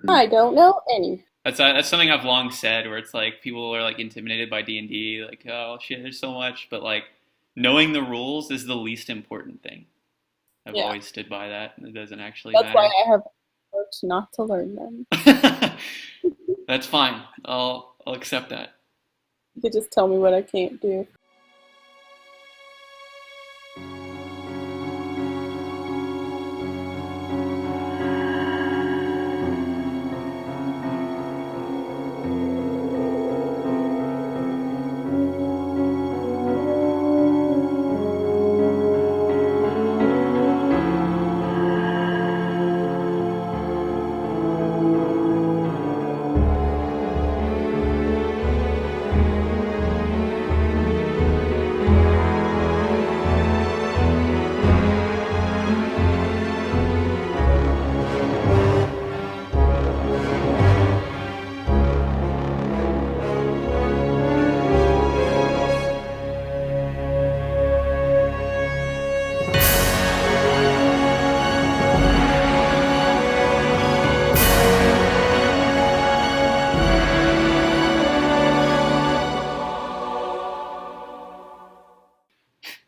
I don't know any. That's something I've long said, where it's like people are like intimidated by D&D, like oh shit, there's so much, but like knowing the rules is the least important thing. I've Yeah, always stood by that. It doesn't actually that's why matter. I have worked not to learn them. That's fine. I'll accept that. You could just tell me what I can't do.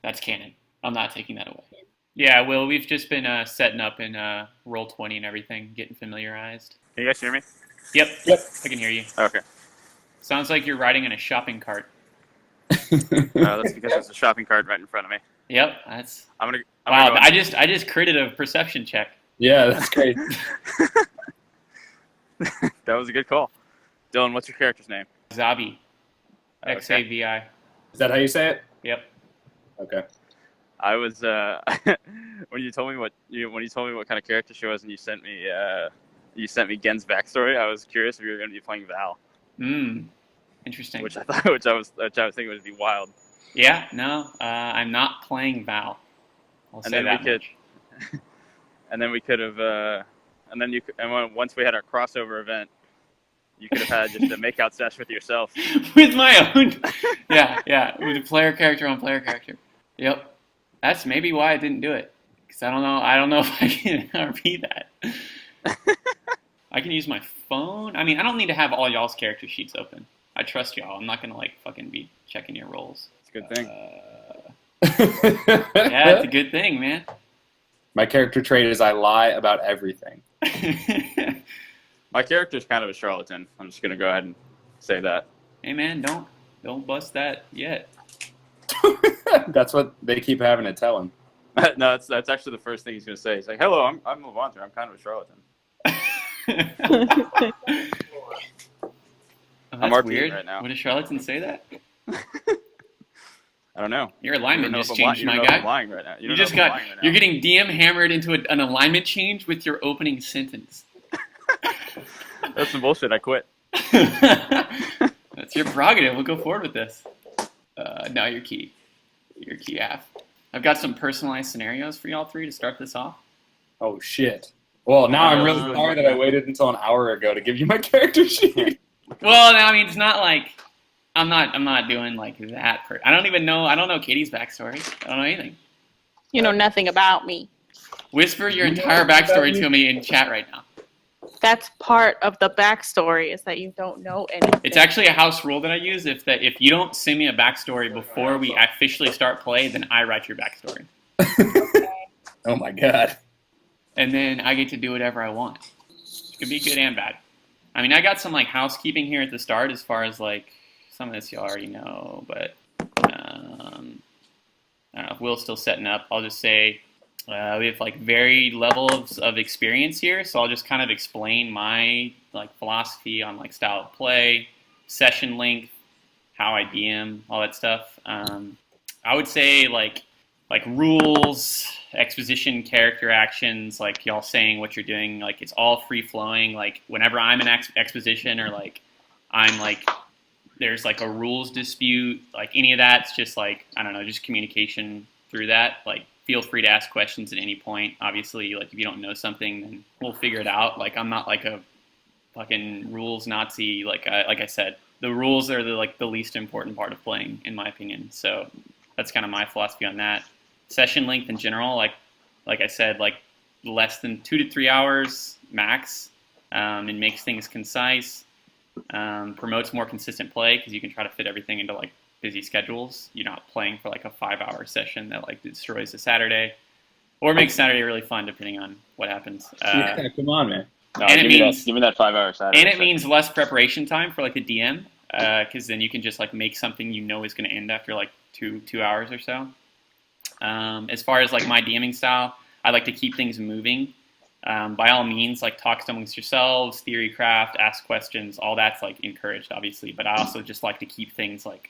That's canon. I'm not taking that away. Yeah, Will, we've just been setting up in roll 20 and everything, getting familiarized. Can you guys hear me? Yep, Yep. I can hear you. Okay. Sounds like you're riding in a shopping cart. That's because there's a shopping cart right in front of me. Yep, that's I'm wow. gonna I just critted a perception check. Yeah, that's great. That was a good call. Dylan, what's your character's name? Zabi, Okay. Xavi. Is that how you say it? Yep. Okay. I was when you told me what kind of character she was, and you sent me Gen's backstory. I was curious if you were going to be playing Val, Interesting. which I was thinking would be wild. Yeah, no, I'm not playing Val. I'll And say then that we could, much. and then we could have, once we had our crossover event, you could have had just a makeout sesh with yourself. With my own. Yeah, with a player character on player character. Yep. That's maybe why I didn't do it. Because I don't know if I can repeat that. I can use my phone. I mean, I don't need to have all y'all's character sheets open. I trust y'all. I'm not going to like fucking be checking your rolls. It's a good thing. Yeah, it's a good thing, man. My character trait is I lie about everything. My character's kind of a charlatan. I'm just going to go ahead and say that. Hey, man, don't bust that yet. That's what they keep having to tell him. No, that's actually the first thing he's going to say. He's like, "Hello, I'm Levanter. I'm kind of a charlatan." Oh, I'm that's RPing weird. right now. Would a charlatan say that? I don't know. Your alignment just changed, my I'm guy. lying right now. You just got. You're getting DM hammered into an alignment change with your opening sentence. That's some bullshit. I quit. That's your prerogative. We'll go forward with this. Now your key half. I've got some personalized scenarios for y'all three to start this off. Oh shit. Well, now I'm really sorry that I waited until an hour ago to give you my character sheet. Well, I mean, it's not like I'm not doing like that. I don't even know. I don't know Katie's backstory. I don't know anything. You know nothing about me. Whisper your entire backstory to me in chat right now. That's part of the backstory, is that you don't know anything. It's actually a house rule that I use. If you don't send me a backstory before we officially start play, then I write your backstory. Oh my god. And then I get to do whatever I want. It could be good and bad. I mean, I got some like housekeeping here at the start as far as like some of this you already know, but I don't know if Will's still setting up. I'll just say we have like varied levels of experience here, so I'll just kind of explain my like philosophy on like style of play, session length, how I DM, all that stuff. I would say like rules, exposition, character actions, like y'all saying what you're doing, like it's all free flowing. Like whenever I'm in exposition or like I'm like there's like a rules dispute, like any of that's just like I don't know, just communication through that. Like feel free to ask questions at any point. Obviously, like if you don't know something, then we'll figure it out. Like I'm not like a fucking rules Nazi. Like I said, the rules are the least important part of playing, in my opinion. So that's kind of my philosophy on that. Session length in general, like I said, like less than 2 to 3 hours max. and makes things concise. Promotes more consistent play because you can try to fit everything into like busy schedules. You're not playing for like a 5-hour session that like destroys a Saturday, or makes Saturday really fun depending on what happens. Yeah, come on, man. No, And it means- give me that 5-hour Saturday. And it means less preparation time for like the DM, because then you can just like make something you know is going to end after like two hours or so. As far as like my DMing style, I like to keep things moving. By all means, like talk amongst yourselves, theory craft, ask questions, all that's like encouraged, obviously. But I also just like to keep things like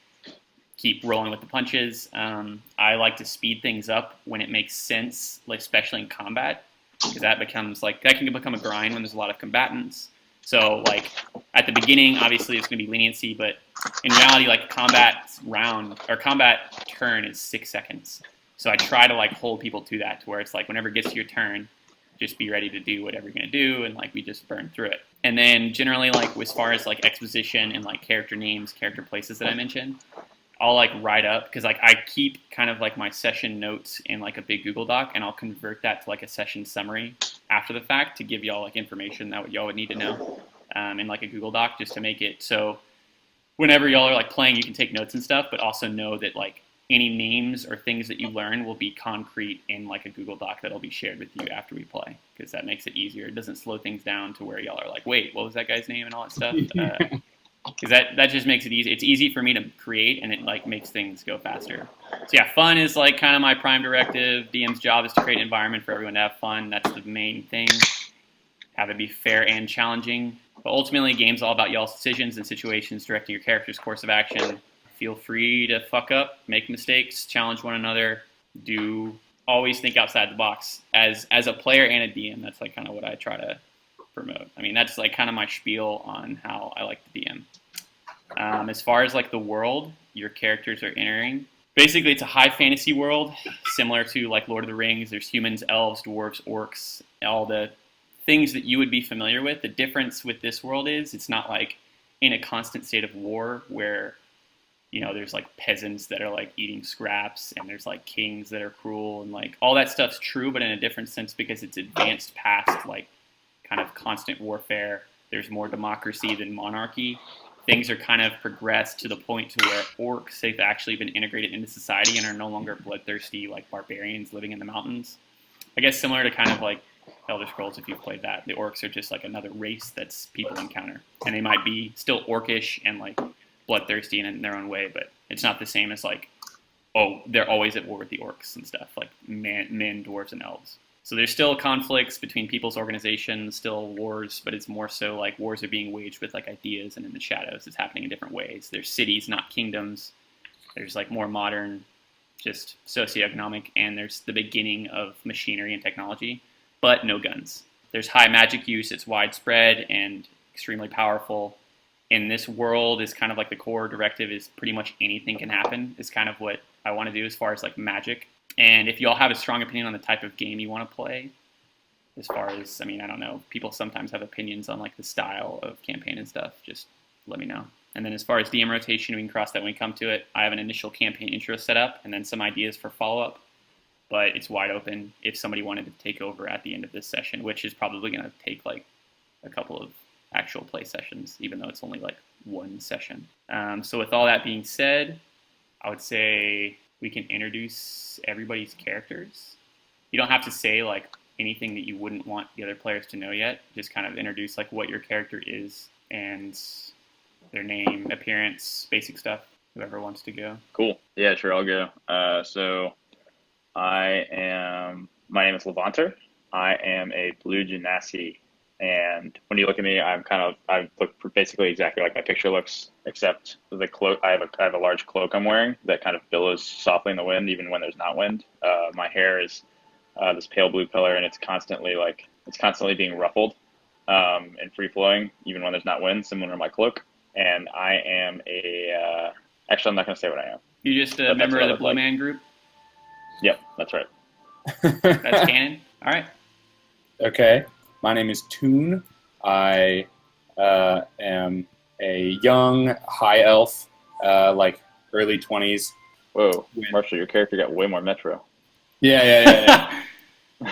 keep rolling with the punches. I like to speed things up when it makes sense, like especially in combat, because that can become a grind when there's a lot of combatants. So like at the beginning, obviously it's going to be leniency, but in reality, like combat turn is 6 seconds. So I try to like hold people to that, to where it's like whenever it gets to your turn, just be ready to do whatever you're going to do, and like we just burn through it. And then generally, like as far as like exposition and like character names, character places that I mentioned, I'll like write up, because like I keep kind of like my session notes in like a big Google Doc, and I'll convert that to like a session summary after the fact to give y'all like information that y'all would need to know in like a Google Doc, just to make it so whenever y'all are like playing, you can take notes and stuff, but also know that like any names or things that you learn will be concrete in like a Google Doc that'll be shared with you after we play, because that makes it easier. It doesn't slow things down to where y'all are like, wait, what was that guy's name and all that stuff? Because that just makes it easy. It's easy for me to create, and it like makes things go faster. So yeah, fun is like kind of my prime directive. DM's job is to create an environment for everyone to have fun. That's the main thing. Have it be fair and challenging. But ultimately, game's all about y'all's decisions and situations directing your character's course of action. Feel free to fuck up, make mistakes, challenge one another. Always think outside the box. As a player and a DM, that's like kind of what I try to promote. I mean, that's like kind of my spiel on how I like to DM. As far as like the world your characters are entering, basically it's a high fantasy world, similar to like Lord of the Rings. There's humans, elves, dwarves, orcs, all the things that you would be familiar with. The difference with this world is it's not like in a constant state of war where, you know, there's like peasants that are like eating scraps, and there's like kings that are cruel, and like all that stuff's true, but in a different sense, because it's advanced past like kind of constant warfare. There's more democracy than monarchy. Things are kind of progressed to the point to where orcs, they've actually been integrated into society and are no longer bloodthirsty like barbarians living in the mountains. I guess similar to kind of like Elder Scrolls, if you've played that. The orcs are just like another race that's people encounter, and they might be still orcish and like bloodthirsty in their own way, but it's not the same as like, oh, they're always at war with the orcs and stuff, like men, dwarves, and elves. So there's still conflicts between people's organizations, still wars, but it's more so like wars are being waged with like ideas and in the shadows. It's happening in different ways. There's cities, not kingdoms. There's like more modern, just socioeconomic, and there's the beginning of machinery and technology, but no guns. There's high magic use. It's widespread and extremely powerful. In this world is kind of like the core directive is pretty much anything can happen is kind of what I want to do as far as like magic. And if y'all have a strong opinion on the type of game you want to play, as far as, I mean, I don't know, people sometimes have opinions on like the style of campaign and stuff, just let me know. And then as far as DM rotation, we can cross that when we come to it. I have an initial campaign intro set up and then some ideas for follow-up, but it's wide open if somebody wanted to take over at the end of this session, which is probably going to take like a couple of actual play sessions, even though it's only like one session. So with all that being said, I would say we can introduce everybody's characters. You don't have to say like anything that you wouldn't want the other players to know yet. Just kind of introduce like what your character is and their name, appearance, basic stuff. Whoever wants to go. Cool. Yeah, sure, I'll go. So my name is Levanter. I am a blue genasi. And when you look at me, I look basically exactly like my picture looks, except the cloak. I have a large cloak I'm wearing that kind of billows softly in the wind, even when there's not wind. My hair is this pale blue color, and it's constantly being ruffled and free flowing, even when there's not wind, similar to my cloak. And I am actually, I'm not going to say what I am. You're just a member of the Blue Man group? Yep, that's right. That's canon? All right. Okay. My name is Toon. I am a young high elf, like early 20s. Whoa, Marshall, your character got way more metro. Yeah.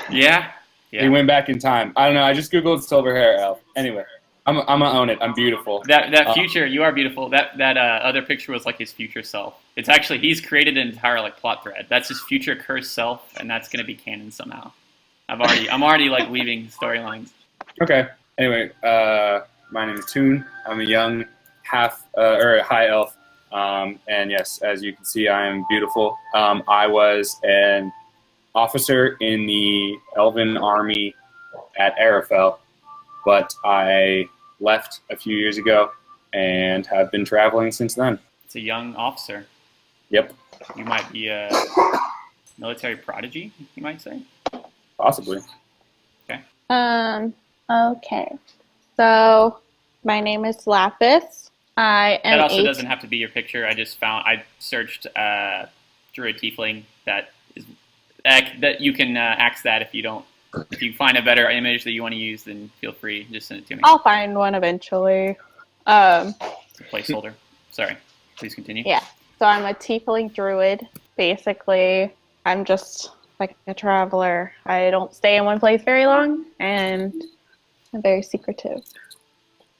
Yeah. Yeah. He went back in time. I don't know. I just googled silver hair elf. Anyway, I'm gonna own it. I'm beautiful. That future, you are beautiful. That other picture was like his future self. It's actually he's created an entire like plot thread. That's his future cursed self, and that's gonna be canon somehow. I'm already like weaving storylines. Okay. Anyway, my name is Toon. I'm a young or a high elf. And yes, as you can see, I am beautiful. I was an officer in the Elven army at Arafel, but I left a few years ago and have been traveling since then. It's a young officer. Yep, You might be a military prodigy, you might say. possibly. Okay. So, my name is Lapis. I am That also 8. doesn't have to be your picture. I searched Druid Tiefling that you can axe that if you don't. If you find a better image that you want to use, then feel free. Just send it to me. I'll find one eventually. It's a placeholder. Sorry. Please continue. Yeah. So I'm a tiefling druid. Basically, I'm just like a traveler. I don't stay in one place very long, and I'm very secretive.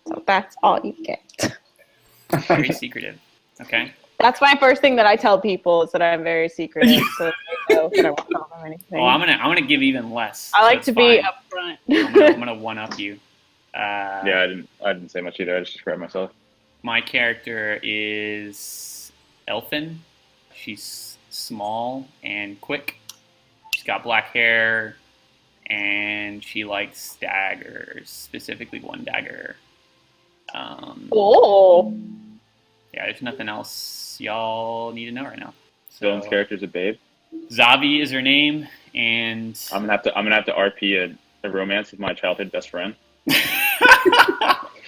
So that's all you get. Very secretive. Okay. That's my first thing that I tell people is that I'm very secretive, so that they know that I won't tell them anything. Well, I'm gonna give even less. I like so to be fine. upfront. I'm gonna one up you. Yeah, I didn't say much either. I just described myself. My character is Elfin. She's small and quick. She's got black hair, and she likes daggers, specifically one dagger. Oh. Yeah, there's nothing else y'all need to know right now. Dylan's character's a babe. Zavi is her name, and I'm gonna have to RP a romance with my childhood best friend.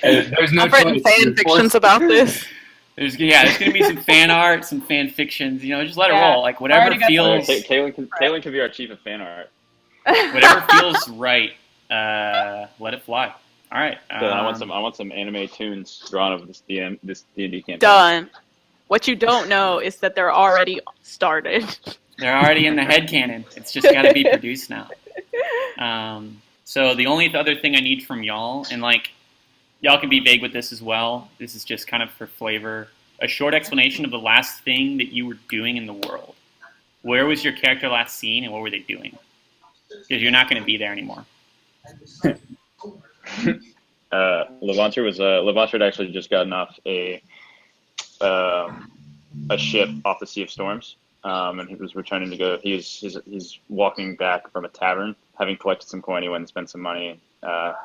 There's no I've written choice. fan fictions about this. there's gonna be some fan art, some fan fictions. You know, just let it Yeah. roll. Like whatever already got feels, Kaylin can be our chief of fan art. whatever feels right. Let it fly. All right. So I want some anime tunes drawn of this D&D campaign. Done. What you don't know is that they're already started. They're already in the headcanon. It's just got to be produced now. So the only other thing I need from y'all, and like y'all can be vague with this as well. This is just kind of for flavor. A short explanation of the last thing that you were doing in the world. Where was your character last seen, and what were they doing? Because you're not going to be there anymore. Levanter had actually just gotten off a ship off the Sea of Storms, and he was returning to go. He's walking back from a tavern, having collected some coin. He went and spent some money, got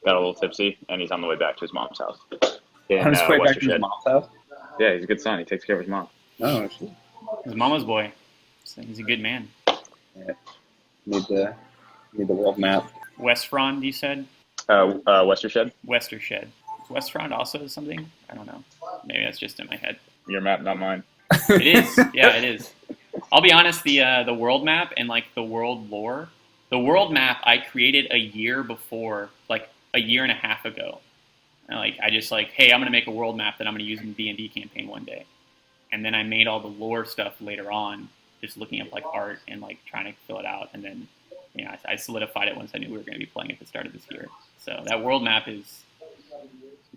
a little tipsy, and he's on the way back to his mom's house. On his way back to his mom's house? Yeah, he's a good son. He takes care of his mom. Oh, shit. He's mama's boy. So he's a good man. Yeah. Need the world map. Westfrond, you said? Westershed. Westershed. Westfrond also something? I don't know. Maybe that's just in my head. Your map, not mine. It is. Yeah, it is. I'll be honest, the world map and like the world lore. The world map I created a year before, like a year and a half ago. And I just hey, I'm gonna make a world map that I'm gonna use in the D&D campaign one day. And then I made all the lore stuff later on, just looking up like art and like trying to fill it out. And then I solidified it once I knew we were gonna be playing at the start of this year. So that world map is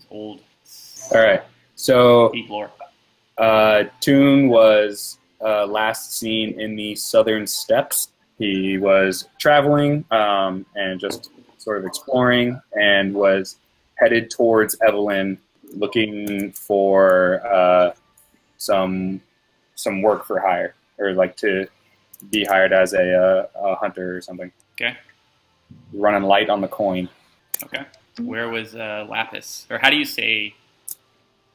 old. All right. So Deep lore. Toon was last seen in the southern steppes. He was traveling and just sort of exploring, and was headed towards Evelyn, looking for some work for hire, or like to be hired as a hunter or something. Okay. Running light on the coin. Okay. Where was Lapis? Or how do you say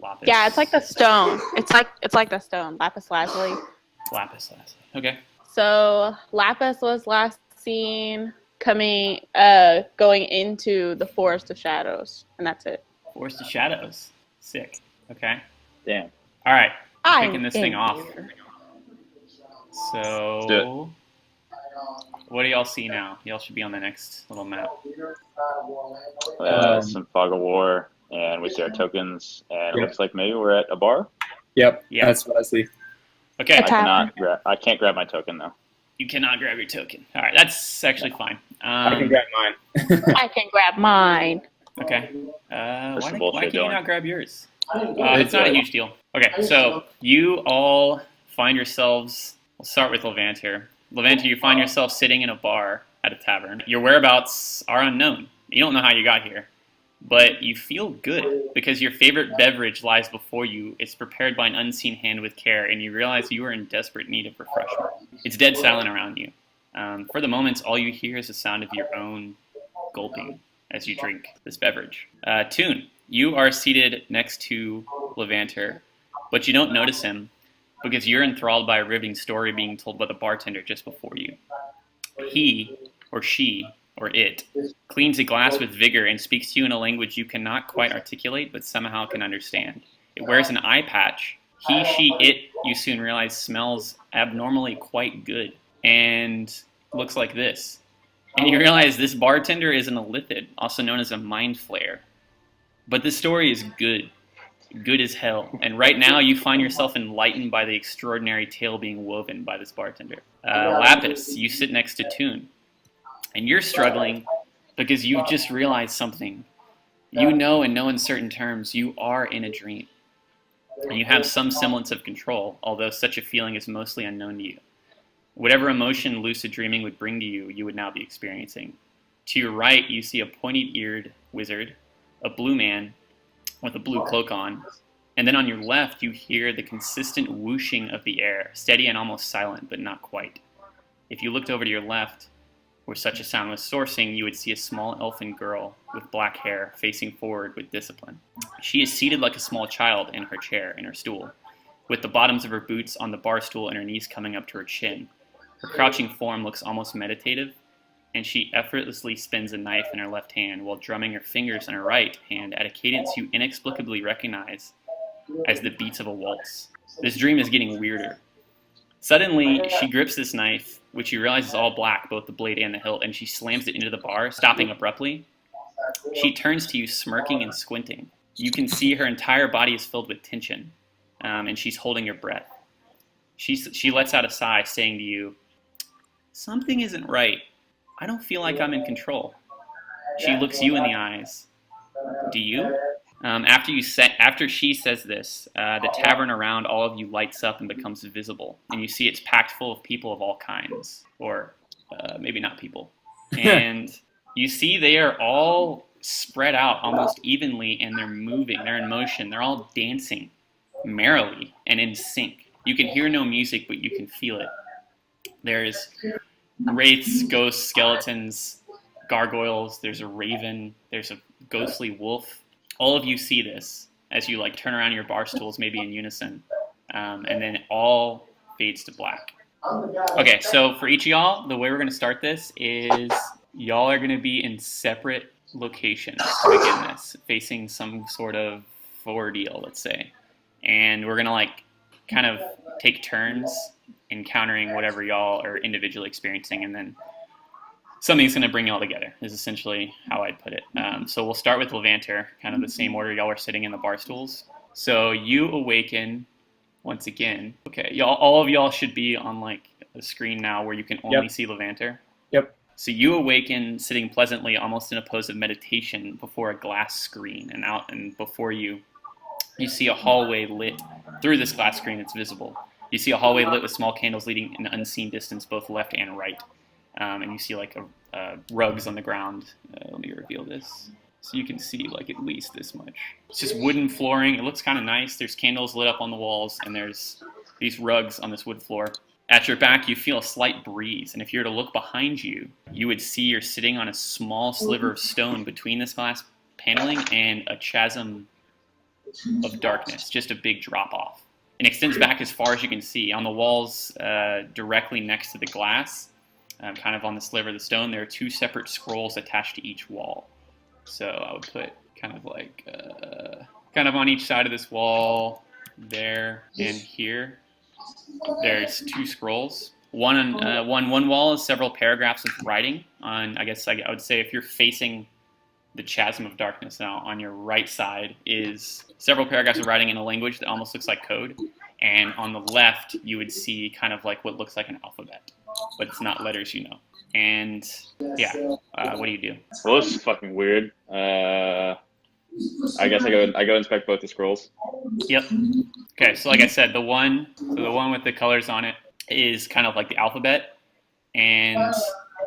Lapis? Yeah, it's like the stone. It's like the stone. Lapis lazuli. Lapis. Okay. So Lapis was last seen going into the Forest of Shadows, and that's it. Forest of Shadows. Sick. Okay. Damn. All right. I'm Kicking this thing off. So, what do y'all see now? Y'all should be on the next little map. Some fog of war, and we see our tokens, and it looks like maybe we're at a bar. Yep. Yeah. That's what I see. Okay. A tavern. I can't grab my token though. You cannot grab your token. All right, that's actually fine. I can grab mine. I can grab mine. Okay. That's some Why bullshit, can you Dylan. not grab yours? It's not a huge deal. Okay, so you all find yourselves. We'll start with Levanter. Levanter, you find yourself sitting in a bar at a tavern. Your whereabouts are unknown. You don't know how you got here, but you feel good because your favorite beverage lies before you. It's prepared by an unseen hand with care, and you realize you are in desperate need of refreshment. It's dead silent around you. For the moment, all you hear is the sound of your own gulping as you drink this beverage. Toon, you are seated next to Levanter, but you don't notice him because you're enthralled by a riveting story being told by the bartender just before you. He, or she, or it, cleans a glass with vigor and speaks to you in a language you cannot quite articulate but somehow can understand. It wears an eye patch. He, she, it, you soon realize, smells abnormally quite good and looks like this. And you realize this bartender is an illithid, also known as a mind flayer. But this story is good. Good as hell. And right now you find yourself enlightened by the extraordinary tale being woven by this bartender. Lapis, you sit next to Toon. And you're struggling because you've just realized something. You know in no uncertain terms you are in a dream. And you have some semblance of control, although such a feeling is mostly unknown to you. Whatever emotion lucid dreaming would bring to you, you would now be experiencing. To your right, you see a pointy-eared wizard, a blue man with a blue cloak on, and then on your left, you hear the consistent whooshing of the air, steady and almost silent, but not quite. If you looked over to your left, where such a sound was sourcing, you would see a small elfin girl with black hair facing forward with discipline. She is seated like a small child in her chair, in her stool, with the bottoms of her boots on the bar stool and her knees coming up to her chin. Her crouching form looks almost meditative, and she effortlessly spins a knife in her left hand while drumming her fingers in her right hand at a cadence you inexplicably recognize as the beats of a waltz. This dream is getting weirder. Suddenly, she grips this knife, which you realize is all black, both the blade and the hilt, and she slams it into the bar, stopping abruptly. She turns to you, smirking and squinting. You can see her entire body is filled with tension, and she's holding her breath. She lets out a sigh, saying to you, "Something isn't right. I don't feel like I'm in control." She looks you in the eyes. Do you? After she says this, the tavern around all of you lights up and becomes visible, and you see it's packed full of people of all kinds, or maybe not people. And you see they are all spread out almost evenly, and they're moving, they're in motion, they're all dancing merrily and in sync. You can hear no music, but you can feel it. There's wraiths, ghosts, skeletons, gargoyles, there's a raven, there's a ghostly wolf. All of you see this as you turn around your bar stools, maybe in unison, and then it all fades to black. Okay, so for each of y'all, the way we're going to start this is y'all are going to be in separate locations to begin this, facing some sort of ordeal, let's say. And we're going to kind of take turns encountering whatever y'all are individually experiencing, and then something's going to bring y'all together is essentially how I'd put it. So we'll start with Levanter, kind of the same order y'all are sitting in the bar stools. So you awaken once again. Okay, all of y'all should be on a screen now where you can only see Levanter. Yep. So you awaken sitting pleasantly, almost in a pose of meditation before a glass screen, and before you see a hallway lit through this glass screen that's visible. You see a hallway lit with small candles leading in unseen distance, both left and right. And you see rugs on the ground. Let me reveal this so you can see at least this much. It's just wooden flooring. It looks kind of nice. There's candles lit up on the walls, and there's these rugs on this wood floor. At your back, you feel a slight breeze, and if you were to look behind you, you would see you're sitting on a small sliver of stone between this glass paneling and a chasm of darkness, just a big drop-off. It extends back as far as you can see. On the walls directly next to the glass, kind of on the sliver of the stone, there are two separate scrolls attached to each wall. So I would put kind of on each side of this wall, there and here. There's two scrolls. One wall is several paragraphs of writing on, I guess I would say if you're facing the chasm of darkness now, on your right side is several paragraphs of writing in a language that almost looks like code. And on the left, you would see kind of what looks like an alphabet. but it's not letters you know. And yeah, what do you do? Well, this is fucking weird. I guess I go inspect both the scrolls. Yep. Okay, so like I said, the one with the colors on it is kind of like the alphabet, and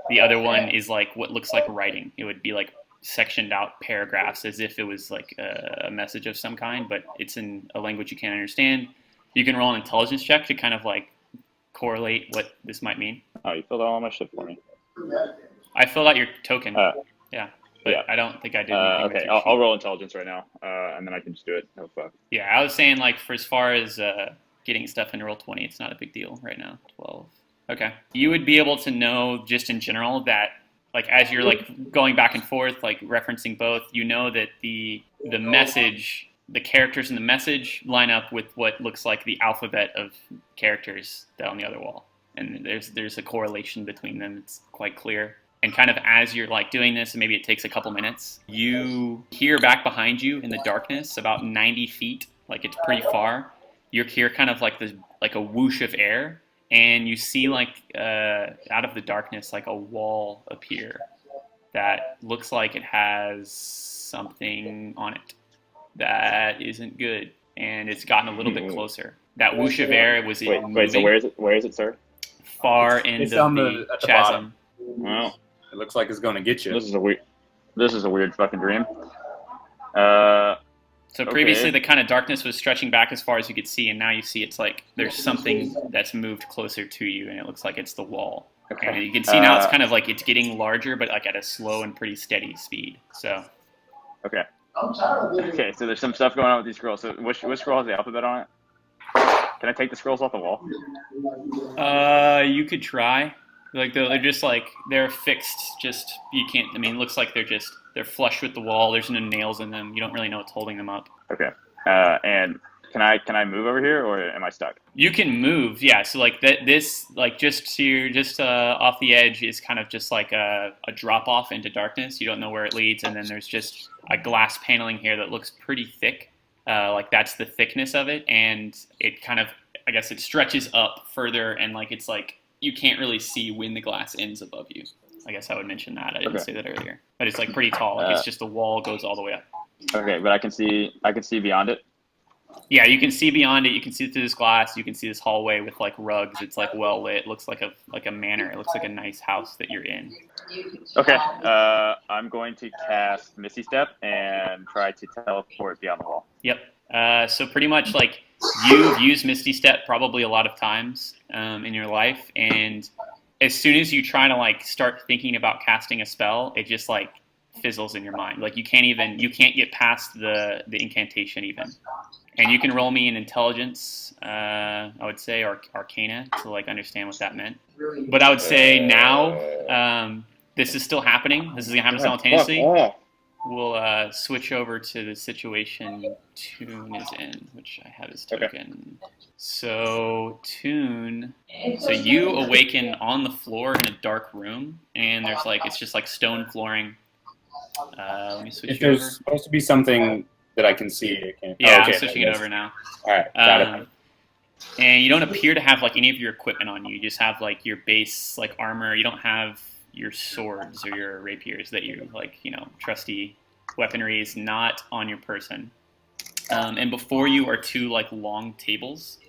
the other one is like what looks like writing. It would be like sectioned out paragraphs as if it was like a message of some kind, but it's in a language you can't understand. You can roll an intelligence check to kind of like correlate what this might mean. Oh, you filled out all my shit for me. I filled out your token. Yeah. But yeah. I don't think I did anything okay, with your I'll roll intelligence right now, and then I can just do it. No fuck. Yeah, I was saying like for as far as getting stuff into roll 20, it's not a big deal right now. 12. Okay. You would be able to know just in general that like as you're like going back and forth, like referencing both, you know that the message, the characters in the message line up with what looks like the alphabet of characters down the other wall. And there's a correlation between them. It's quite clear. And kind of as you're like doing this, and maybe it takes a couple minutes, you hear back behind you in the darkness, about 90 feet, like it's pretty far. You hear kind of like a whoosh of air, and you see like out of the darkness like a wall appear that looks like it has something on it that isn't good, and it's gotten a little bit closer. That whoosh of air was Wait, so where is it, sir? Far into the chasm. Wow. It looks like it's going to get you. This is a weird fucking dream. So previously the kind of darkness was stretching back as far as you could see, and now you see it's like there's something that's moved closer to you, and it looks like it's the wall. Okay. And you can see now it's kind of like it's getting larger, but like at a slow and pretty steady speed. So. Okay. Okay, so there's some stuff going on with these scrolls. So which scroll has the alphabet on it? Can I take the scrolls off the wall? You could try. Like they're just like they're fixed. Just you can't. I mean, it looks like they're flush with the wall. There's no nails in them. You don't really know what's holding them up. Okay. And can I move over here, or am I stuck? You can move. Yeah. So like this like just off the edge is kind of just like a drop off into darkness. You don't know where it leads, and then there's just a glass paneling here that looks pretty thick. Like that's the thickness of it, and it kind of I guess it stretches up further, and like it's like. You can't really see when the glass ends above you. I guess I would mention that. I didn't say that earlier. But it's like pretty tall. Like it's just the wall goes all the way up. Okay, but I can see beyond it. Yeah, you can see beyond it. You can see through this glass. You can see this hallway with like rugs. It's like well lit. It looks like a manor. It looks like a nice house that you're in. Okay. I'm going to cast Misty Step and try to teleport beyond the wall. Yep. So pretty much like you've used Misty Step probably a lot of times in your life, and as soon as you try to like start thinking about casting a spell, it just like fizzles in your mind. Like you can't get past the incantation even. And you can roll me an intelligence, I would say, or arcana to like understand what that meant. But I would say now this is still happening. This is gonna happen simultaneously. We'll switch over to the situation Toon is in, which I have his token. Okay. So Toon, so you awaken on the floor in a dark room, and there's like it's just like stone flooring. Let me switch if you over. There's supposed to be something that I can see. I can't. Yeah, okay, I'm switching it over now. All right, got it. And you don't appear to have like any of your equipment on you. You just have like your base like armor. You don't have your swords or your rapiers that you like, trusty weaponry is not on your person. And before you are two like long tables,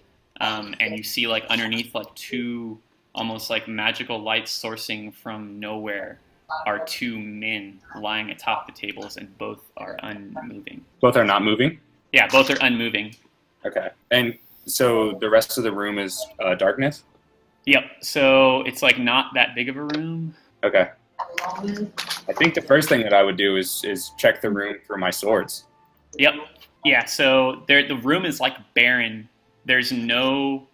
and you see like underneath like two almost like magical lights sourcing from nowhere are two men lying atop the tables, and both are unmoving. Both are not moving? Yeah, both are unmoving. Okay. And so the rest of the room is darkness? Yep. So it's like not that big of a room. Okay. I think the first thing that I would do is check the room for my swords. Yep. Yeah, so the room is like barren. It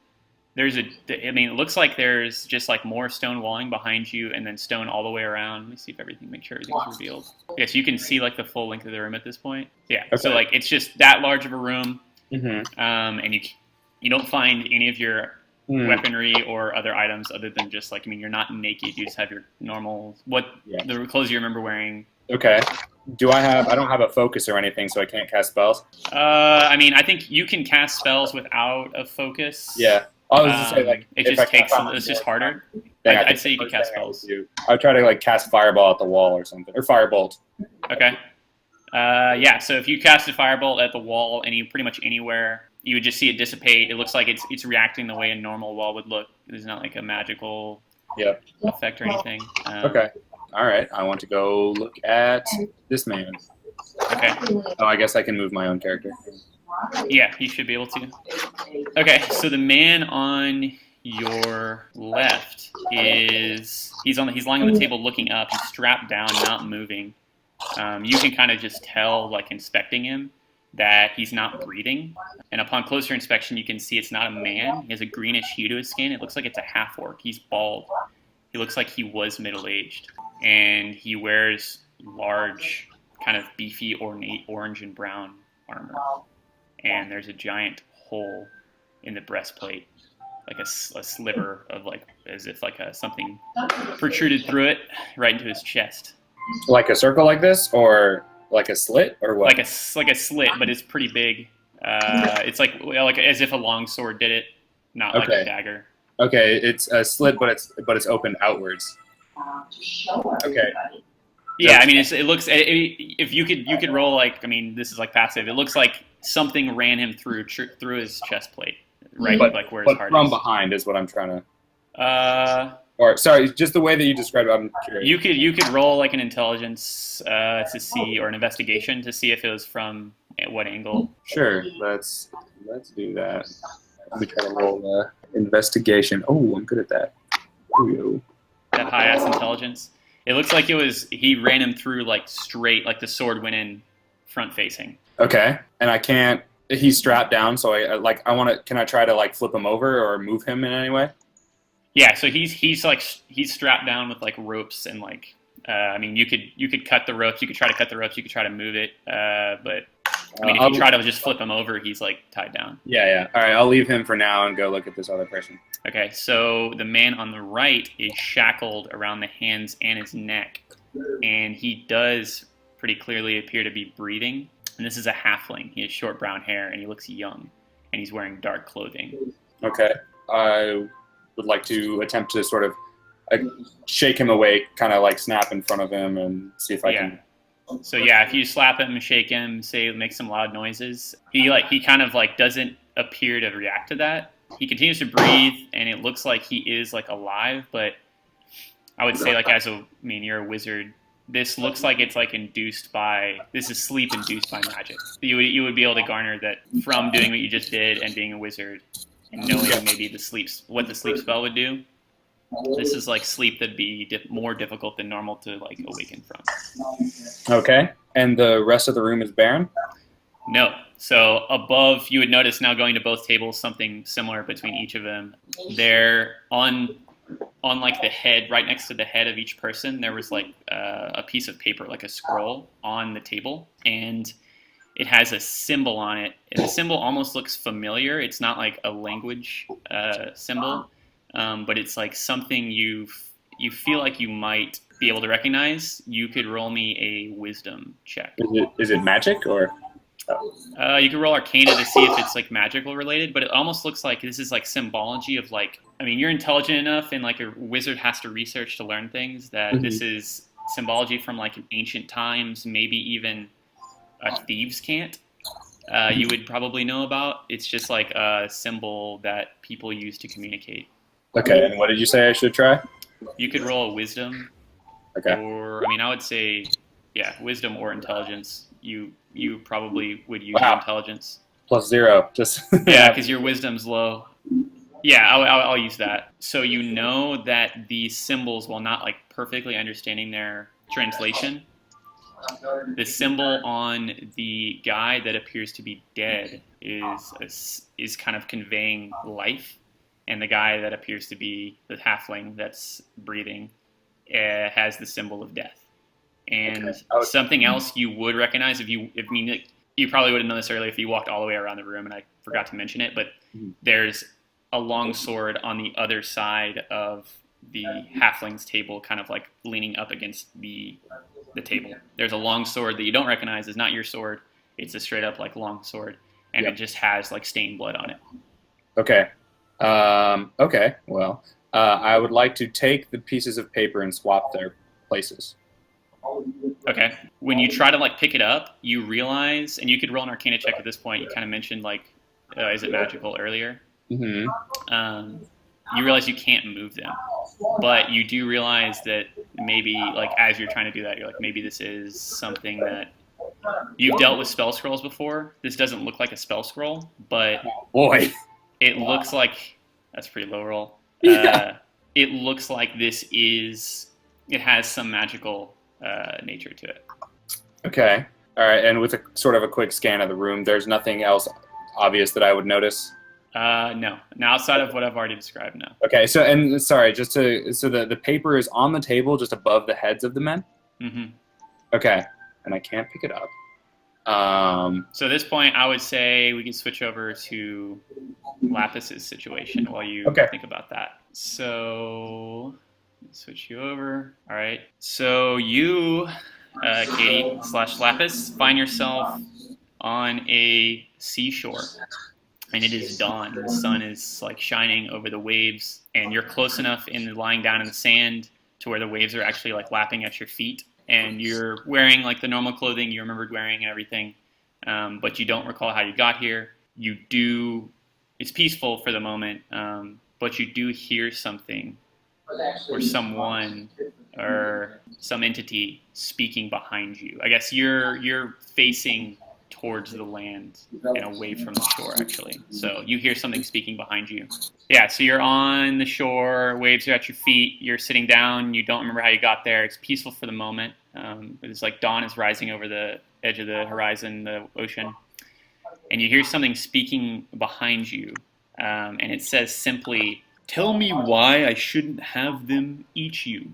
looks like there's just like more stone walling behind you and then stone all the way around. Let me see if make sure everything's revealed. Yes, you can see like the full length of the room at this point. Yeah, okay. So like it's just that large of a room, and you don't find any of your weaponry or other items other than just like, you're not naked. You just have your normal, the clothes you remember wearing. Okay. I don't have a focus or anything, so I can't cast spells? I think you can cast spells without a focus. Yeah. I was just saying, like, it's just harder. I'd say you could cast spells. I would try to like cast fireball at the wall or something, or firebolt. Okay. Yeah. So if you cast a firebolt at the wall, pretty much anywhere, you would just see it dissipate. It looks like it's reacting the way a normal wall would look. There's not like a magical effect or anything. Okay. All right. I want to go look at this man. Okay. Oh, I guess I can move my own character. Yeah, you should be able to. Okay. So the man on your left he's lying on the table looking up. He's strapped down, not moving. You can kind of just tell, like inspecting him, that he's not breathing. And upon closer inspection, you can see it's not a man. He has a greenish hue to his skin. It looks like it's a half-orc. He's bald. He looks like he was middle-aged. And he wears large, kind of beefy, ornate orange and brown armor. And there's a giant hole in the breastplate, like a sliver of like, as if like something protruded through it right into his chest. Like a circle like this, or like a slit, or what? Like a slit, but it's pretty big. It's like as if a long sword did it, not like a dagger. Okay, it's a slit, but it's open outwards. Okay. Yeah, I mean, it looks. If you could roll like, I mean, this is like passive. It looks like something ran him through his chest plate, right? But, like where his heart from is. behind is what I'm trying to. Or sorry, just the way that you described it, I'm curious. You could roll like an intelligence to see, or an investigation to see if it was from what angle. Sure, let's do that. Let me try to roll investigation. Oh, I'm good at that. Ooh. That high ass intelligence. It looks like he ran him through like straight, like the sword went in front facing. Okay, and I can't. He's strapped down, so I want to. Can I try to like flip him over or move him in any way? Yeah, so he's strapped down with like ropes and like I mean you could cut the ropes, you could try to cut the ropes, you could try to move it, but I mean if you try to just flip him over, he's like tied down. Yeah. All right, I'll leave him for now and go look at this other person. Okay, so the man on the right is shackled around the hands and his neck, and he does pretty clearly appear to be breathing. And this is a halfling. He has short brown hair and he looks young, and he's wearing dark clothing. Okay, I would like to attempt to sort of shake him awake, kind of like snap in front of him and see if I can. So yeah, if you slap him and shake him, make some loud noises, he kind of like doesn't appear to react to that. He continues to breathe, and it looks like he is like alive, but I would say like you're a wizard. This looks like it's like this is sleep induced by magic. You would be able to garner that from doing what you just did and being a wizard and knowing maybe what the sleep spell would do. This is like sleep that'd be more difficult than normal to like awaken from. Okay, and the rest of the room is barren? No. So above, you would notice now going to both tables, something similar between each of them. They're on like the head, right next to the head of each person, there was like a piece of paper, like a scroll on the table, and it has a symbol on it. And the symbol almost looks familiar. It's not like a language symbol, but it's like something you feel like you might be able to recognize. You could roll me a wisdom check. Is it magic or? You can roll Arcana to see if it's like magical related, but it almost looks like this is like symbology of like, I mean, you're intelligent enough and like a wizard has to research to learn things that this is symbology from like ancient times, maybe even a thieves' cant. You would probably know about. It's just like a symbol that people use to communicate. Okay, and what did you say I should try? You could roll a wisdom. Okay. Or, I mean, I would say, wisdom or intelligence. You probably would use your intelligence. +0, just. Yeah, because your wisdom's low. Yeah, I'll use that. So you know that these symbols, while not like perfectly understanding their translation, the symbol on the guy that appears to be dead is kind of conveying life, and the guy that appears to be the halfling that's breathing has the symbol of death. And something else you would recognize you probably would have known this earlier if you walked all the way around the room, and I forgot to mention it, but there's a long sword on the other side of the halfling's table, kind of like leaning up against the table. There's a long sword that you don't recognize is not your sword. It's a straight up like long sword, and it just has like stained blood on it. Okay. Okay. Well, I would like to take the pieces of paper and swap their places. Okay. When you try to like pick it up, you realize, and you could roll an Arcana check at this point. You kind of mentioned like, is it magical earlier? Mm-hmm. You realize you can't move them, but you do realize that maybe like as you're trying to do that, you're like, maybe this is something that you've dealt with spell scrolls before. This doesn't look like a spell scroll, but Boy. it looks like that's a pretty low roll. Yeah. It looks like it has some magical nature to it. Okay. All right. And with a sort of a quick scan of the room, there's nothing else obvious that I would notice. No. Now, outside of what I've already described, no. Okay. So the paper is on the table just above the heads of the men. Mm-hmm. Okay. And I can't pick it up. So at this point, I would say we can switch over to Lapis's situation while you think about that. So switch you over. All right. So you, Katie / Lapis, find yourself on a seashore, and it is dawn. The sun is like shining over the waves, and you're close enough in lying down in the sand to where the waves are actually like lapping at your feet. And you're wearing like the normal clothing you remembered wearing and everything, but you don't recall how you got here. It's peaceful for the moment, but you do hear something or someone or some entity speaking behind you. I guess you're facing towards the land and away from the shore, actually. So you hear something speaking behind you. Yeah, so you're on the shore, waves are at your feet, you're sitting down, you don't remember how you got there. It's peaceful for the moment. It's like dawn is rising over the edge of the horizon, the ocean. And you hear something speaking behind you, and it says simply, "Tell me why I shouldn't have them eat you."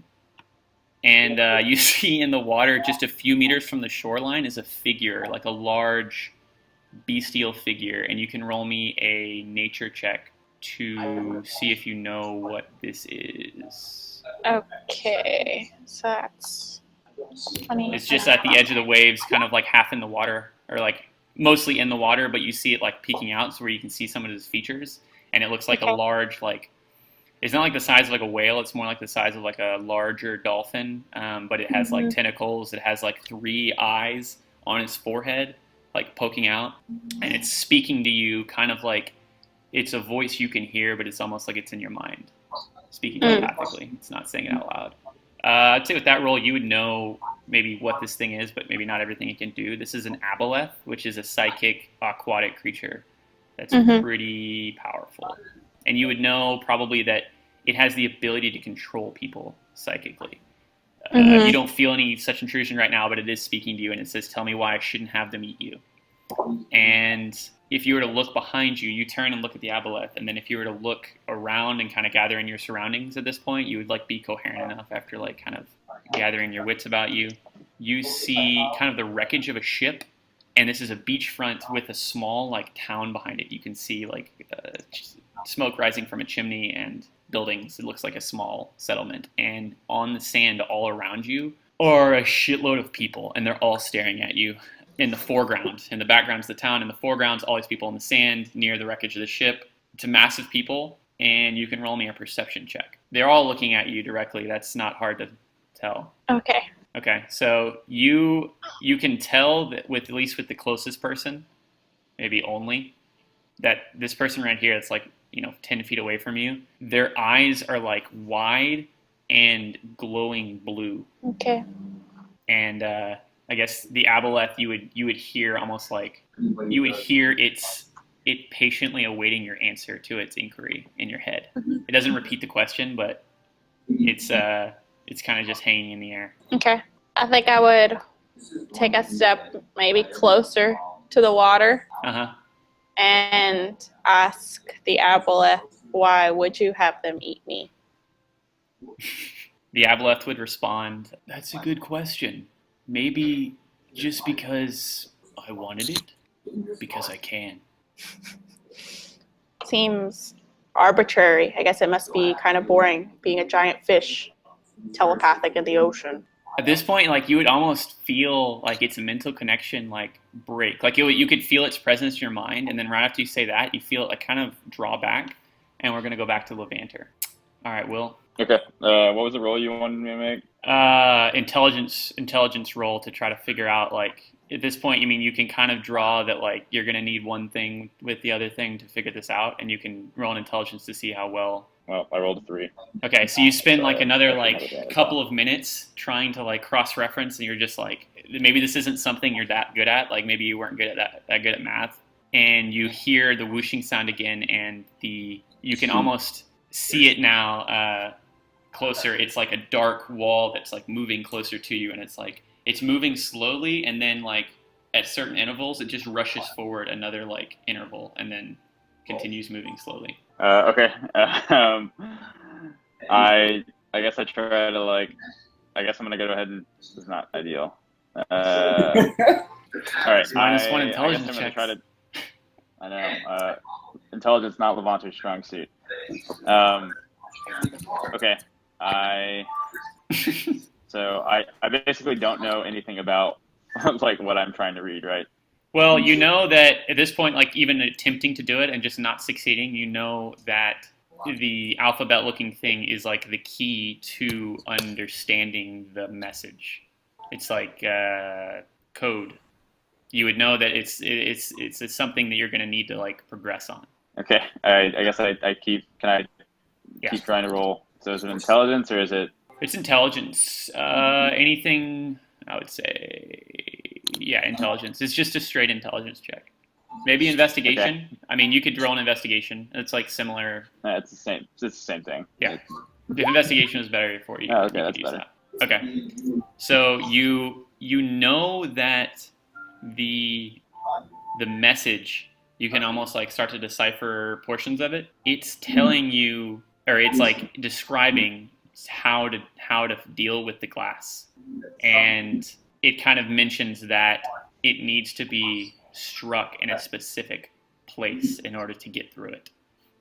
And you see in the water, just a few meters from the shoreline, is a figure, like a large bestial figure. And you can roll me a nature check to see if you know what this is. Okay, so that's 20. It's just at the edge of the waves, kind of like half in the water, or like mostly in the water, but you see it like peeking out, so where you can see some of his features. And it looks like a large, like, it's not like the size of like a whale, it's more like the size of like a larger dolphin, but it has like tentacles, it has like 3 eyes on its forehead, like poking out, and it's speaking to you kind of like it's a voice you can hear, but it's almost like it's in your mind, speaking telepathically. It's not saying it out loud. I'd say with that roll, you would know maybe what this thing is, but maybe not everything it can do. This is an aboleth, which is a psychic aquatic creature that's pretty powerful. And you would know probably that it has the ability to control people psychically. You don't feel any such intrusion right now, but it is speaking to you, and it says, "Tell me why I shouldn't have them eat you." And if you were to look behind you, you turn and look at the aboleth, and then if you were to look around and kind of gather in your surroundings at this point, you would like be coherent enough after like kind of gathering your wits about you. You see kind of the wreckage of a ship, and this is a beachfront with a small like town behind it. You can see like smoke rising from a chimney and buildings. It looks like a small settlement. And on the sand all around you are a shitload of people, and they're all staring at you. In the foreground, in the background's the town, in the foreground's all these people in the sand near the wreckage of the ship. It's a massive people, and you can roll me a perception check. They're all looking at you directly. That's not hard to tell. Okay, so you can tell that with at least with the closest person, maybe only, that this person right here that's like 10 feet away from you, their eyes are like wide and glowing blue. Okay. And I guess the aboleth, you would hear almost like you would hear it patiently awaiting your answer to its inquiry in your head. It doesn't repeat the question, but it's kind of just hanging in the air. Okay. I think I would take a step maybe closer to the water and ask the aboleth, "Why would you have them eat me?" The aboleth would respond, "That's a good question. Maybe just because I wanted it, because I can." Seems arbitrary. I guess it must be kind of boring being a giant fish, telepathic in the ocean. At this point, like you would almost feel like it's a mental connection like break. Like you could feel its presence in your mind, and then right after you say that, you feel it like kind of draw back, and we're going to go back to Levanter. All right, Will. Okay. What was the roll you wanted me to make? Intelligence roll to try to figure out, like, at this point, you can kind of draw that, like, you're going to need one thing with the other thing to figure this out, and you can roll an intelligence to see how well. Well, I rolled a 3. Okay, so you spend like another Actually, like another couple of minutes trying to like cross-reference, and you're just like, maybe this isn't something you're that good at. Like maybe you weren't good at that good at math, and you hear the whooshing sound again, and you can almost see it now closer. It's like a dark wall that's like moving closer to you, and it's moving slowly, and then like at certain intervals, it just rushes forward another like interval, and then continues moving slowly. Okay. I guess I try to like. I guess I'm gonna go ahead and this is not ideal. All right. Minus one I intelligence guess I'm gonna checks. try to. I know. Intelligence not Levanter's strong suit. Okay. So I basically don't know anything about like what I'm trying to read, right? Well, you know that at this point, like even attempting to do it and just not succeeding, you know that the alphabet-looking thing is like the key to understanding the message. It's like code. You would know that it's something that you're going to need to like progress on. Okay. I guess I keep. Can I Yeah. keep trying to roll? So is it intelligence or is it? It's intelligence. Anything, I would say, yeah, intelligence. It's just a straight intelligence check. Maybe investigation. Okay. I mean, you could roll an investigation. It's like similar. It's the same. It's the same thing. Yeah. If investigation is better for you, Oh, okay, you that's could use better. that. Okay. So you know that the message, you can almost like start to decipher portions of it. It's telling you, or it's like describing how to deal with the glass, and it kind of mentions that it needs to be struck in a specific place in order to get through it.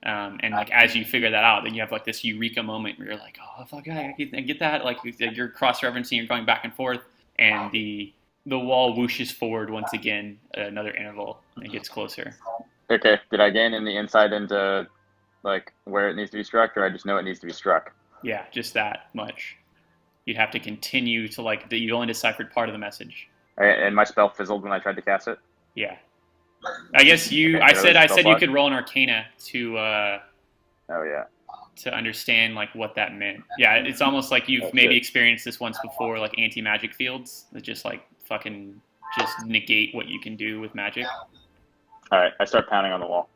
And like as you figure that out, then you have like this eureka moment where you're like, oh fuck, I get that. Like you're cross-referencing, you're going back and forth, and the wall whooshes forward once again, another interval, and it gets closer. Okay. Did I gain any insight into like where it needs to be struck, or I just know it needs to be struck? Yeah, just that much. You'd have to continue to like you only deciphered part of the message. And my spell fizzled when I tried to cast it. Yeah. I guess Okay, I said you slot? could roll an Arcana to Oh yeah. to understand like what that meant. Yeah, it's almost like you've Oh, maybe shit. experienced this once before, like anti-magic fields that just like fucking just negate what you can do with magic. All right. I start pounding on the wall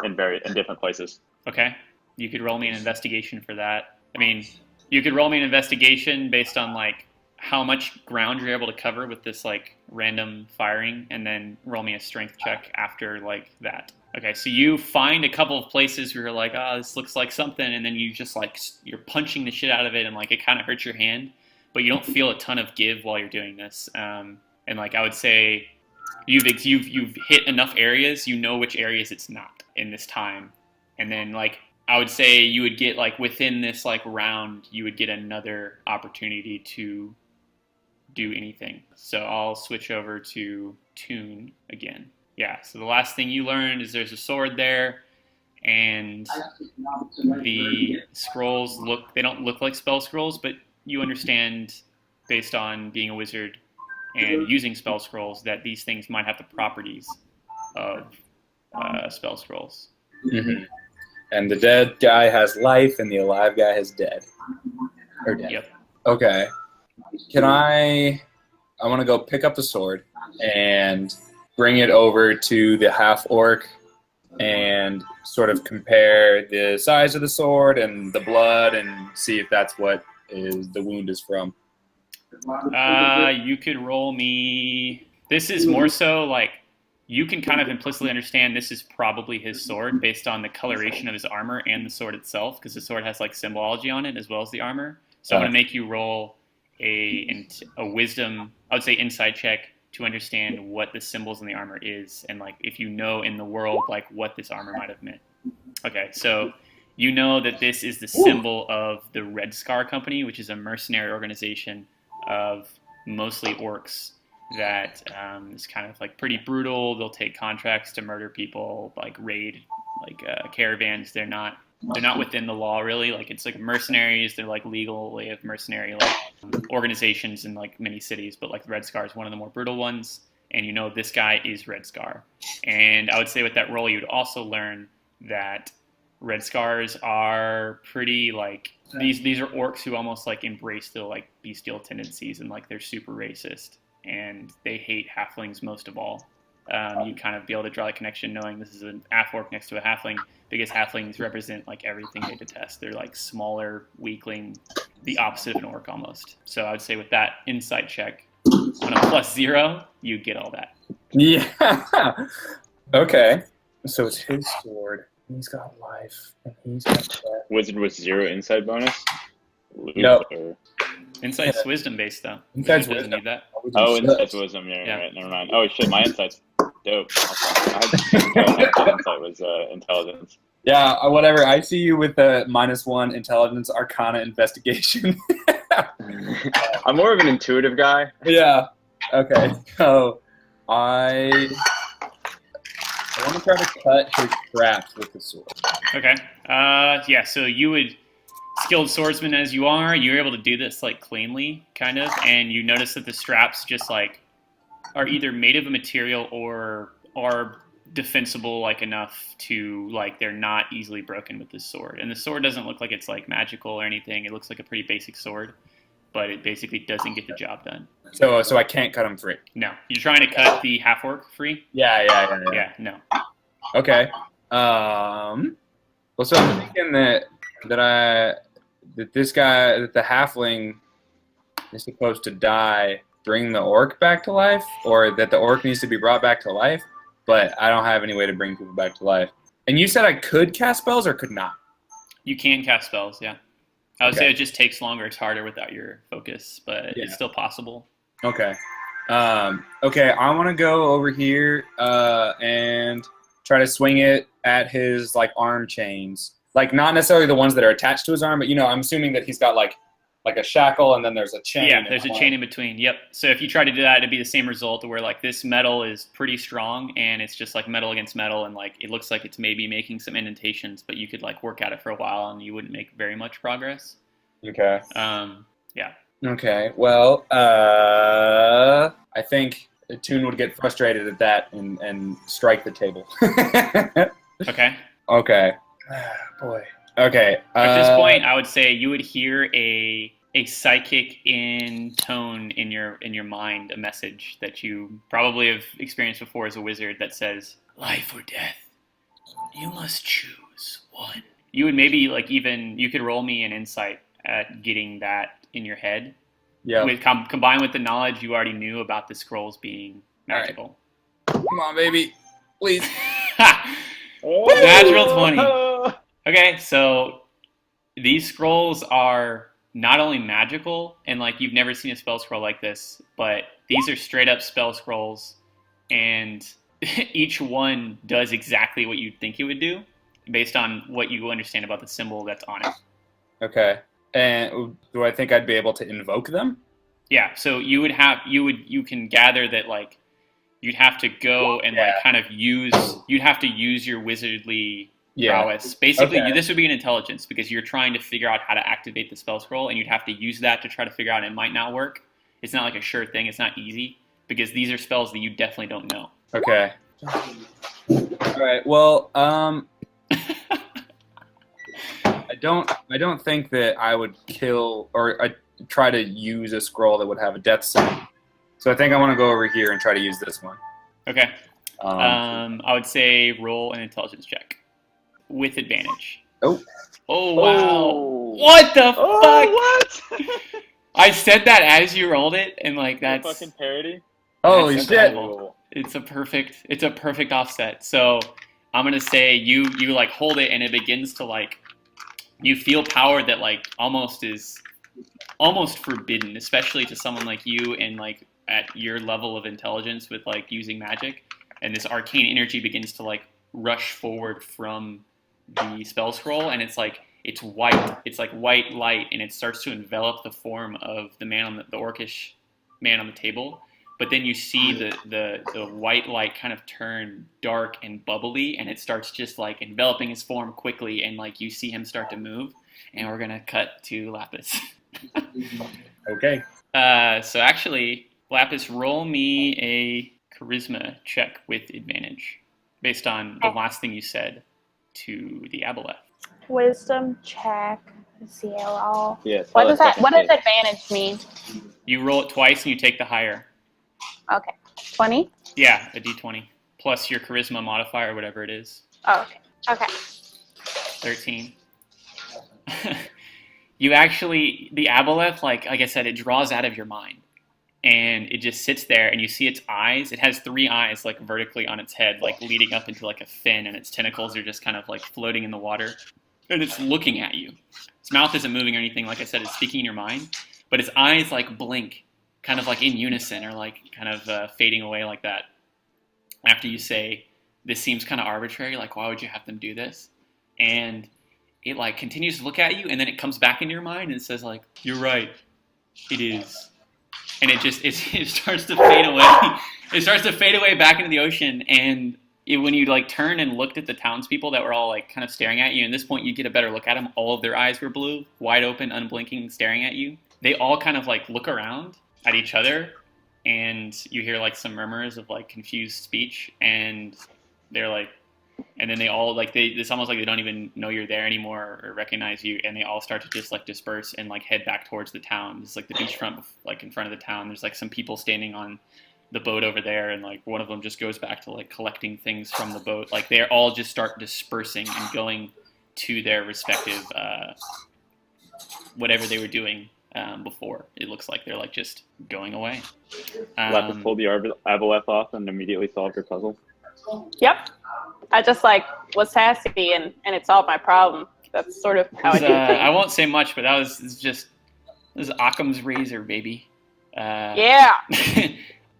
in different places. Okay. You could roll me an investigation for that. I mean, you could roll me an investigation based on like how much ground you're able to cover with this like random firing, and then roll me a strength check after like that. Okay, so you find a couple of places where you're like, oh, this looks like something, and then you just like you're punching the shit out of it, and like it kind of hurts your hand, but you don't feel a ton of give while you're doing this. And like I would say, you've hit enough areas, you know which areas it's not in this time, and then like I would say you would get like within this like round, you would get another opportunity to do anything. So I'll switch over to Tune again. Yeah, so the last thing you learned is there's a sword there, and the scrolls they don't look like spell scrolls, but you understand based on being a wizard and using spell scrolls that these things might have the properties of spell scrolls. Mm-hmm. And the dead guy has life, and the alive guy has dead. Or dead. Yep. Okay. Can I want to go pick up the sword and bring it over to the half-orc and sort of compare the size of the sword and the blood and see if that's what the wound is from. You could roll me. This is more so like you can kind of implicitly understand this is probably his sword based on the coloration of his armor and the sword itself, because the sword has like symbology on it as well as the armor. So I'm going to make you roll a wisdom, I would say insight check, to understand what the symbols in the armor is, and like if you know in the world like what this armor might have meant. Okay, so you know that this is the symbol of the Red Scar Company, which is a mercenary organization of mostly orcs that is kind of like pretty brutal. They'll take contracts to murder people, like raid like caravans. They're not they're not within the law really. Like it's like mercenaries. They're like legal way of mercenary like organizations in like many cities. But like Red Scar is one of the more brutal ones. And you know this guy is Red Scar. And I would say with that role, you'd also learn that Red Scars are pretty like these are orcs who almost like embrace the like bestial tendencies and like they're super racist and they hate halflings most of all. You kind of be able to draw a connection knowing this is an half orc next to a halfling because halflings represent like everything they detest. They're like smaller, weakling, the opposite of an orc almost. So I would say with that insight check on a +0, you get all that. Yeah. Okay. So it's his sword. He's got life, and he's got death. Wizard with 0 inside bonus. Nope. Insight's wisdom based though. Insight's Wizard doesn't wisdom. need that. Oh, insight's wisdom. Yeah, right. Never mind. Oh shit, my insight's dope. Insight was intelligence. Yeah, whatever. I see you with the -1 intelligence, arcana, investigation. I'm more of an intuitive guy. Yeah. Okay. So I want to try to cut his traps with the sword. Okay. Yeah. So you would, skilled swordsman as you are, you're able to do this like cleanly, kind of, and you notice that the straps just like are either made of a material or are defensible like enough to like they're not easily broken with this sword. And the sword doesn't look like it's like magical or anything. It looks like a pretty basic sword, but it basically doesn't get the job done. So I can't cut him free. No, you're trying to cut the half orc free. Yeah. No. Okay. Well, so I'm thinking that this guy, that the halfling is supposed to die, bring the orc back to life, or that the orc needs to be brought back to life, but I don't have any way to bring people back to life. And you said I could cast spells or could not? You can cast spells, yeah. I would Okay. say it just takes longer. It's harder without your focus, but Yeah. it's still possible. Okay. Okay, I want to go over here and try to swing it at his like arm chains. Like not necessarily the ones that are attached to his arm, but you know, I'm assuming that he's got like a shackle and then there's a chain. Yeah, there's a chain in between. Yep. So if you try to do that, it'd be the same result where like this metal is pretty strong and it's just like metal against metal and like it looks like it's maybe making some indentations, but you could like work at it for a while and you wouldn't make very much progress. Okay. Yeah. Okay. Well, I think Toon would get frustrated at that and strike the table. Okay. Okay. Boy. Okay. At this point, I would say you would hear a psychic in tone in your mind, a message that you probably have experienced before as a wizard that says, "Life or death, you must choose one." You would maybe like even you could roll me an insight at getting that in your head. Yeah. With combined with the knowledge you already knew about the scrolls being magical. Come on, baby. Please. Natural 20. Okay, so these scrolls are not only magical, and like you've never seen a spell scroll like this, but these are straight up spell scrolls, and each one does exactly what you'd think it would do, based on what you understand about the symbol that's on it. Okay. And do I think I'd be able to invoke them? Yeah, so you can gather that like you'd have to go and like kind of you'd have to use your wizardly prowess. Basically, this would be an intelligence because you're trying to figure out how to activate the spell scroll, and you'd have to use that to try to figure out. It might not work. It's not like a sure thing. It's not easy because these are spells that you definitely don't know. Okay. All right. Well, I don't think that I would kill or try to use a scroll that would have a death sign. So I think I want to go over here and try to use this one. Okay. I would say roll an intelligence check with advantage. Oh. Oh wow! Oh. What the fuck? What? I said that as you rolled it, and like that's fucking parody. Holy That's shit! incredible. It's a perfect offset. So I'm gonna say you like hold it, and it begins to like you feel power that like almost forbidden, especially to someone like you and like at your level of intelligence with like using magic. And this arcane energy begins to like rush forward from the spell scroll, and it's like it's white. It's like white light, and it starts to envelop the form of the man on the orcish man on the table. but then you see the white light kind of turn dark and bubbly, and it starts just like enveloping his form quickly, and like you see him start to move, and we're gonna cut to Lapis. Okay. So actually, Lapis, roll me a charisma check with advantage based on the last thing you said to the aboleth. Wisdom check. CLL. Yeah. What does advantage mean? You roll it twice and you take the higher. Okay. 20? Yeah, a d20 plus your charisma modifier, whatever it is. Oh, okay. Okay. 13. You actually, the aboleth, like I said, it draws out of your mind. And it just sits there, and you see its eyes. It has 3 eyes, like, vertically on its head, like, leading up into, like, a fin, and its tentacles are just kind of, like, floating in the water. And it's looking at you. Its mouth isn't moving or anything. Like I said, it's speaking in your mind. But its eyes, like, blink, kind of, like, in unison, or, like, kind of fading away like that. After you say, this seems kind of arbitrary, like, why would you have them do this? And it, like, continues to look at you, and then it comes back into your mind and says, like, you're right, it is. And it starts to fade away. It starts to fade away back into the ocean. And when you like turn and looked at the townspeople that were all like kind of staring at you, and at this point you get a better look at them. All of their eyes were blue, wide open, unblinking, staring at you. They all kind of like look around at each other, and you hear like some murmurs of like confused speech, and they're like, and then they all like it's almost like they don't even know you're there anymore or recognize you, and they all start to just like disperse and like head back towards the town. It's like the beachfront, like in front of the town. There's like some people standing on the boat over there, and like one of them just goes back to like collecting things from the boat. Like they all just start dispersing and going to their respective whatever they were doing before. It looks like they're like just going away. Lapis pulled the aboleth off and immediately solved your puzzle. Yep. I just like was sassy and it solved my problem. That's sort of how I do things. I won't say much, but that was Occam's razor, baby. Yeah.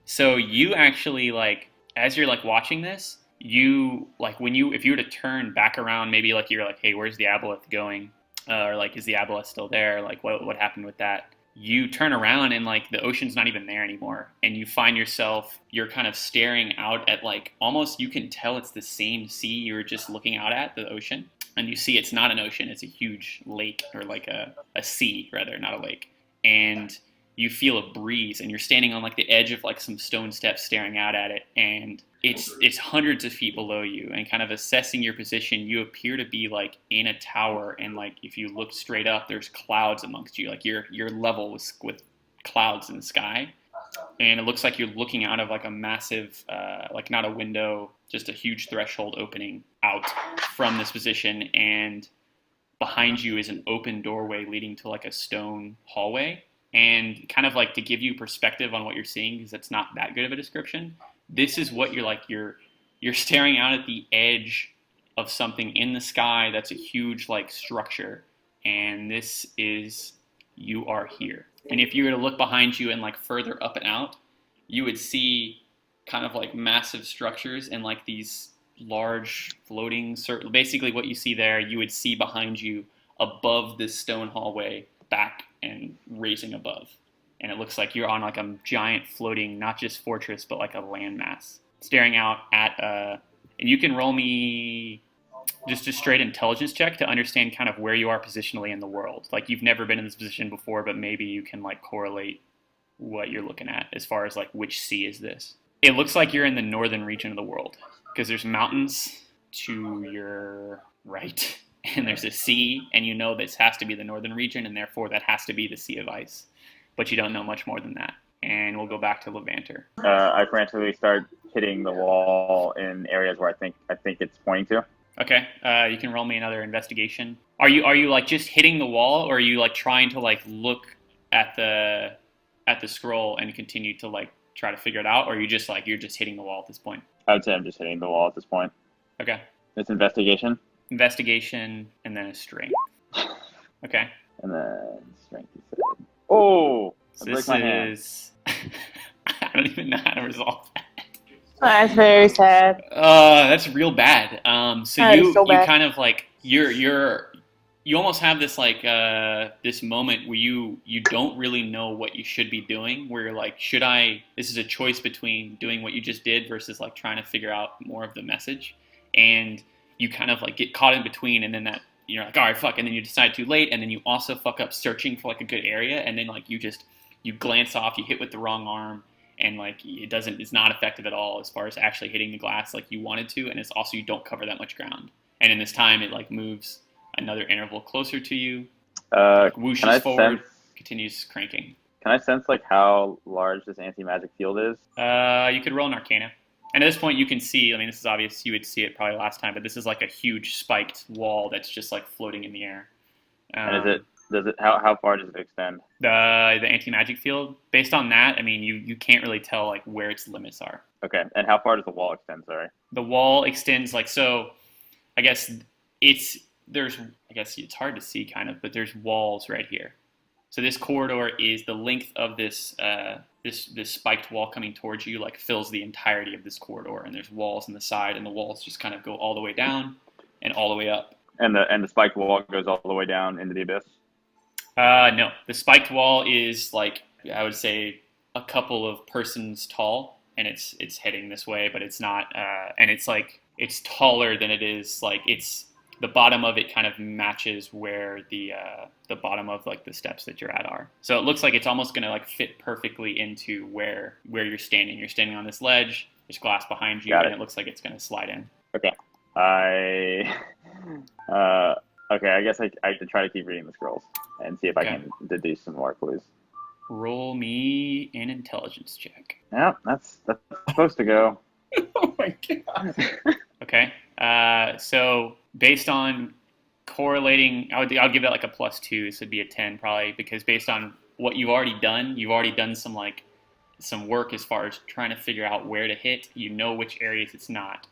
So you actually like, as you're like watching this, you like if you were to turn back around, maybe like you're like, hey, where's the aboleth going? Or like, is the aboleth still there? Like, what happened with that? You turn around and like the ocean's not even there anymore, and you find yourself, you're kind of staring out at like almost, you can tell it's the same sea you were just looking out at, the ocean, and you see it's not an ocean, it's a huge lake, or like a sea rather, not a lake. And you feel a breeze, and you're standing on like the edge of like some stone steps staring out at it, and it's hundreds of feet below you, and kind of assessing your position, you appear to be like in a tower, and like if you look straight up, there's clouds amongst you, like you're level with clouds in the sky, and it looks like you're looking out of like a massive like not a window, just a huge threshold opening out from this position, and behind you is an open doorway leading to like a stone hallway. And kind of like to give you perspective on what you're seeing, because that's not that good of a description, this is what you're staring out at the edge of something in the sky that's a huge like structure, and this is, you are here. And if you were to look behind you and like further up and out, you would see kind of like massive structures and like these large floating basically what you see there, you would see behind you above this stone hallway, back and raising above. And it looks like you're on like a giant floating, not just fortress, but like a landmass, staring out at and you can roll me just a straight intelligence check to understand kind of where you are positionally in the world. Like you've never been in this position before, but maybe you can like correlate what you're looking at as far as like which sea is this. It looks like you're in the northern region of the world, because there's mountains to your right, and there's a sea, and you know this has to be the northern region, and therefore that has to be the Sea of Ice. But you don't know much more than that. And we'll go back to Levanter. I frantically start hitting the wall in areas where I think it's pointing to. Okay, you can roll me another investigation. Are you like just hitting the wall, or are you like trying to like look at the scroll and continue to like try to figure it out, or are you just like you're just hitting the wall at this point? I would say I'm just hitting the wall at this point. Okay. It's investigation. Investigation, and then a strength. Okay. And then strength. Oh, I break my hand. I don't even know how to resolve that. That's very sad. That's real bad. So That you is so bad. you kind of like you're you almost have this like this moment where you don't really know what you should be doing, where you're like, should I, this is a choice between doing what you just did versus like trying to figure out more of the message, and you kind of like get caught in between, and then that you're like, all right, fuck, and then you decide too late, and then you also fuck up searching for like a good area, and then like you glance off, you hit with the wrong arm, and like it's not effective at all as far as actually hitting the glass like you wanted to, and it's also you don't cover that much ground, and in this time it like moves another interval closer to you, like whooshes forward, continues cranking. Can I sense like how large this anti-magic field is? You could roll an Arcana. And at this point, you can see, I mean, this is obvious, you would see it probably last time, but this is like a huge spiked wall that's just like floating in the air. And how far does it extend? The anti-magic field, based on that, I mean, you can't really tell like where its limits are. Okay, and how far does the wall extend, sorry? The wall extends like, so I guess it's hard to see kind of, but there's walls right here. So this corridor is the length of this this spiked wall coming towards you, like fills the entirety of this corridor, and there's walls on the side, and the walls just kind of go all the way down and all the way up. And the spiked wall goes all the way down into the abyss? No, the spiked wall is like, I would say a couple of persons tall, and it's heading this way, but it's not, and it's like it's taller than it is, like it's the bottom of it kind of matches where the bottom of like the steps that you're at are. So it looks like it's almost going to like fit perfectly into where you're standing. You're standing on this ledge. There's glass behind you, and it looks like it's going to slide in. Okay. Okay. I guess I have to try to keep reading the scrolls and see if I can deduce some more clues. Roll me an intelligence check. Yeah, that's supposed to go. Oh my god. Okay. So based on correlating, I'll give that like a +2, so it'd be a 10 probably, because based on what you've already done some work as far as trying to figure out where to hit. You know which areas it's not,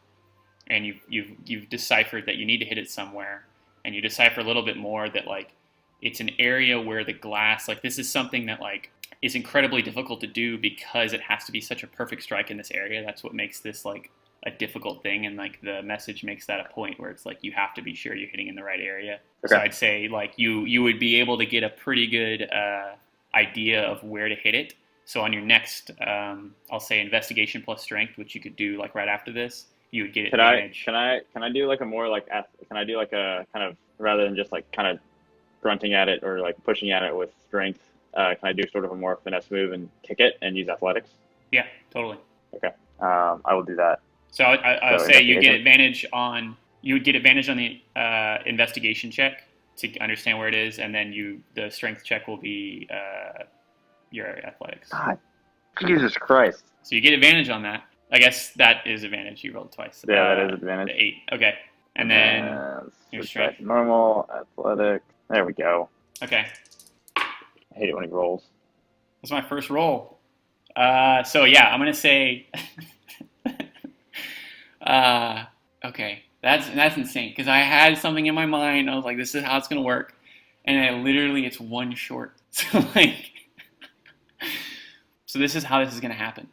and you've deciphered that you need to hit it somewhere, and you decipher a little bit more that like it's an area where the glass, like this is something that like is incredibly difficult to do because it has to be such a perfect strike in this area. That's what makes this like a difficult thing, and like the message makes that a point where it's like you have to be sure you're hitting in the right area. Okay. So I'd say like you would be able to get a pretty good idea of where to hit it. So on your next, I'll say investigation plus strength, which you could do like right after this, you would get advantage. Can I do like a more like, can I do like a kind of, rather than just like kind of grunting at it or like pushing at it with strength, can I do sort of a more finesse move and kick it and use athletics? Yeah, totally. Okay. I will do that. So I'll say you would get advantage on the investigation check to understand where it is, and then the strength check will be your athletics. God, Jesus Christ. So you get advantage on that. I guess that is advantage. You rolled twice. Yeah, that is advantage. 8. Okay. And then your strength. Normal, athletic. There we go. Okay. I hate it when he rolls. That's my first roll. So yeah, I'm gonna say. Okay, that's insane, because I had something in my mind. I was like, this is how it's gonna work, and it's one short. So like, so this is how this is gonna happen.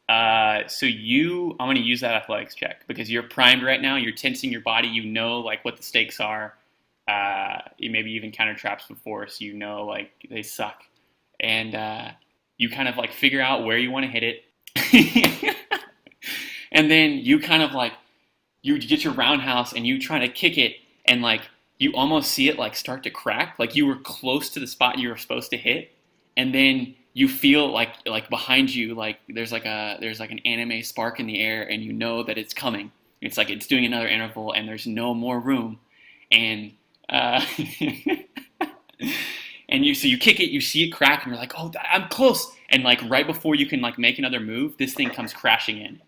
I'm gonna use that athletics check because you're primed right now. You're tensing your body. You know like what the stakes are. You maybe even counter traps before, so you know like they suck, and you kind of like figure out where you want to hit it. And then you kind of like, you get your roundhouse and you try to kick it, and like you almost see it like start to crack, like you were close to the spot you were supposed to hit, and then you feel like behind you like there's like an anime spark in the air, and you know that it's coming. It's like it's doing another interval, and there's no more room, and and you kick it, you see it crack, and you're like, oh, I'm close, and like right before you can like make another move, this thing comes crashing in.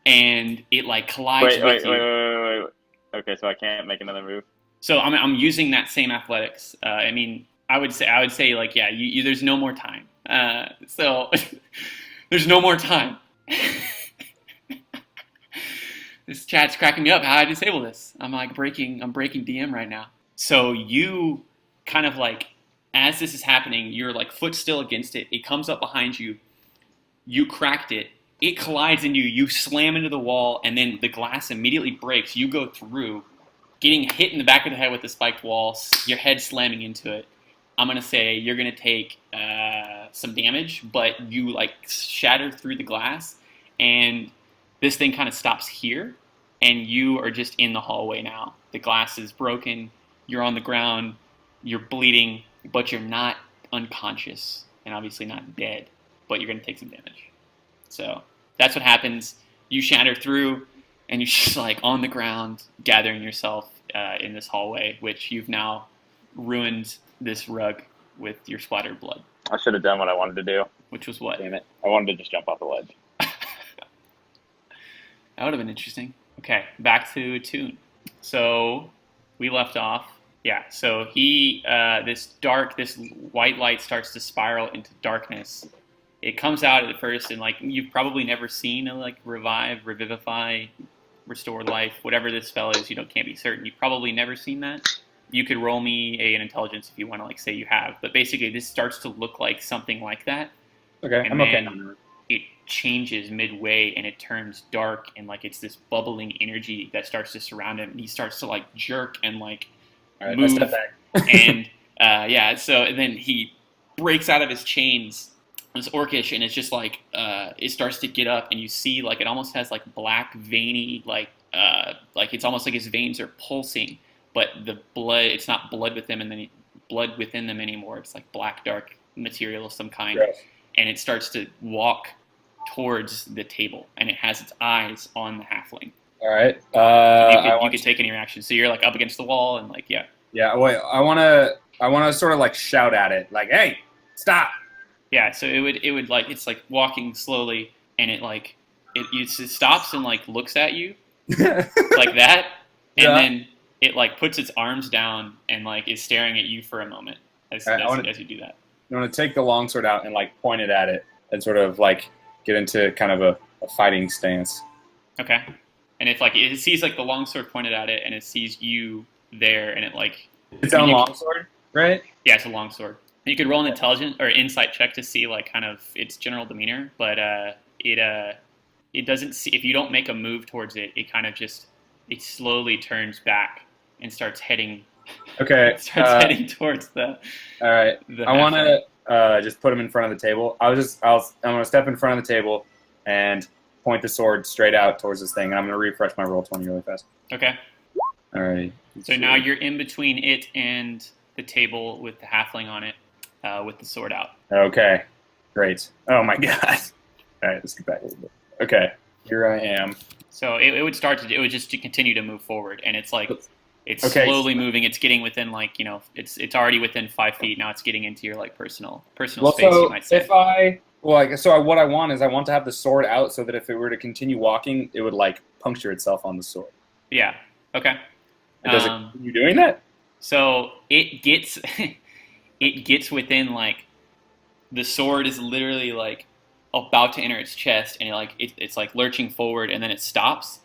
And it like collides with you. Wait. Okay, so I can't make another move. So I'm using that same athletics. I mean, I would say like, yeah, there's no more time. So there's no more time. This chat's cracking me up. How do I disable this? I'm breaking DM right now. So you kind of like, as this is happening, you're like foot still against it. It comes up behind you. You cracked it. It collides into you. You slam into the wall, and then the glass immediately breaks. You go through, getting hit in the back of the head with the spiked wall, your head slamming into it. I'm going to say you're going to take some damage, but you like shatter through the glass, and this thing kind of stops here, and you are just in the hallway now. The glass is broken, you're on the ground, you're bleeding, but you're not unconscious, and obviously not dead, but you're going to take some damage. So that's what happens. You shatter through, and you're just like on the ground, gathering yourself in this hallway, which you've now ruined this rug with your splattered blood. I should have done what I wanted to do. Which was what? Damn it. I wanted to just jump off the ledge. That would have been interesting. Okay, back to Toon. So we left off. Yeah, so he, this white light starts to spiral into darkness. It comes out at first, and like you've probably never seen a like revive, revivify, restore life, whatever this spell is. Can't be certain. You've probably never seen that. You could roll me an intelligence if you want to like say you have. But basically, this starts to look like something like that. Okay, and I'm okay. then it changes midway, and it turns dark, and like it's this bubbling energy that starts to surround him, and he starts to like jerk and like All right, move. I step back. And and then he breaks out of his chains. It's orcish, and it's just like it starts to get up, and you see like it almost has like black veiny like it's almost like his veins are pulsing, but the blood, it's not blood within them anymore. It's like black dark material of some kind. Yes. And it starts to walk towards the table, and it has its eyes on the halfling. All right. You could take any reaction. So you're like up against the wall, and like yeah. Yeah. Wait. I wanna sort of like shout at it, like, "Hey, stop!" Yeah. So it would like it's like walking slowly, and it like it stops and like looks at you like that, and then it like puts its arms down and like is staring at you for a moment as you do that. I'm gonna take the longsword out and like point it at it and sort of like get into kind of a fighting stance. Okay. And if like it sees like the longsword pointed at it, and it sees you there, and it like It's on longsword, right? Yeah, it's a longsword. You could roll an intelligence or insight check to see like kind of its general demeanor, but it doesn't see, if you don't make a move towards it, it kind of just it slowly turns back and starts heading. Okay. Heading towards the. All right. I want to just put him in front of the table. I'm gonna step in front of the table and point the sword straight out towards this thing, and I'm gonna refresh my roll 20 really fast. Okay. All right. So now you're in between it and the table with the halfling on it, with the sword out. Okay. Great. Oh my god. All right. Let's get back a little bit. Okay. Here I am. So it would just continue to move forward, and it's like it's Okay. slowly moving. It's getting within like it's already within 5 feet now. It's getting into your like personal Well, space. so You might say. what I want is I want to have the sword out so that if it were to continue walking, it would like puncture itself on the sword. Yeah. Okay. Does it continue doing that? So it gets it gets within like the sword is literally like about to enter its chest, and it's like lurching forward, and then it stops,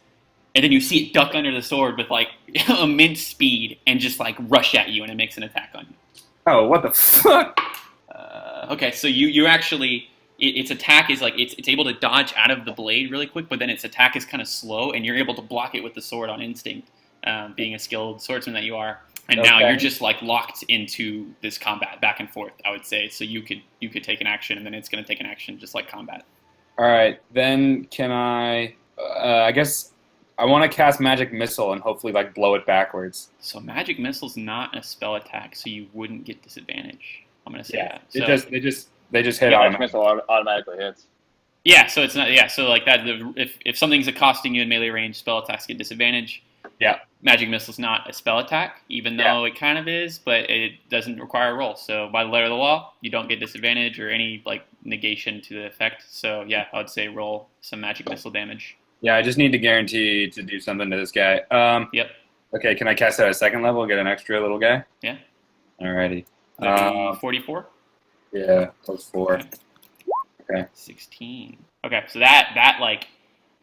and then you see it duck under the sword with like immense speed and just like rush at you, and it makes an attack on you. Oh, what the fuck? Okay, so you actually its attack is like it's able to dodge out of the blade really quick, but then its attack is kind of slow, and you're able to block it with the sword on instinct, being a skilled swordsman that you are. And now you're just like locked into this combat back and forth, I would say. So you could take an action, and then it's going to take an action just like combat. All right, then can I? I guess I want to cast magic missile and hopefully like blow it backwards. So magic missile's not a spell attack, so you wouldn't get disadvantage. I'm going to say that. So, They just hit Magic automatically. missile automatically hits. yeah, so it's not. Yeah, so like that. If something's accosting you in melee range, spell attacks get disadvantage. Yeah. Magic missile's not a spell attack, even though it kind of is, but it doesn't require a roll. So by the letter of the law, you don't get disadvantage or any like negation to the effect. So yeah, I would say roll some magic missile damage. Yeah, I just need to guarantee to do something to this guy. Yep. Okay, can I cast it at a second level? Get an extra little guy. Yeah. Alrighty. 44. Yeah, +4. Okay. 16. Okay, so that like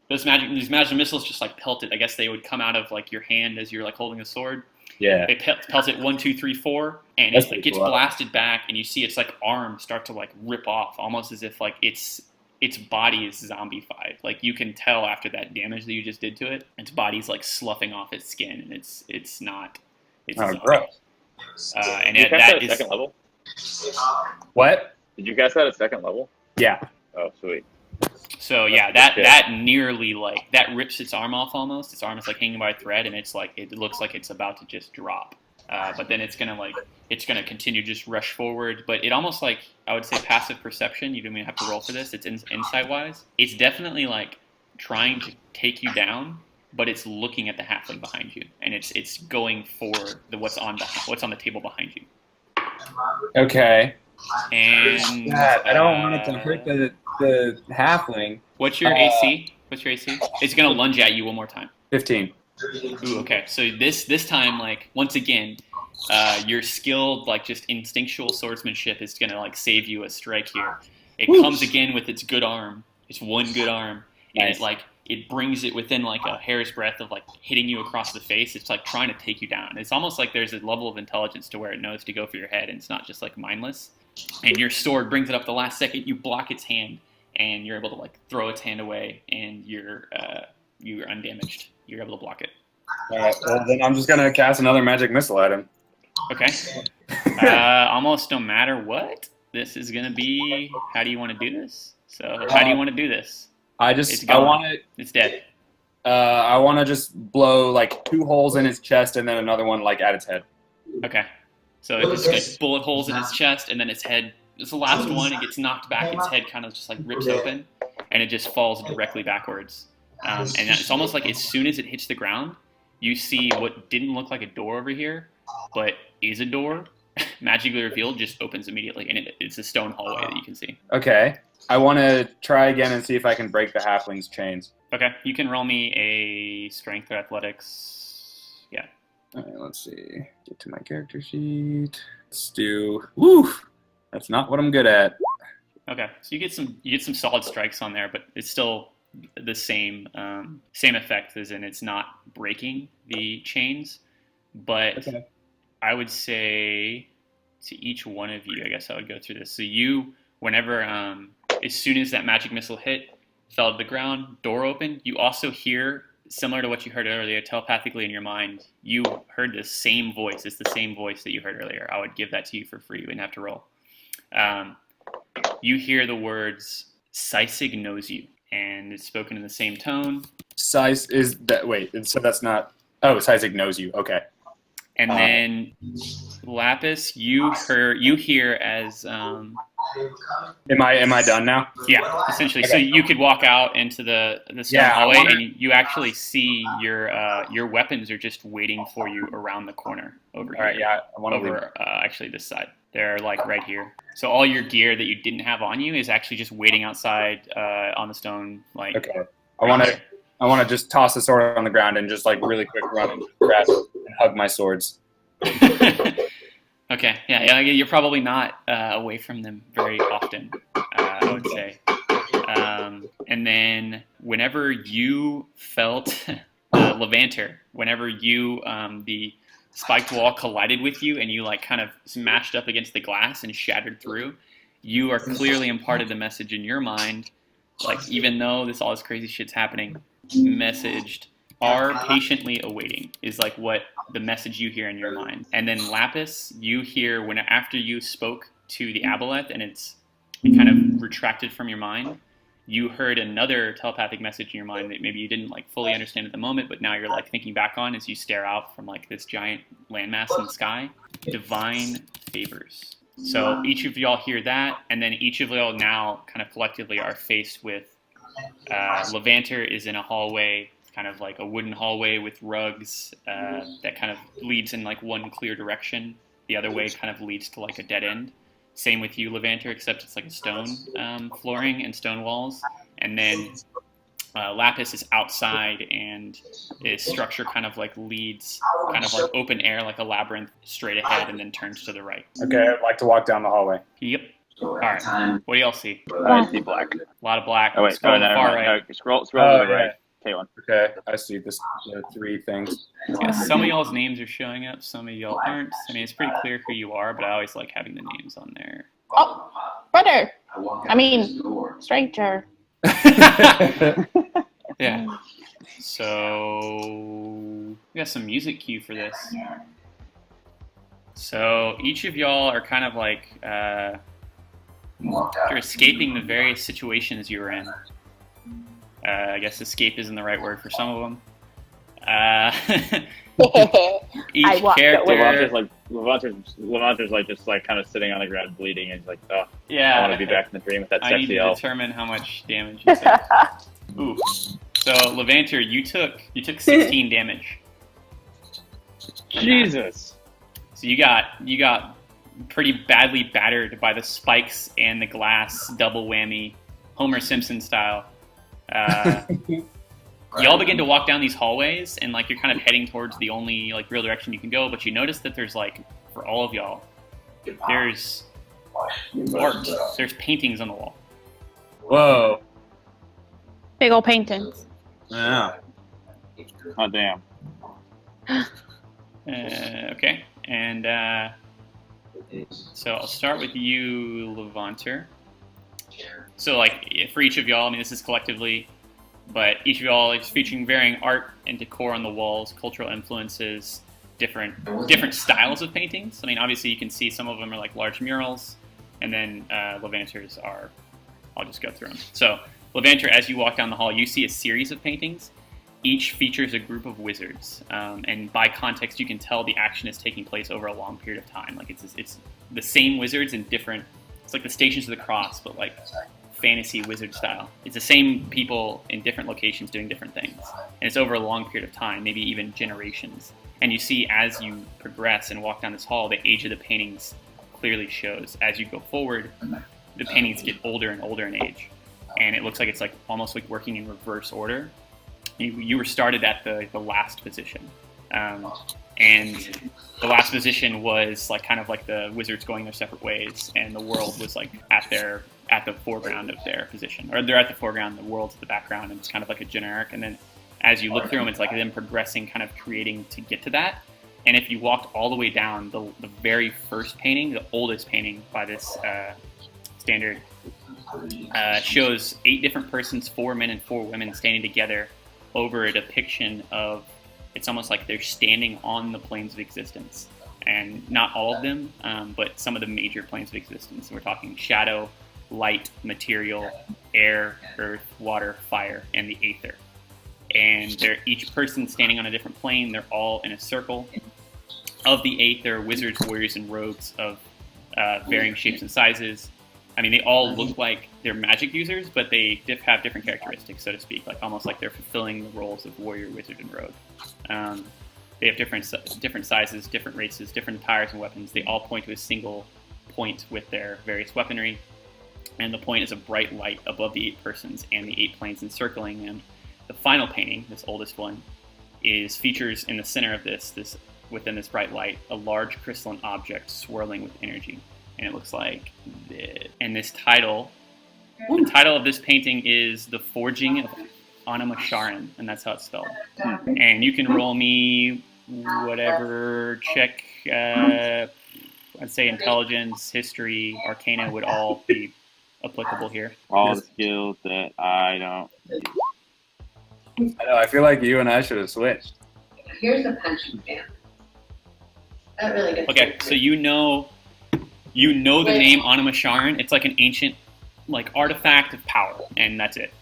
these magic missiles just like pelted. I guess they would come out of like your hand as you're like holding a sword. Yeah. It pelts it 1, 2, 3, 4, and That's it pretty gets cool. blasted back, and you see its like arm start to like rip off, almost as if like it's its body is zombified. Like you can tell after that damage that you just did to it, its body's like sloughing off its skin, and it's not. It's a zombie. Gross. And Did you cast that that at is second level? What? Did you cast that at second level? Yeah. Oh, sweet. so yeah. That nearly like that rips its arm off almost. Its arm is like hanging by a thread, and it's like it looks like it's about to just drop. But then it's gonna continue to just rush forward. But it almost like I would say passive perception. You don't even have to roll for this. It's insight wise. It's definitely like trying to take you down, but it's looking at the halfling behind you, and it's going for what's on the table behind you. Okay. And I don't want it to hurt the halfling. What's your AC? What's your AC? It's gonna lunge at you one more time. 15. Ooh, okay. So this time, like once again, your skilled, like just instinctual swordsmanship is gonna like save you a strike here. It comes again with its good arm. It's one good arm, and Nice. it brings it within like a hair's breadth of like hitting you across the face. It's like trying to take you down. It's almost like there's a level of intelligence to where it knows to go for your head, and it's not just like mindless. And your sword brings it up the last second. You block its hand, and you're able to like throw its hand away, and you're undamaged. You're able to block it. All right. Well, then I'm just gonna cast another magic missile at him. Okay. Almost no matter what, this is gonna be. How do you want to do this? So how do you want to do this? I gone. want to. It's dead. I want to just blow like 2 holes in its chest and then another one like at its head. Okay. So it's got bullet holes in its chest, and then its head. It's the last one. It gets knocked back. Its head kind of just like rips open, and it just falls directly backwards. And it's almost like as soon as it hits the ground, you see what didn't look like a door over here, but is a door, magically revealed, just opens immediately, and it's a stone hallway that you can see. Okay. I want to try again and see if I can break the halfling's chains. Okay, you can roll me a strength or athletics. Yeah. All right, let's see. Get to my character sheet. Let's do. Woo! That's not what I'm good at. Okay, so you get some solid strikes on there, but it's still the same effect, as in it's not breaking the chains. But Okay. I would say to each one of you, I guess I would go through this. So you, whenever as soon as that magic missile hit, fell to the ground, door opened, you also hear, similar to what you heard earlier, telepathically in your mind, you heard the same voice. It's the same voice that you heard earlier. I would give that to you for free. You wouldn't have to roll. You hear the words, Sisig knows you, and it's spoken in the same tone. Size is that. Wait, so that's not. Oh, Sisig knows you. Okay. And then Lapis, you hear as Am I done now? yeah, essentially. Okay. So you could walk out into the stone Yeah, hallway, I wanna- and you actually see your weapons are just waiting for you around the corner over All right. here. Yeah, I want to leave. Over actually this side. They're like right here. So all your gear that you didn't have on you is actually just waiting outside on the stone. Like Okay. I want to just toss the sword on the ground and just like really quick run and grab it and hug my swords. Okay, yeah, you're probably not away from them very often, I would say. And then whenever you felt Levanter, whenever you the spiked wall collided with you and you like kind of smashed up against the glass and shattered through, you are clearly imparted the message in your mind, like even though all this crazy shit's happening, messaged are patiently awaiting is like what the message you hear in your mind. And then Lapis, you hear after you spoke to the aboleth and it kind of retracted from your mind, you heard another telepathic message in your mind that maybe you didn't like fully understand at the moment, but now you're like thinking back on as you stare out from like this giant landmass in the sky. Divine favors. So each of y'all hear that, and then each of y'all now kind of collectively are faced with Levanter is in a hallway, kind of like a wooden hallway with rugs that kind of leads in like one clear direction. The other way kind of leads to like a dead end. Same with you, Levanter, except it's like a stone flooring and stone walls. And then Lapis is outside, and his structure kind of like leads kind of like open air, like a labyrinth straight ahead, and then turns to the right. Okay, I'd like to walk down the hallway. Yep. All right. What do y'all see? I see black. A lot of black. Oh wait, Scroll no, to the never far mind. right. No, scroll Oh, to the right. Caitlin. Okay, I see the 3 things. Yeah, some of y'all's names are showing up, some of y'all aren't. I mean, it's pretty clear who you are, but I always like having the names on there. Oh, brother. I mean, stranger. Yeah. So we got some music cue for this. So each of y'all are kind of like you're escaping the various situations you were in. I guess escape isn't the right word for some of them. Each character. Levanter's like just like kind of sitting on the ground bleeding, and he's like, oh, Yeah. I want to be back in the dream with that I need sexy to elf. determine how much damage you took. Ooh. So Levanter, you took 16 damage. Jesus. So you got pretty badly battered by the spikes and the glass double whammy, Homer Simpson style. You all begin to walk down these hallways, and like you're kind of heading towards the only like real direction you can go. But you notice that there's like, for all of y'all, there's art. There's paintings on the wall. Whoa. Big old paintings. Yeah. Oh damn. Okay, and so I'll start with you, Levanter. So like for each of y'all, I mean this is collectively, but each of y'all is featuring varying art and decor on the walls, cultural influences, different styles of paintings. I mean obviously you can see some of them are like large murals, and then Levanter's are, I'll just go through them. So Levanter, as you walk down the hall, you see a series of paintings. Each features a group of wizards, and by context, you can tell the action is taking place over a long period of time. Like it's the same wizards in different. It's like the Stations of the Cross, but like fantasy wizard style. It's the same people in different locations doing different things, and it's over a long period of time, maybe even generations. And you see as you progress and walk down this hall, the age of the paintings clearly shows. As you go forward, the paintings get older and older in age, and it looks like it's like almost like working in reverse order. You were started at the last position, and the last position was like kind of like the wizards going their separate ways, and the world was like at the foreground of their position, or they're at the foreground, the world's at the background, and it's kind of like a generic. And then as you look through them, it's like them progressing, kind of creating to get to that. And if you walked all the way down, the very first painting, the oldest painting by this standard, shows 8 different persons, 4 men and 4 women standing together over a depiction of, it's almost like they're standing on the planes of existence. And not all of them, but some of the major planes of existence. So we're talking shadow, light, material, air, earth, water, fire, and the aether. And they're each person standing on a different plane. They're all in a circle. Of the 8, there are wizards, warriors, and rogues of varying shapes and sizes. I mean, they all look like they're magic users, but they have different characteristics, so to speak, like almost like they're fulfilling the roles of warrior, wizard, and rogue. They have different sizes, different races, different attires and weapons. They all point to a single point with their various weaponry, and the point is a bright light above the 8 persons and the 8 planes encircling them. The final painting, this oldest one, features in the center of this within this bright light, a large crystalline object swirling with energy. And it looks like this. And the title of this painting is The Forging of Anima-Sharan, and that's how it's spelled. And you can roll me whatever check, I'd say intelligence, history, arcana would all be applicable here. All the skills that I don't. I know, I feel like you and I should have switched. Here's a punching fan. That really gets Okay, so you know the name Anima-Sharan. It's like an ancient like artifact of power, and that's it.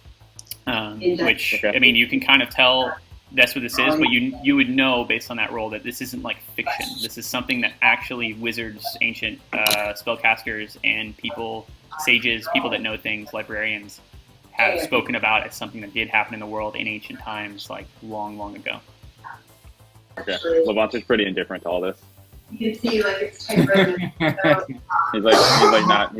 Which, okay. I mean, you can kind of tell that's what this is, but you would know based on that role that this isn't like fiction. This is something that actually wizards, ancient spellcasters, and people, sages, people that know things, librarians, have spoken about as something that did happen in the world in ancient times, like long, long ago. Okay, Levanter's pretty indifferent to all this. You can see like it's typewritten. He's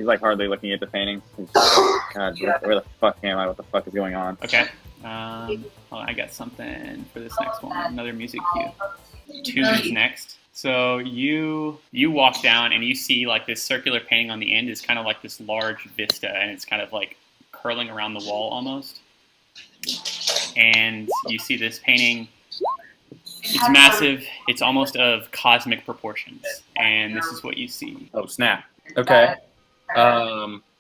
like hardly looking at the paintings. He's like, God, where the fuck am I? What the fuck is going on? Okay. I got something for this next one. Another music cue. Tune's next. So you walk down and you see like this circular painting on the end is kind of like this large vista, and it's kind of like curling around the wall almost. And you see this painting. It's massive. It's almost of cosmic proportions, and this is what you see. Oh snap! Okay.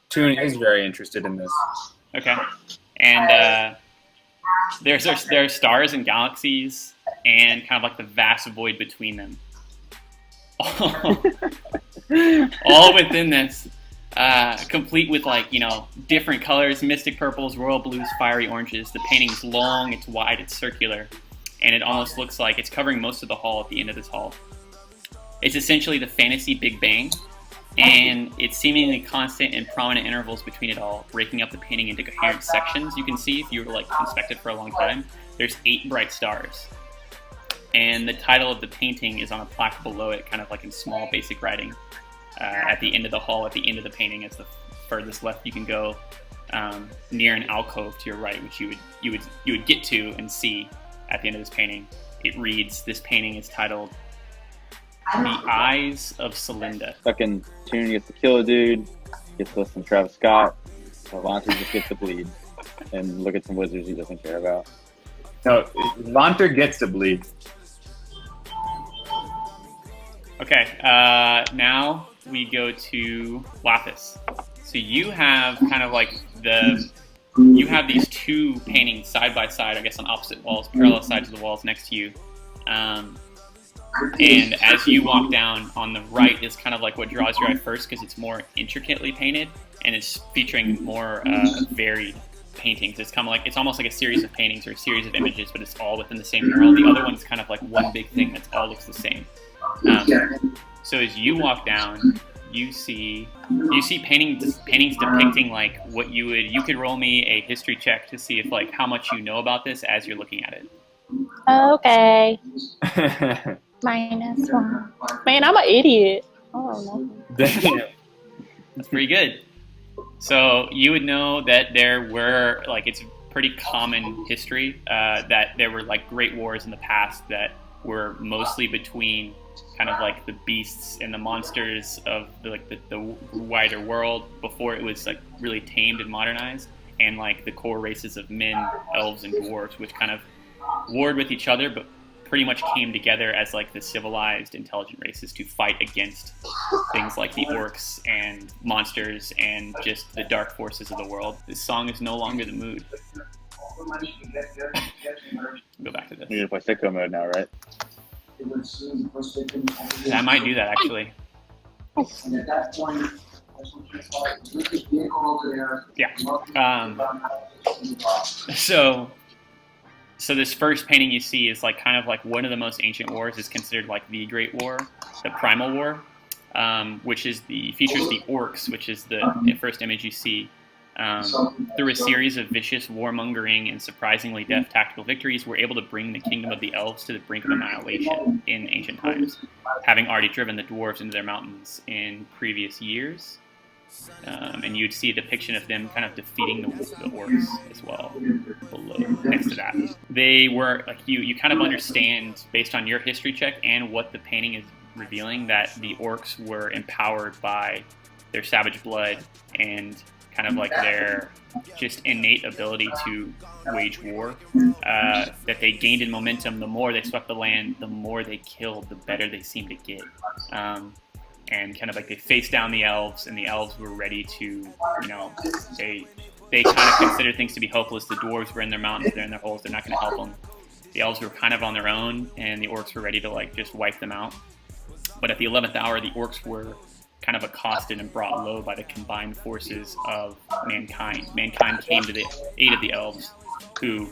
Toon is very interested in this. Okay. And there are stars and galaxies and kind of like the vast void between them. All within this, complete with like, different colors, mystic purples, royal blues, fiery oranges. The painting's long, it's wide, it's circular, and it almost looks like it's covering most of the hall at the end of this hall. It's essentially the fantasy Big Bang, and it's seemingly constant and prominent intervals between it all, breaking up the painting into coherent sections. You can see, if you were to inspect it for a long time, there's 8 bright stars. And the title of the painting is on a plaque below it, kind of like in small basic writing, at the end of the hall, at the end of the painting. It's the furthest left you can go, near an alcove to your right, which you would get to and see at the end of this painting. It reads, this painting is titled The Eyes of Celinda. Fucking Toon gets to kill a dude, gets to listen to Travis Scott. Levante just gets to bleed and look at some wizards he doesn't care about. No, Vanter gets to bleed. Okay, now we go to Lapis. So you have kind of like you have these 2 paintings side by side, I guess on opposite walls, parallel sides of the walls next to you. And as you walk down, on the right is kind of like what draws your eye first, because it's more intricately painted and it's featuring more varied paintings. It's kind of like, it's almost like a series of paintings or a series of images, but it's all within the same mural. The other one's kind of like one big thing that all looks the same. So as you walk down, you see paintings depicting like what you could roll me a history check to see if like how much you know about this as you're looking at it. Okay. -1. Man, I'm an idiot. Oh no. Damn. That's pretty good. So you would know that there were, like, it's pretty common history that there were like great wars in the past that were mostly between kind of like the beasts and the monsters of the wider world before it was like really tamed and modernized, and like the core races of men, elves, and dwarves, which kind of warred with each other, but pretty much came together as like the civilized, intelligent races to fight against things like the orcs and monsters and just the dark forces of the world. This song is no longer the mood. Go back to this. You're gonna play sicko mode now, right? I might do that actually. Yeah. So this first painting you see is like kind of like one of the most ancient wars. Is considered like the Great War, the Primal War, which features the orcs, which is the first image you see. Through a series of vicious warmongering and surprisingly deft tactical victories, were able to bring the kingdom of the elves to the brink of annihilation in ancient times, having already driven the dwarves into their mountains in previous years. And you'd see a depiction of them kind of defeating the orcs as well below, next to that. They were, like, you kind of understand, based on your history check and what the painting is revealing, that the orcs were empowered by their savage blood and kind of like their just innate ability to wage war, that they gained in momentum. The more they swept the land, the more they killed, the better they seemed to get. And kind of like they faced down the elves, and the elves were ready to, they kind of considered things to be hopeless. The dwarves were in their mountains, they're in their holes, they're not going to help them. The elves were kind of on their own, and the orcs were ready to like just wipe them out. But at the 11th hour, the orcs were kind of accosted and brought low by the combined forces of mankind. Mankind came to the aid of the elves, who,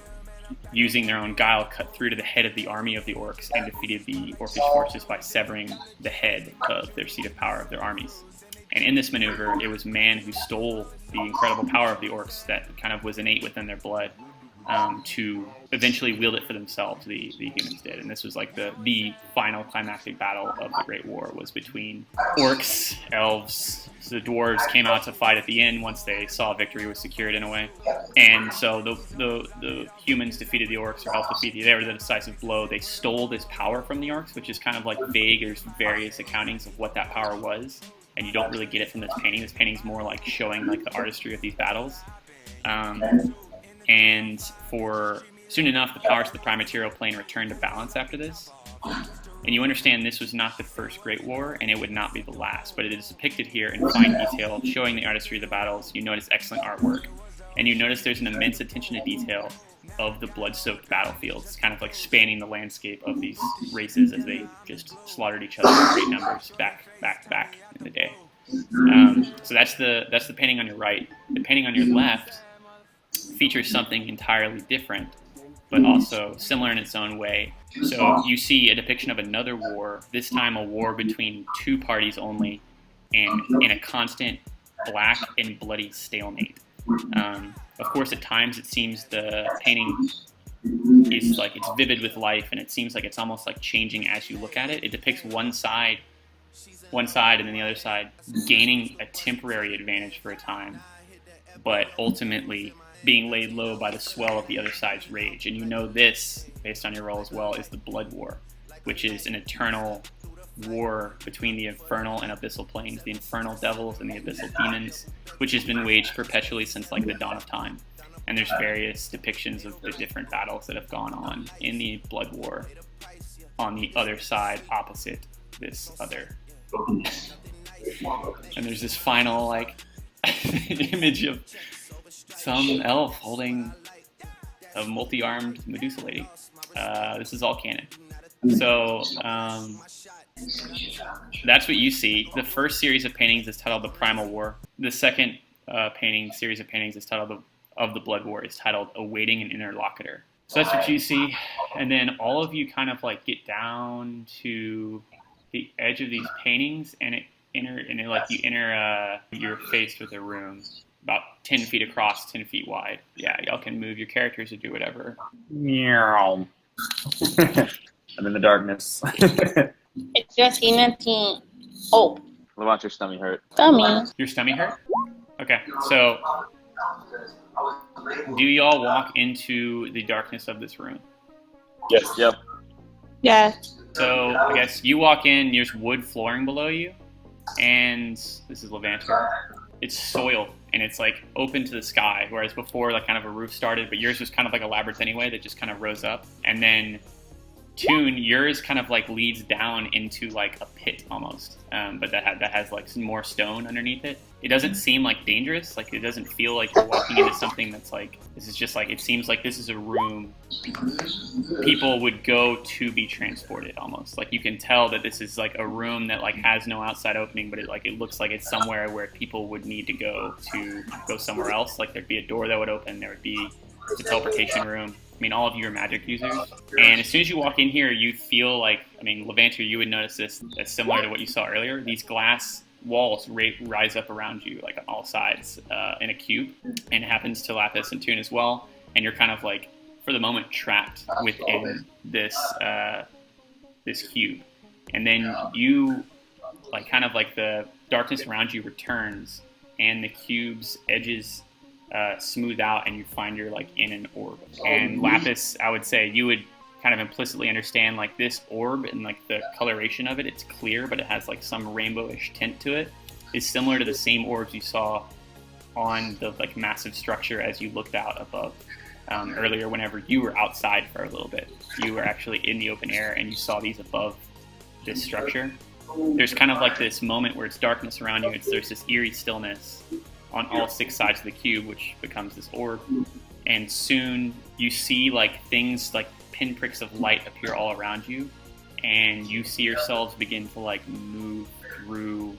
using their own guile, cut through to the head of the army of the orcs and defeated the orcish forces by severing the head of their seat of power of their armies. And in this maneuver, it was man who stole the incredible power of the orcs that kind of was innate within their blood, to eventually wield it for themselves. The humans did, and this was like the final climactic battle of the Great War, was between orcs, elves. So the dwarves came out to fight at the end once they saw victory was secured in a way, and so the humans defeated the orcs, or helped defeat them. They were the decisive blow. They stole this power from the orcs, which is kind of like vague. There's various accountings of what that power was, and you don't really get it from this painting. This painting's more like showing like the artistry of these battles. And for soon enough, the powers of the prime material plane returned to balance after this. And you understand this was not the first Great War, and it would not be the last, but it is depicted here in fine detail, showing the artistry of the battles. You notice excellent artwork, and you notice there's an immense attention to detail of the blood-soaked battlefields, kind of like spanning the landscape of these races as they just slaughtered each other in great numbers back in the day. So that's the painting on your right. The painting on your left features something entirely different, but also similar in its own way. So you see a depiction of another war, this time a war between two parties only, and in a constant black and bloody stalemate. Of course, at times it seems the painting is like it's vivid with life, and it seems like it's almost like changing as you look at it. It depicts one side, and then the other side gaining a temporary advantage for a time, but ultimately being laid low by the swell of the other side's rage. And you know this, based on your role as well, is the Blood War, which is an eternal war between the infernal and abyssal planes, the infernal devils and the abyssal demons, which has been waged perpetually since like the dawn of time. And there's various depictions of the different battles that have gone on in the Blood War on the other side, opposite this other. And there's this final like image of some elf holding a multi-armed Medusa lady. This is all canon. So that's what you see. The first series of paintings is titled The Primal War. The second series of paintings is titled of the Blood War is titled Awaiting an Interlocutor. So that's what you see. And then all of you kind of like get down to the edge of these paintings, and you're faced with a room about 10 feet across, 10 feet wide. Yeah, y'all can move your characters or do whatever. Meow. I'm in the darkness. It's just empty. Oh, Levant, your stomach hurt. dummy. Your stomach hurt? Okay, so do y'all walk into the darkness of this room? Yes. Yep. Yeah. So I guess you walk in, there's wood flooring below you, and this is Levanter. It's soil, and it's like open to the sky, whereas before like kind of a roof started, but yours was kind of like a labyrinth anyway that just kind of rose up. And then Toon, yours kind of like leads down into like a pit almost, but that has like some more stone underneath it. It doesn't seem like dangerous, like it doesn't feel like you're walking into something that's like, this is just like, it seems like this is a room people would go to be transported almost. Like you can tell that this is like a room that like has no outside opening, but it looks like it's somewhere where people would need to go somewhere else. Like there'd be a door that would open, there would be the teleportation room. I mean, all of you are magic users. And as soon as you walk in here, you feel like, I mean, Levanter, you would notice this, that's similar to what you saw earlier. These glass walls rise up around you, like on all sides, in a cube. And it happens to Lapis and Toon as well. And you're kind of like, for the moment, trapped within this cube. And then you, like, kind of like the darkness around you returns, and the cube's edges smooth out, and you find you're like in an orb. And Lapis, I would say you would kind of implicitly understand like this orb and like the coloration of it, it's clear, but it has like some rainbowish tint to it, is similar to the same orbs you saw on the like massive structure as you looked out above earlier. Whenever you were outside for a little bit, you were actually in the open air and you saw these above this structure. There's kind of like this moment where it's darkness around you, there's this eerie stillness on all 6 sides of the cube, which becomes this orb. And soon you see like things like pinpricks of light appear all around you, and you see yourselves begin to like move through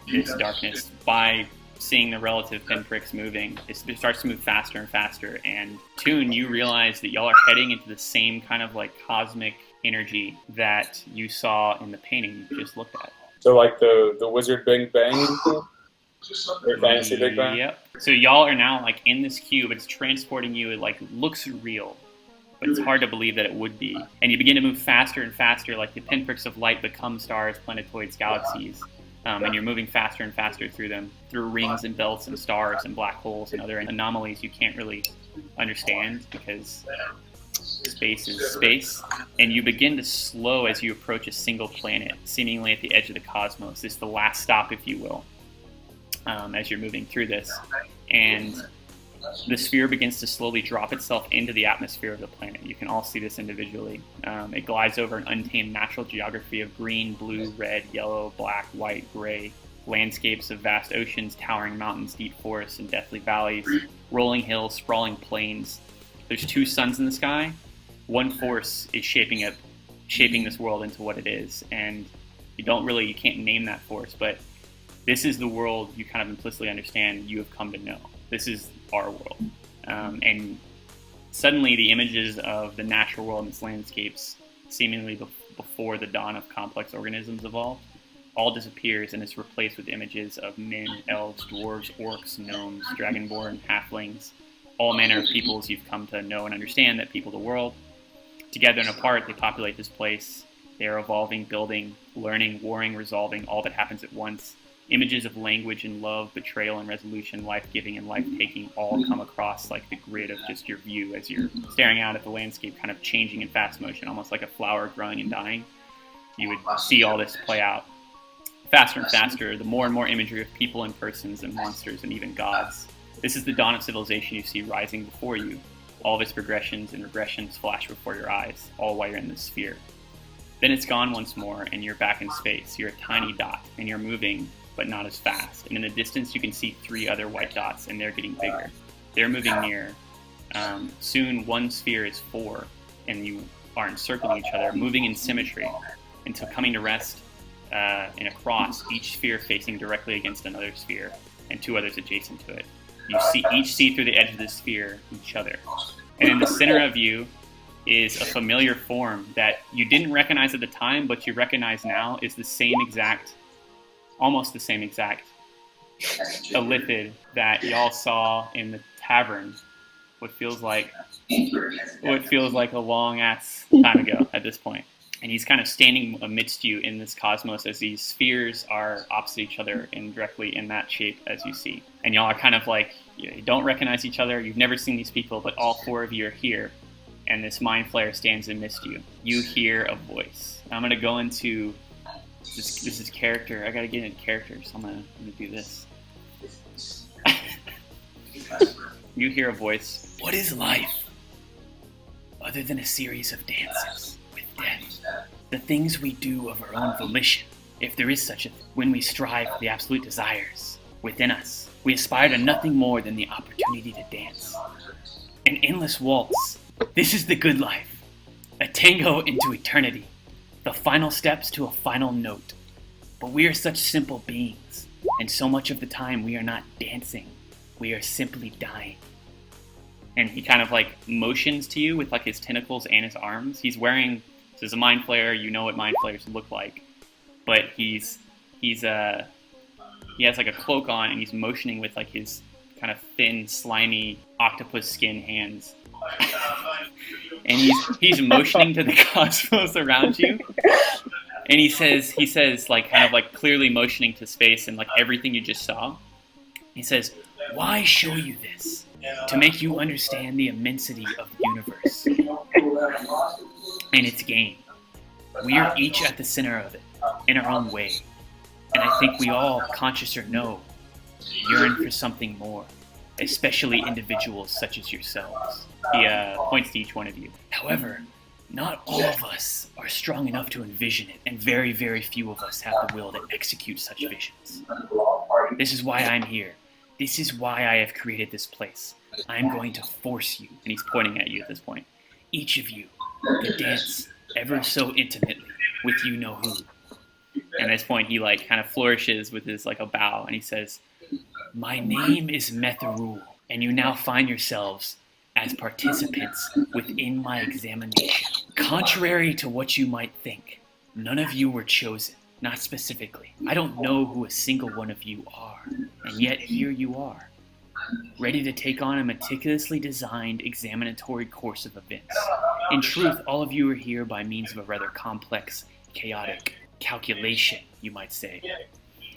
this darkness by seeing the relative pinpricks moving. It starts to move faster and faster, and Toon, you realize that y'all are heading into the same kind of like cosmic energy that you saw in the painting you just looked at. So like the Wizard Big Bang? Or Fantasy Big Bang? Yep. So y'all are now like in this cube. It's transporting you. It like looks real, but it's hard to believe that it would be. And you begin to move faster and faster. Like the pinpricks of light become stars, planetoids, galaxies, and you're moving faster and faster through them, through rings and belts and stars and black holes and other anomalies you can't really understand because space is space. And you begin to slow as you approach a single planet, seemingly at the edge of the cosmos. It's the last stop, if you will. As you're moving through this, and the sphere begins to slowly drop itself into the atmosphere of the planet. You can all see this individually. It glides over an untamed natural geography of green, blue, red, yellow, black, white, gray, landscapes of vast oceans, towering mountains, deep forests, and deathly valleys, rolling hills, sprawling plains. There's 2 suns in the sky. One force is shaping this world into what it is, and you can't name that force, but this is the world you kind of implicitly understand you have come to know. This is our world. And suddenly the images of the natural world and its landscapes, seemingly before the dawn of complex organisms evolved, all disappears and is replaced with images of men, elves, dwarves, orcs, gnomes, dragonborn, halflings, all manner of peoples you've come to know and understand that people the world. Together and apart, they populate this place. They are evolving, building, learning, warring, resolving, all that happens at once. Images of language and love, betrayal and resolution, life-giving and life-taking all come across like the grid of just your view as you're staring out at the landscape, kind of changing in fast motion, almost like a flower growing and dying. You would see all this play out. Faster and faster, the more and more imagery of people and persons and monsters and even gods. This is the dawn of civilization you see rising before you. All of its progressions and regressions flash before your eyes, all while you're in this sphere. Then it's gone once more, and you're back in space. You're a tiny dot, and you're moving, but not as fast. And in the distance, you can see 3 other white dots, and they're getting bigger. They're moving near. Soon, one sphere is 4, and you are encircling each other, moving in symmetry, until coming to rest in a cross, each sphere facing directly against another sphere, and 2 others adjacent to it. You each see through the edge of the sphere each other. And in the center of you is a familiar form that you didn't recognize at the time, but you recognize now is almost the same exact Illithid that y'all saw in the tavern. What feels like a long ass time ago at this point. And he's kind of standing amidst you in this cosmos as these spheres are opposite each other and directly in that shape as you see. And y'all are kind of like, you don't recognize each other, you've never seen these people, but all 4 of you are here. And this mind flayer stands amidst you. You hear a voice. I'm going to go into, this is character, I got to get into character, so I'm going to do this. You hear a voice. What is life? Other than a series of dances with death. The things we do of our own volition, if there is such a thing, when we strive for the absolute desires within us. We aspire to nothing more than the opportunity to dance. An endless waltz. This is the good life. A tango into eternity. The final steps to a final note. But we are such simple beings, and so much of the time we are not dancing. We are simply dying. And he kind of like motions to you with like his tentacles and his arms. He's wearing, this is a mind flayer, you know what mind flayers look like. But he has like a cloak on, and he's motioning with like his kind of thin, slimy octopus skin hands. And he's motioning to the cosmos around you. And he says like kind of like clearly motioning to space and like everything you just saw. He says, "Why show you this? To make you understand the immensity of the universe and its game. We are each at the center of it, in our own way. And I think we all, conscious or no, yearn for something more, especially individuals such as yourselves." He points to each one of you. "However, not all of us are strong enough to envision it, and very, very few of us have the will to execute such visions. This is why I'm here. This is why I have created this place. I'm going to force you," and he's pointing at you at this point, "each of you, to dance ever so intimately with you know who." And at this point, he like kind of flourishes with his like a bow, and he says, "My name is Metharul, and you now find yourselves as participants within my examination. Contrary to what you might think, none of you were chosen, not specifically. I don't know who a single one of you are, and yet here you are, ready to take on a meticulously designed examinatory course of events. In truth, all of you are here by means of a rather complex, chaotic calculation, you might say.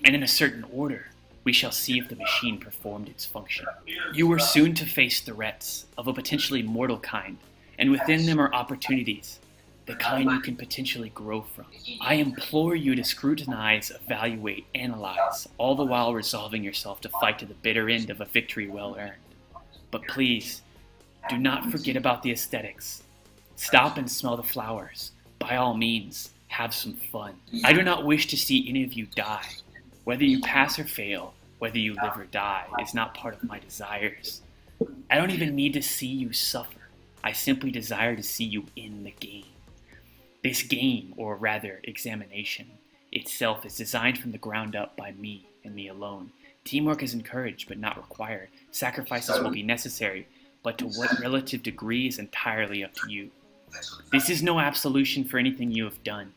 And in a certain order, we shall see if the machine performed its function. You are soon to face threats of a potentially mortal kind, and within them are opportunities, the kind you can potentially grow from. I implore you to scrutinize, evaluate, analyze, all the while resolving yourself to fight to the bitter end of a victory well earned. But please, do not forget about the aesthetics. Stop and smell the flowers. By all means, have some fun. I do not wish to see any of you die. Whether you pass or fail, whether you live or die, is not part of my desires. I don't even need to see you suffer. I simply desire to see you in the game. This game, or rather examination, itself is designed from the ground up by me and me alone. Teamwork is encouraged but not required. Sacrifices will be necessary, but to what relative degree is entirely up to you. This is no absolution for anything you have done.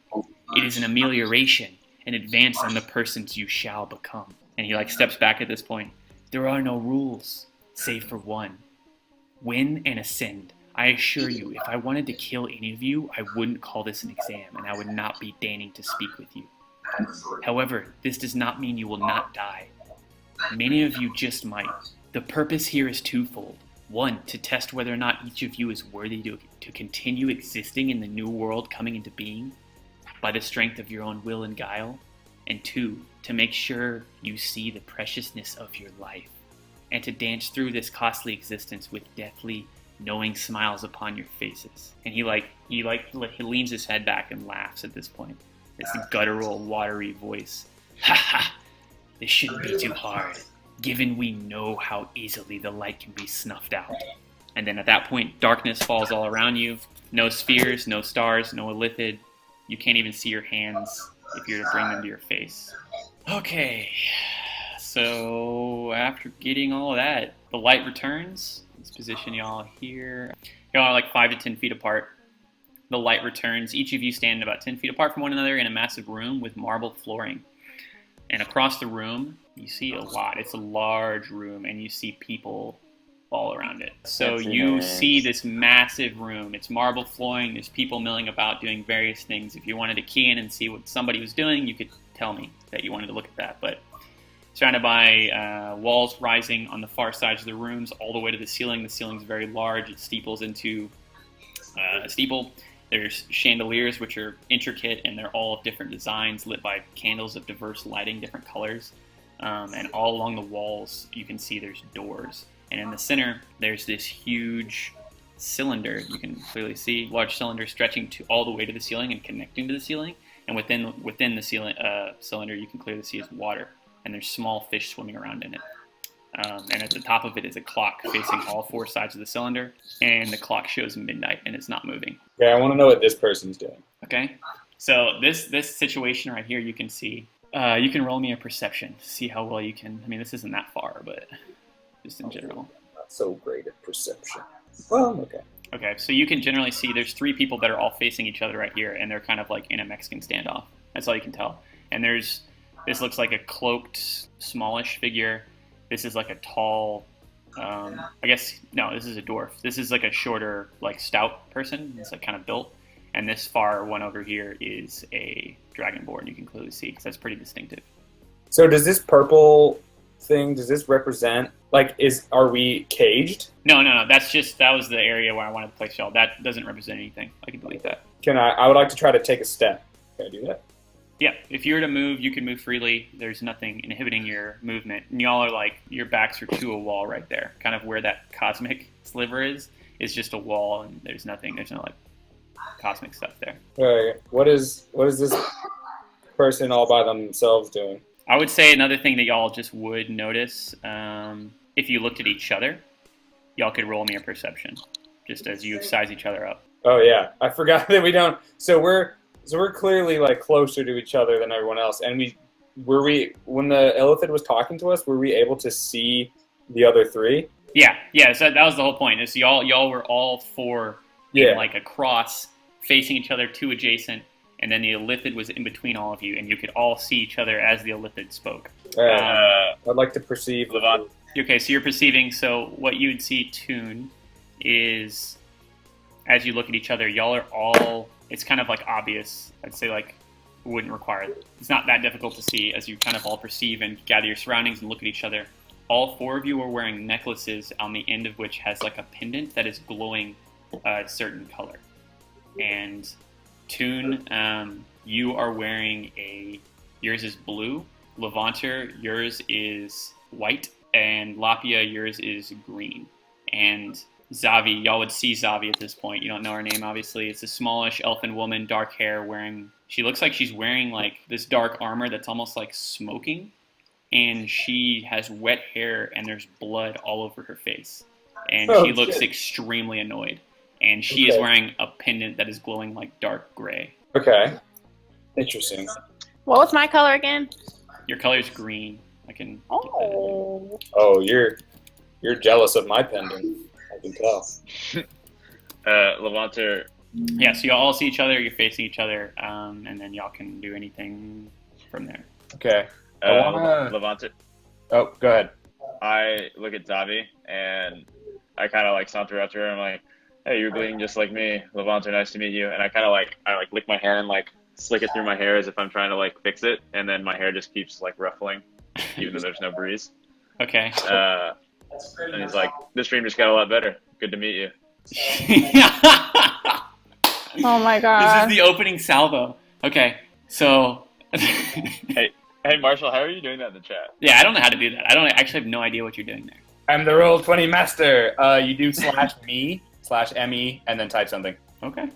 It is an amelioration, an advance on the persons you shall become. And he steps back at this point. There are no rules, save for one. Win and ascend. I assure you, if I wanted to kill any of you, I wouldn't call this an exam, and I would not be deigning to speak with you. However, this does not mean you will not die. Many of you just might. The purpose here is twofold. One, to test whether or not each of you is worthy to continue existing in the new world coming into being by the strength of your own will and guile. And two, to make sure you see the preciousness of your life, and to dance through this costly existence with deathly, knowing smiles upon your faces. And he leans his head back and laughs at this point. This guttural, watery voice. Ha ha! This shouldn't be too hard, given we know how easily the light can be snuffed out. And then at that point, darkness falls all around you. No spheres, no stars, no illithid. You can't even see your hands if you're to bring them to your face. Okay, so after getting all of that, the light returns. Let's position y'all here. Y'all are like 5 to 10 feet apart. The light returns. Each of you stand about 10 feet apart from one another in a massive room with marble flooring. And across the room, you see a lot. It's a large room, and you see people all around it. So you see this massive room. It's marble flooring. There's people milling about doing various things. If you wanted to key in and see what somebody was doing, you could tell me that you wanted to look at that. But surrounded by walls rising on the far sides of the rooms all the way to the ceiling. The ceiling's very large. It steeples into a steeple. There's chandeliers, which are intricate, and they're all of different designs, lit by candles of diverse lighting, different colors. And all along the walls, you can see there's doors. And in the center, there's this huge cylinder. You can clearly see large cylinder stretching all the way to the ceiling and connecting to the ceiling. And within the ceiling cylinder, you can clearly see is water. And there's small fish swimming around in it. And at the top of it is a clock facing all 4 sides of the cylinder. And the clock shows midnight, and it's not moving. Okay, I want to know what this person's doing. Okay, so this situation right here, you can see. You can roll me a perception to see how well you can. I mean, this isn't that far, but just in general. Not so great at perception. Well, okay. Okay, so you can generally see there's 3 people that are all facing each other right here, and they're kind of like in a Mexican standoff. That's all you can tell. And this looks like a cloaked, smallish figure. This is like a tall, this is a dwarf. This is like a shorter, like stout person. It's like kind of built. And this far one over here is a dragonborn. You can clearly see because that's pretty distinctive. So does this purple thing, does this represent, are we caged? No. That was the area where I wanted to place y'all. That doesn't represent anything. I can delete that. I would like to try to take a step. Can I do that? Yeah, if you were to move, you can move freely. There's nothing inhibiting your movement. And y'all are your backs are to a wall right there. Kind of where that cosmic sliver is just a wall, and there's no cosmic stuff there. All right. What is this person all by themselves doing? I would say another thing that y'all just would notice, if you looked at each other, y'all could roll me a perception, just as you size each other up. Oh yeah, I forgot that we don't. So we're clearly closer to each other than everyone else. And when the illithid was talking to us, were we able to see the other 3? Yeah. So that was the whole point. Is y'all were all 4 in a cross facing each other, 2 adjacent, and then the illithid was in between all of you, and you could all see each other as the illithid spoke. I'd like to perceive Levant. Okay, so you're perceiving. So what you would see, Toon, is as you look at each other, y'all are all. It's kind of obvious. I'd say wouldn't require it. It's not that difficult to see as you kind of all perceive and gather your surroundings and look at each other. All 4 of you are wearing necklaces on the end of which has a pendant that is glowing a certain color. And Toon, you are wearing yours is blue. Levanter, yours is white. And Lapia, yours is green. and Zavi, y'all would see Zavi at this point. You don't know her name, obviously. It's a smallish elfin woman, dark hair, she looks like she's wearing like this dark armor that's almost like smoking, and she has wet hair and there's blood all over her face. And she looks extremely annoyed. And she is wearing a pendant that is glowing like dark gray. Okay. Interesting. What was my color again? Your color is green. I can. Oh. Oh, you're jealous of my pendant. I can tell. Levanter. Yeah, so y'all all see each other. You're facing each other, and then y'all can do anything from there. Okay. Levanter. Oh, go ahead. I look at Zavi and I kind of like saunter up to her. I'm like, "Hey, you're bleeding just like me, Levanter. Nice to meet you." And I kind of like lick my hand and like slick it through my hair as if I'm trying to like fix it, and then my hair just keeps like ruffling, even though there's no breeze. Okay. And he's like, "This dream just got a lot better. Good to meet you." Oh my This god. is the opening salvo. Okay, so. Hey, Marshall, how are you doing that in the chat? Yeah, I don't know how to do that. I don't actually have no idea what you're doing there. I'm the Roll20 master. You do /me/me and then type something. Okay.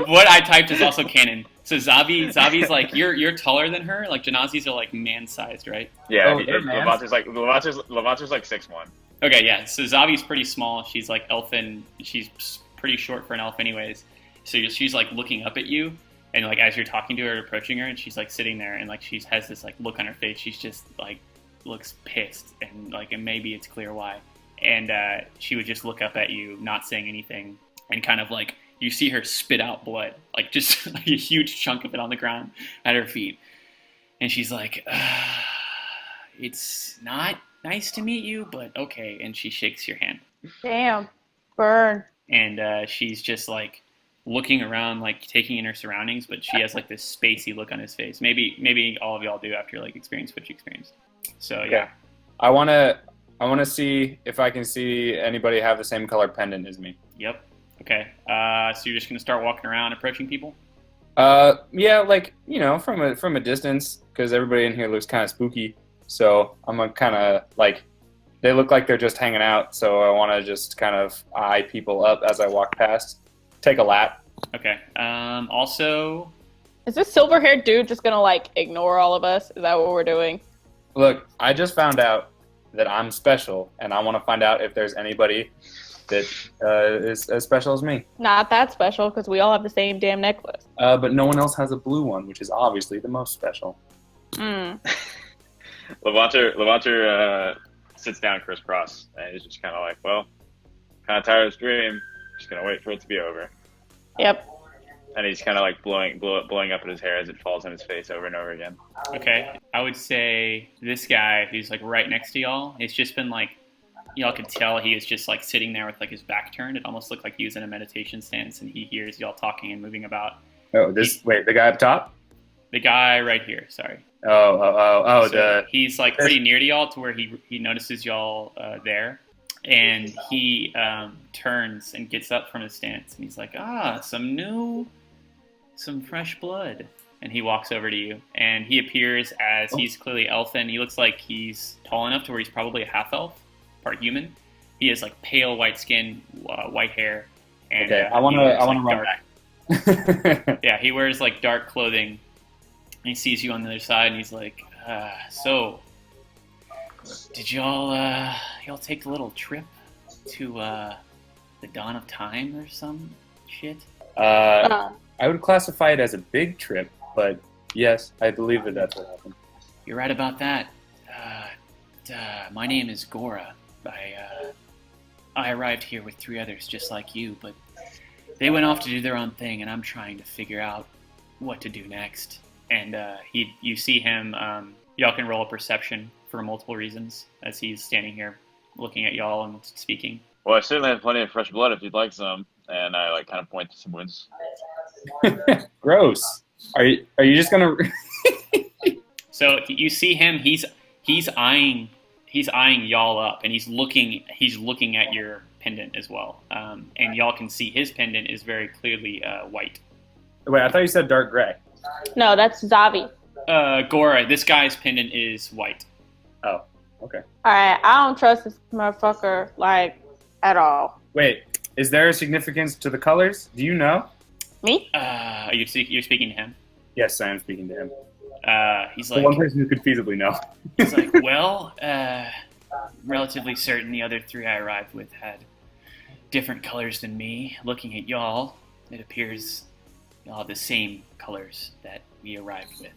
What I typed is also canon. So Zavi's like you're taller than her. Like Janazi's are like man-sized, right? Yeah, Oh, they're mans? Levanter's like 6'1". Okay, yeah. So Zavi's pretty small. She's like elfin. She's pretty short for an elf, anyways. So she's like looking up at you, and like as you're talking to her, approaching her, and she's like sitting there, and like she has this like look on her face. She's just like looks pissed, and like and maybe it's clear why. And she would just look up at you, not saying anything, and kind of like you see her spit out blood, like just like a huge chunk of it on the ground at her feet. And she's like, "It's not nice to meet you, but okay." And she shakes your hand. Damn. Burn. And she's just like looking around, like taking in her surroundings, but she has like this spacey look on his face. Maybe all of y'all do after like experience what you experienced. So yeah. I wanna see if I can see anybody have the same color pendant as me. Yep. Okay. So you're just gonna start walking around, approaching people. Yeah, like from a distance, because everybody in here looks kind of spooky. So I'm gonna kind of like, they look like they're just hanging out. So I want to just kind of eye people up as I walk past. Take a lap. Okay. Also, Is this silver-haired dude just gonna like ignore all of us? Is that what we're doing? Look, I just found out that I'm special, and I want to find out if there's anybody that is as special as me. Not that special, because we all have the same damn necklace. But no one else has a blue one, which is obviously the most special. Levanter sits down crisscross, and he's just kind of like, well, kind of tired of this dream. Just gonna wait for it to be over. Yep. And he's kind of like blowing up at his hair as it falls on his face over and over again. okay, I would say this guy who's like right next to y'all, it's just been like, y'all could tell he is just like sitting there with like his back turned. It almost looked like he was in a meditation stance, and he hears y'all talking and moving about. Oh, wait, the guy up top? The guy right here, sorry. Oh, So he's like pretty near to y'all, to where he notices y'all there, and he turns and gets up from his stance, and he's like, some fresh blood. And he walks over to you, and he appears as he's clearly elfin. He looks like he's tall enough to where he's probably a half elf, part human. He has like pale white skin, white hair, and okay, I want to run dark, back. yeah, he wears like dark clothing. And he sees you on the other side, and he's like, "So, did y'all take a little trip to the dawn of time or some shit?" I would classify it as a big trip, but yes, I believe that that's what happened. You're right about that. My name is Gora. I arrived here with 3 others just like you, but they went off to do their own thing, and I'm trying to figure out what to do next. And you see him. Y'all can roll a perception for multiple reasons as he's standing here looking at y'all and speaking. Well, I certainly have plenty of fresh blood if you'd like some. And I like kind of point to some wounds. Gross. Are you just gonna? So you see him. He's eyeing y'all up, and he's looking at your pendant as well. And y'all can see his pendant is very clearly white. Wait, I thought you said dark gray. No, that's Zavi. Gora, this guy's pendant is white. Oh. Okay. Alright, I don't trust this motherfucker, like, at all. Wait, is there a significance to the colors? Do you know? Me? You're speaking to him. Yes, I am speaking to him. He's The like, one person who could feasibly know. he's like, well, relatively certain the other three I arrived with had different colors than me. Looking at y'all, it appears y'all have the same colors that we arrived with.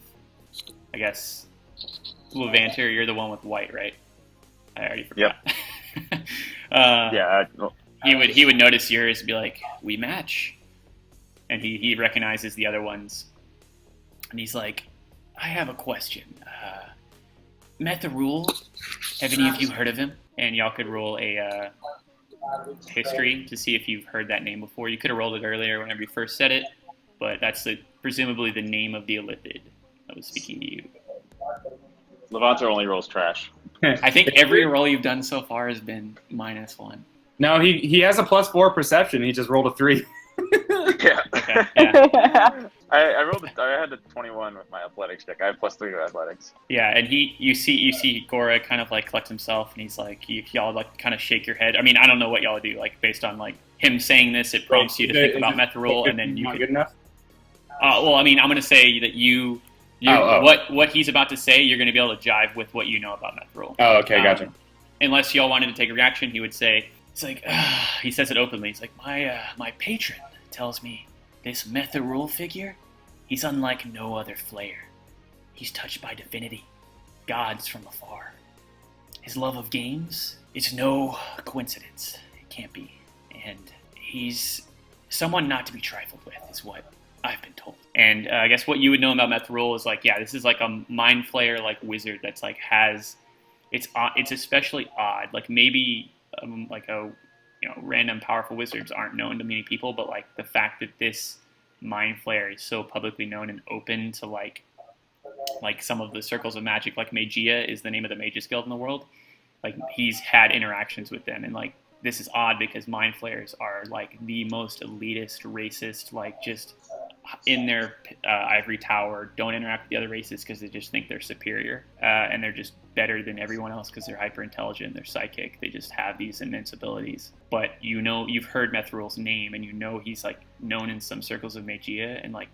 I guess, Levanter, you're the one with white, right? I already forgot. Yep. Yeah. He would notice yours and be like, we match. And he recognizes the other ones. And he's like, I have a question. Metharule, have any of you heard of him? And y'all could roll a history to see if you've heard that name before. You could have rolled it earlier whenever you first said it, but that's presumably the name of the Illithid that was speaking to you. Levanter only rolls trash. I think every roll you've done so far has been -1. No, he has a +4 perception. He just rolled a 3. Yeah. Okay, yeah. I had a 21 with my athletics check. I have +3 to athletics. Yeah, and you see Gora kind of like collect himself, and he's like, y'all like kind of shake your head. I mean, I don't know what y'all do. Like based on like him saying this, it prompts you to think about Metharule, and then you not could. good enough. Well, I mean, I'm gonna say that you what he's about to say, you're gonna be able to jive with what you know about Metharule. Oh, okay, gotcha. Unless y'all wanted to take a reaction, he would say, it's like he says it openly. It's like my patron tells me this Metharule figure, he's unlike no other flayer. He's touched by divinity, gods from afar. His love of games is no coincidence. It can't be. And he's someone not to be trifled with, is what I've been told. And I guess what you would know about Metharule is like, yeah, this is like a mind flayer like wizard that's like it's especially odd. Like maybe like a random powerful wizards aren't known to many people, but like the fact that this mind flayer is so publicly known and open to like some of the circles of magic, like Magia is the name of the mages guild in the world. Like he's had interactions with them, and like this is odd because mind flayers are like the most elitist, racist, like just in their ivory tower, don't interact with the other races because they just think they're superior, and they're just better than everyone else because they're hyper intelligent, they're psychic, they just have these immense abilities. But you've heard Metharule's name, and he's like known in some circles of Magia, and like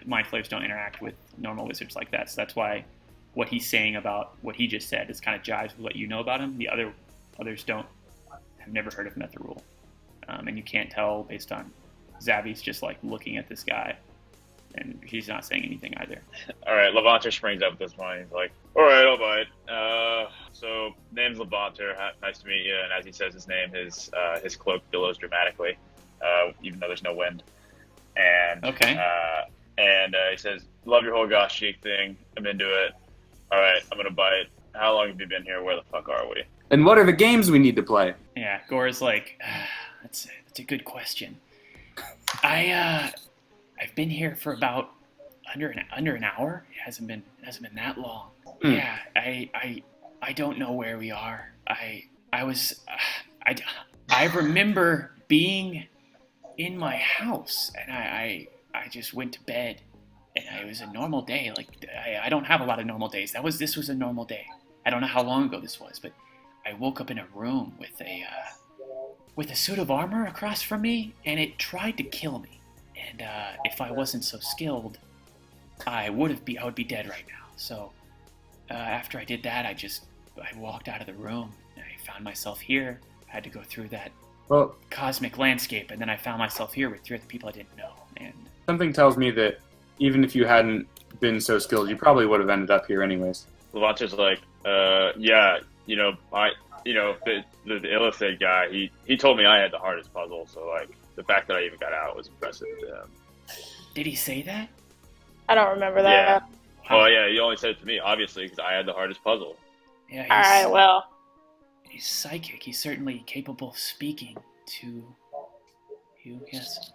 mind flayers don't interact with normal wizards like that. So that's why what he's saying about what he just said is kind of jives with what you know about him. The others have never heard of Metharule, and you can't tell based on Zavi's just like looking at this guy, and he's not saying anything either. All right, Levanter springs up at this point. He's like, all right, I'll buy it. So name's Levanter. Nice to meet you. And as he says his name, his cloak billows dramatically, even though there's no wind. And okay. He says, love your whole gosh cheek thing. I'm into it. All right, I'm gonna buy it. How long have you been here? Where the fuck are we? And what are the games we need to play? Yeah, Gore's like, that's a good question. I've been here for about under an hour. It hasn't been that long. Yeah, I don't know where we are. I remember being in my house, and I just went to bed, and it was a normal day. Like I don't have a lot of normal days. This was a normal day. I don't know how long ago this was, but I woke up in a room with a suit of armor across from me, and it tried to kill me. And if I wasn't so skilled, I would be dead right now. So after I did that, I walked out of the room, and I found myself here. I had to go through that cosmic landscape, and then I found myself here with 3 other people I didn't know. And something tells me that even if you hadn't been so skilled, you probably would have ended up here anyways. Levanter's like, yeah, the Illithid guy, he told me I had the hardest puzzle, so like the fact that I even got out was impressive to him. Did he say that? I don't remember that. Yeah. Well, yeah, he only said it to me, obviously, because I had the hardest puzzle. Yeah. Alright, well. He's psychic. He's certainly capable of speaking to you, yes.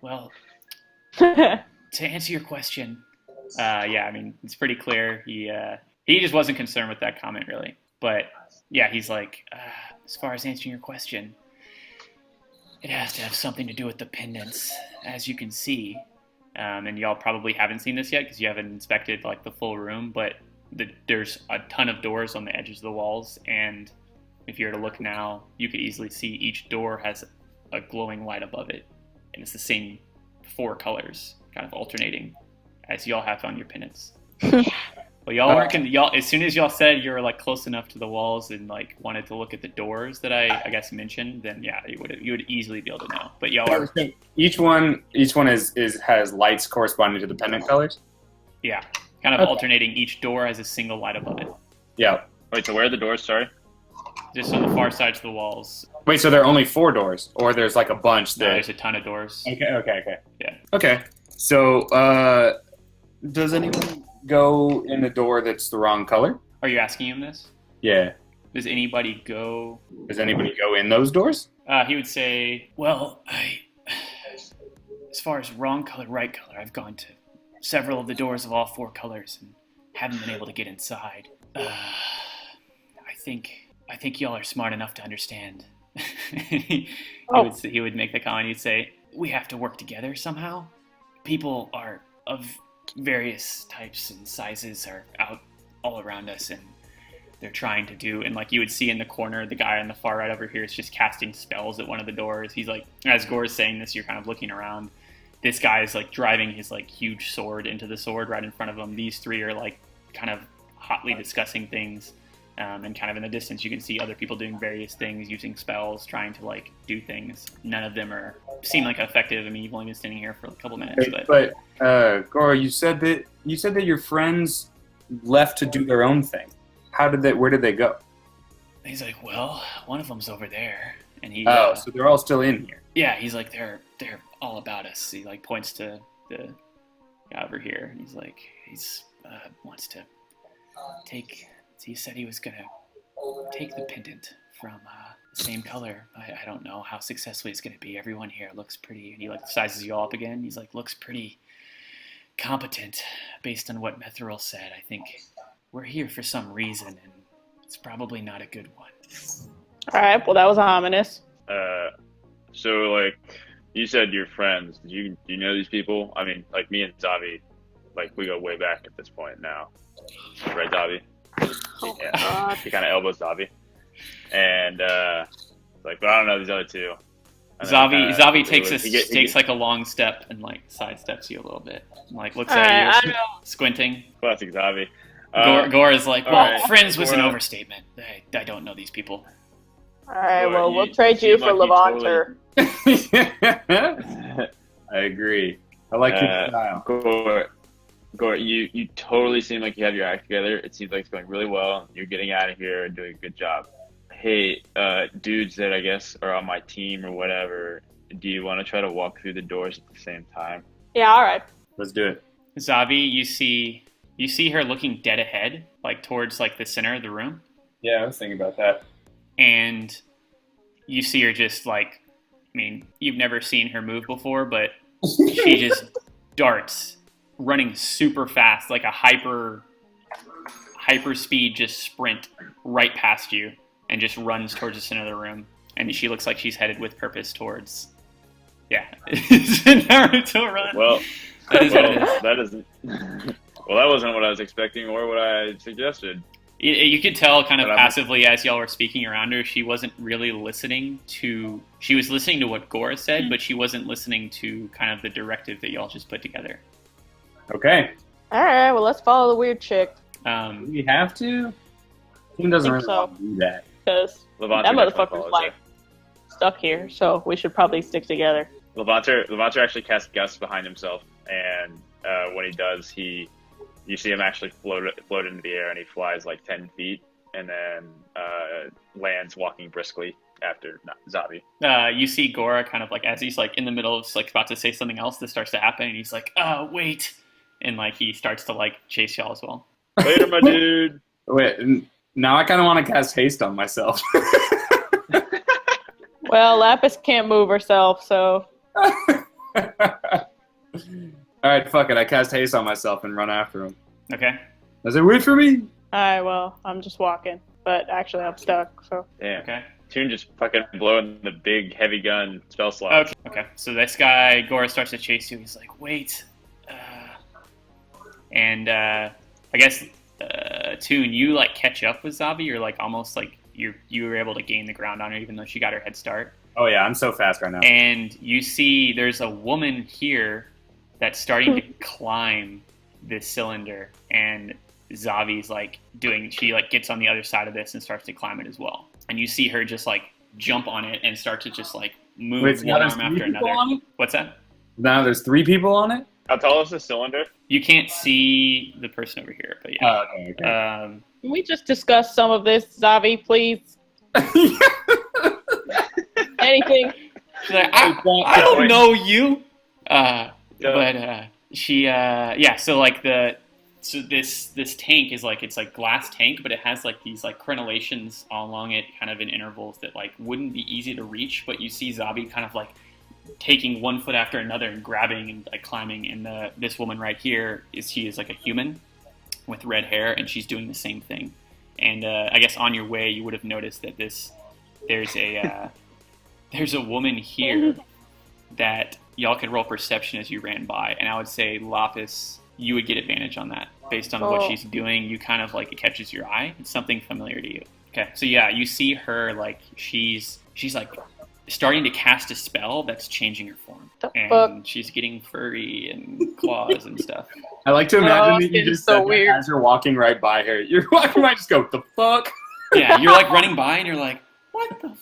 Well, to answer your question, yeah, I mean, it's pretty clear. He just wasn't concerned with that comment, really. But, yeah, he's like, as far as answering your question, it has to have something to do with the pendants, as you can see. And y'all probably haven't seen this yet because you haven't inspected like the full room, but there's a ton of doors on the edges of the walls, and if you were to look now, you could easily see each door has a glowing light above it, and it's the same 4 colors, kind of alternating, as y'all have on your pennants. Well, y'all weren't y'all. As soon as y'all said you were like close enough to the walls and like wanted to look at the doors that I guess mentioned, then yeah, you would easily be able to know. But y'all are Each one has lights corresponding to the pennant colors. yeah, kind of alternating. Each door has a single light above it, Yeah. Wait, so where are the doors? Sorry. just on the far sides of the walls. Wait, so there are only 4 doors, or there's like a bunch No, that? there's a ton of doors. Okay. Yeah. Okay. So, does anyone go in the door that's the wrong color? Are you asking him this? Yeah. Does anybody go? Does anybody go in those doors? He would say, well, as far as wrong color, right color, I've gone to several of the doors of all 4 colors and haven't been able to get inside. I think y'all are smart enough to understand. he would make the comment. He'd say, we have to work together somehow. People are of various types and sizes are out all around us, and they're trying to do, and like you would see in the corner, the guy on the far right over here is just casting spells at one of the doors. He's like, as Gore's saying this, you're kind of looking around. This guy is like driving his like huge sword into the sword right in front of him. These 3 are like kind of hotly discussing things, and kind of in the distance you can see other people doing various things, using spells, trying to like do things. None of them seem like effective. I mean, you've only been standing here for a couple minutes, But Gore, you said that your friends left to do their own thing. Where did they go? he's like, well, one of them's over there, and he. So they're all still in here. Yeah, he's like, they're all about us. He like points to the guy over here, and he's like, wants to take. He said he was gonna take the pendant from the same color. I don't know how successful he's gonna be. Everyone here looks pretty, and he like sizes you all up again. He's like, looks pretty competent based on what Methril said. I think we're here for some reason, and it's probably not a good one. All right. Well, that was ominous. So like you said, you're friends. Do you know these people? I mean, like me and Zavi, like we go way back at this point now, right, Zavi? Oh, Yeah. God. He kind of elbows Zavi, and like, but I don't know these other 2. And then Zavi kinda- takes like a long step and like sidesteps you a little bit, and, like looks All at right, you, I don't know. squinting. classic Zavi. Gore is like, well, all right. friends was an Well- overstatement. I don't know these people. All right. Well, Well, we'll you trade you seem for like you Levanter. I agree. I like your style. Gore, you totally seem like you have your act together. It seems like it's going really well. You're getting out of here and doing a good job. Hey, dudes that I guess are on my team or whatever, do you want to try to walk through the doors at the same time? Yeah. All right. Let's do it. Zavi, you see her looking dead ahead, like towards like the center of the room, Yeah, I was thinking about that. and you see her just like, I mean, you've never seen her move before, but she just darts, running super fast, like a hyper speed, just sprint right past you, and just runs towards the center of the room. And she looks like she's headed with purpose towards, it's a Naruto run. Well, That is what it is. that isn't. Well, that wasn't what I was expecting or what I suggested. You could tell kind of But I'm- passively as y'all were speaking around her, she wasn't really listening to. She was listening to what Gora said, but she wasn't listening to kind of the directive that y'all just put together. Okay. All right. Well, let's follow the weird chick Do we have to? Team doesn't think really so. want to do that. because Levanter that definitely motherfucker's follows like stuck here. So we should probably stick together. her. Levanter actually casts Gust behind himself, and when he does, you see him actually float into the air, and he flies like 10 feet, and then lands walking briskly after Zavi. You see Gora kind of like as he's like in the middle of like about to say something else that starts to happen, and he's like, wait, and like he starts to like chase y'all as well. Later, my dude. Wait, now I kind of want to cast haste on myself. Well, Lapis can't move herself, so All right, fuck it. I cast haste on myself and run after him. Okay. I said, wait for me. all right. Well, I'm just walking, but actually I'm stuck. So Damn. Okay. Toon just fucking blowing the big heavy gun spell slots. Okay. So this guy Gora starts to chase you. He's like, wait, and I guess Toon, you like catch up with Zavi. You're like almost like you were able to gain the ground on her, even though she got her head start. Oh yeah, I'm so fast right now. And you see there's a woman here that's starting to climb this cylinder, and Zavi's like she like gets on the other side of this and starts to climb it as well. And you see her just like jump on it and start to just like move one arm after another. What's that? Now there's 3 people on it? How tall is the cylinder? You can't see the person over here, but yeah. Oh, okay. Can we just discuss some of this, Zavi, please? Anything. She's like, I don't know you. But she, so like this tank is like, it's like glass tank, but it has like these like crenellations all along it, kind of in intervals that like wouldn't be easy to reach. But you see Zabi kind of like taking one foot after another and grabbing and like climbing. And this woman right here she is like a human with red hair, and she's doing the same thing. And I guess on your way, you would have noticed that there's a woman here that y'all could roll perception as you ran by, and I would say Lapis, you would get advantage on that based on what she's doing. You kind of like, it catches your eye. It's something familiar to you. Okay, so yeah, you see her like she's like starting to cast a spell that's changing her form, and she's getting furry and claws and stuff. I like to imagine that you just so said weird. that as you're walking right by her. You're walking by, just go, the fuck? Yeah, you're like running by, and you're like, what the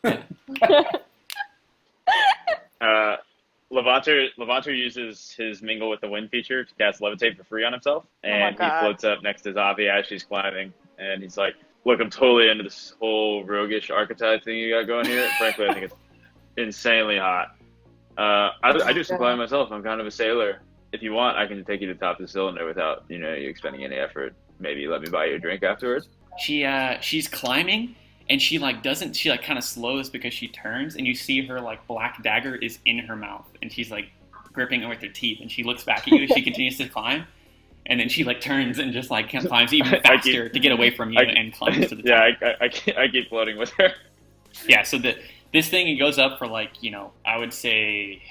fuck? Levanter uses his mingle with the wind feature to cast levitate for free on himself, and he floats up next to Zavi as she's climbing, and he's like, "Look, I'm totally into this whole roguish archetype thing you got going here. Frankly, I think it's insanely hot. I do some climbing myself. I'm kind of a sailor. If you want, I can take you to the top of the cylinder without you expending any effort. Maybe let me buy you a drink afterwards." She's climbing. And she kind of slows because she turns, and you see her like black dagger is in her mouth, and she's like gripping it with her teeth, and she looks back at you as she continues to climb, and then she like turns and just like climbs even faster to get away from you and climbs to the top. Yeah, I keep floating with her. Yeah, so this thing, it goes up for like, I would say,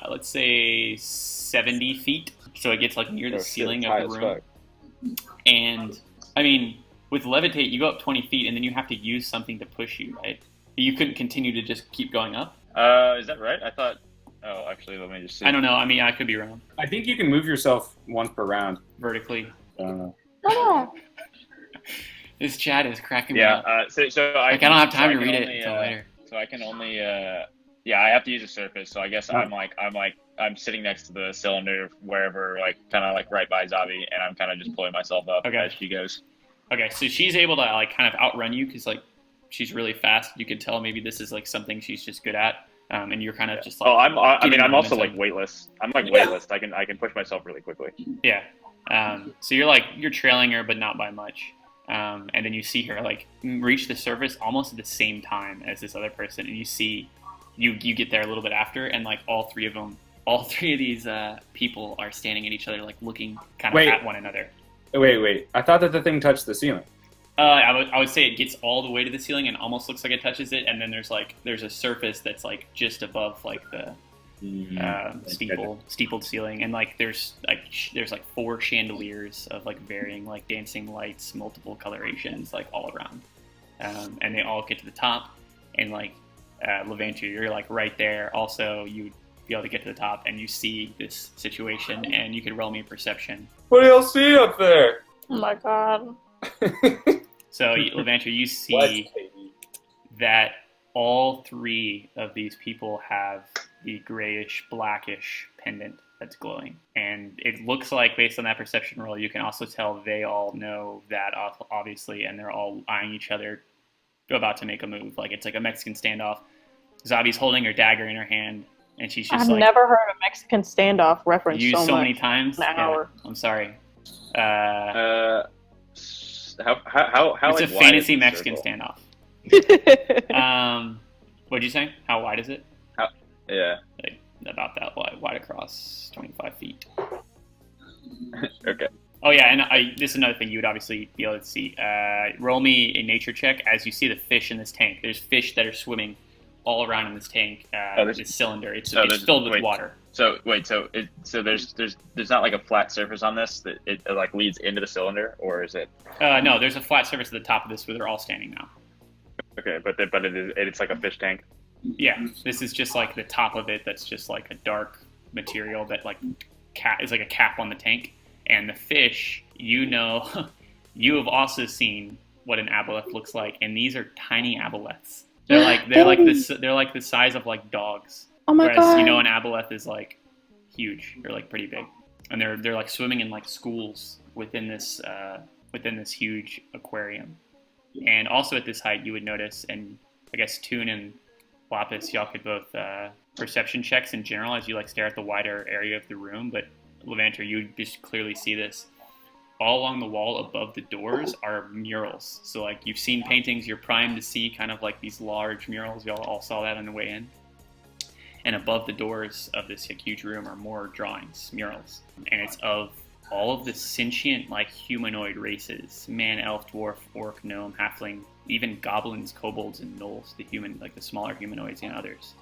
let's say 70 feet, so it gets like near the ceiling of the room. And I mean, with levitate, you go up 20 feet, and then you have to use something to push you, right? You couldn't continue to just keep going up. Is that right? I thought. Oh, actually, let me just see. I don't know. I mean, I could be wrong. I think you can move yourself once per round. Vertically. I don't know. Oh. This chat is cracking me up. So I don't have time to read it until later. So I can only. I have to use a surface. So I guess I'm sitting next to the cylinder, wherever, like kind of like right by Zabi, and I'm kind of just pulling myself up as she goes. Okay, so she's able to like kind of outrun you because like she's really fast. You can tell maybe this is like something she's just good at, and you're kind of just like. Oh, I'm also like weightless. I'm like weightless. I can push myself really quickly. Yeah. So you're trailing her, but not by much. And then you see her like reach the surface almost at the same time as this other person, and you see you get there a little bit after, and like all three of these people are standing at each other, like looking kind of at one another. Wait. I thought that the thing touched the ceiling. I would say it gets all the way to the ceiling and almost looks like it touches it, and then there's a surface that's like just above like the steepled ceiling, and like there's 4 chandeliers of like varying like dancing lights, multiple colorations like all around, and they all get to the top, and like Levanter, you're like right there. Also, you'd be able to get to the top, and you see this situation, and you could roll me a perception. What do y'all see up there? Oh my god. So, Levanter, you see that all 3 of these people have the grayish, blackish pendant that's glowing. And it looks like, based on that perception roll, you can also tell they all know that, obviously, and they're all eyeing each other, about to make a move. Like, it's like a Mexican standoff. Zabi's holding her dagger in her hand, and she's just I've never heard a Mexican standoff reference used so many much times. in an hour. I'm sorry. How It's like, a fantasy Mexican circle? standoff. What'd you say? How wide is it? Yeah. Like about that wide across 25 feet. Okay. Oh yeah, and this is another thing you would obviously be able to see. Roll me a nature check as you see the fish in this tank. There's fish that are swimming all around in this tank, this cylinder. It's there's- filled with wait. water. So wait, so there's not like a flat surface on this that it like leads into the cylinder, or is it? No, there's a flat surface at the top of this where they're all standing now. Okay, but it's like a fish tank. Yeah, this is just like the top of it. That's just like a dark material that like is like a cap on the tank. And the fish, you know, you have also seen what an aboleth looks like, and these are tiny aboleths. They're like the size of like dogs. Oh my Whereas god. you know an aboleth is like huge. They're like pretty big, and they're like swimming in like schools within this huge aquarium. And also at this height, you would notice, and I guess Toon and Lapis, y'all could both perception checks in general as you like stare at the wider area of the room. But Levanter, you just clearly see this. All along the wall above the doors are murals. So like you've seen paintings, you're primed to see kind of like these large murals. Y'all all saw that on the way in. And above the doors of this huge room are more drawings, murals. And it's of all of the sentient, like, humanoid races. Man, elf, dwarf, orc, gnome, halfling, even goblins, kobolds, and gnolls, the smaller humanoids and others.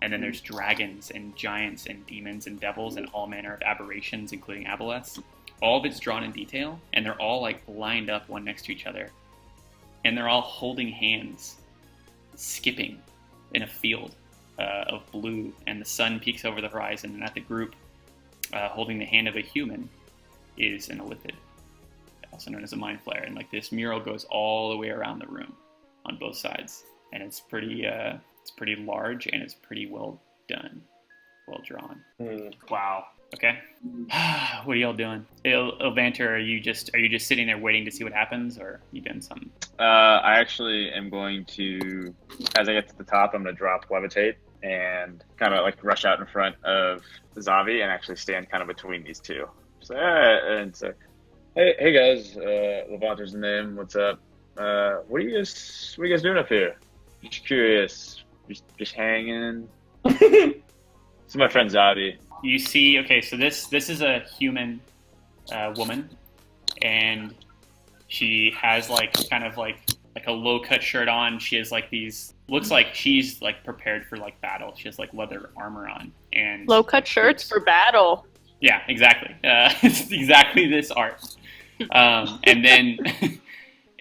And then there's dragons and giants and demons and devils and all manner of aberrations, including aboleths. All of it's drawn in detail, and they're all, like, lined up one next to each other. And they're all holding hands, skipping in a field of blue, and the sun peeks over the horizon, and at the group, holding the hand of a human, is an illithid, also known as a mind flare. And like this mural goes all the way around the room on both sides, and it's pretty large, and it's pretty well done, well drawn. Wow. Okay. What are y'all doing? Ilvanter, are you just sitting there waiting to see what happens, or you doing something? I actually am going to, as I get to the top, I'm going to drop levitate and kind of like rush out in front of Zavi and actually stand kind of between these two. So, and so, hey guys, Levanter's the name. What's up? What are you guys doing up here? Just curious. Just hanging. This is my friend Zavi. You see, okay, so this is a human woman, and she has like kind of like a low cut shirt on. She has like these, looks like she's like prepared for like battle. She has like leather armor on, and Low cut shirts for battle. yeah, exactly. It's exactly this art. And then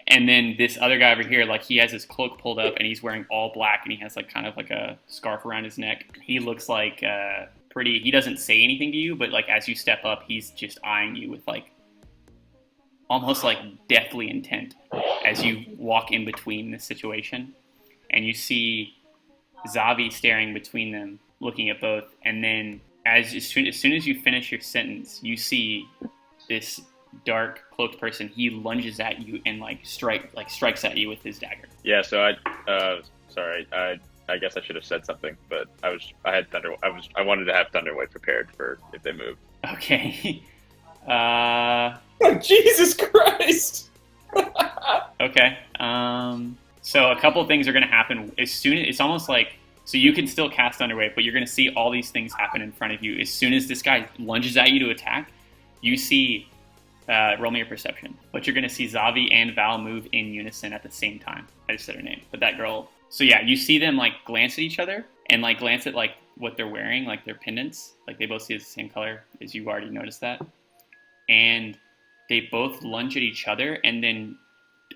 and then this other guy over here, like he has his cloak pulled up and he's wearing all black, and he has like kind of like a scarf around his neck. He looks like he doesn't say anything to you, but like as you step up, he's just eyeing you with like almost like deathly intent as you walk in between this situation. And you see Zavi staring between them, looking at both, and then as soon as you finish your sentence, you see this dark cloaked person. He lunges at you and strikes at you with his dagger. Yeah. So I guess I should have said something, but I wanted to have Thunderwave prepared for if they moved. Okay. Jesus Christ! Okay. So a couple of things are going to happen it's almost like, so you can still cast Thunderwave, but you're going to see all these things happen in front of you. As soon as this guy lunges at you to attack, you see, roll me your perception, but you're going to see Zavi and Val move in unison at the same time. I just said her name, but that girl. So yeah, you see them like glance at each other and like glance at like what they're wearing, like their pendants. Like they both see the same color, as you already noticed that. And they both lunge at each other and then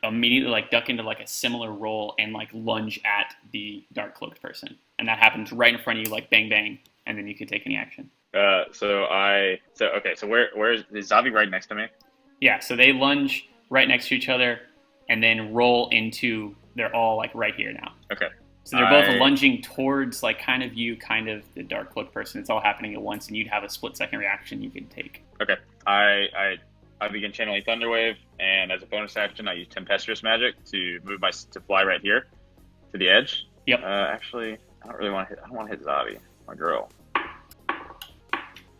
immediately like duck into like a similar roll and like lunge at the dark cloaked person. And that happens right in front of you, like bang bang, and then you can take any action. So where is Zavi right next to me? Yeah, so they lunge right next to each other and then roll into, they're all like right here now. Okay. So they're both lunging towards like kind of you, kind of the dark cloaked person. It's all happening at once, and you'd have a split second reaction you could take. Okay. I begin channeling Thunderwave, and as a bonus action, I use Tempestuous Magic to move to fly right here to the edge. Yep. Actually, I don't want to hit Zavi, my girl.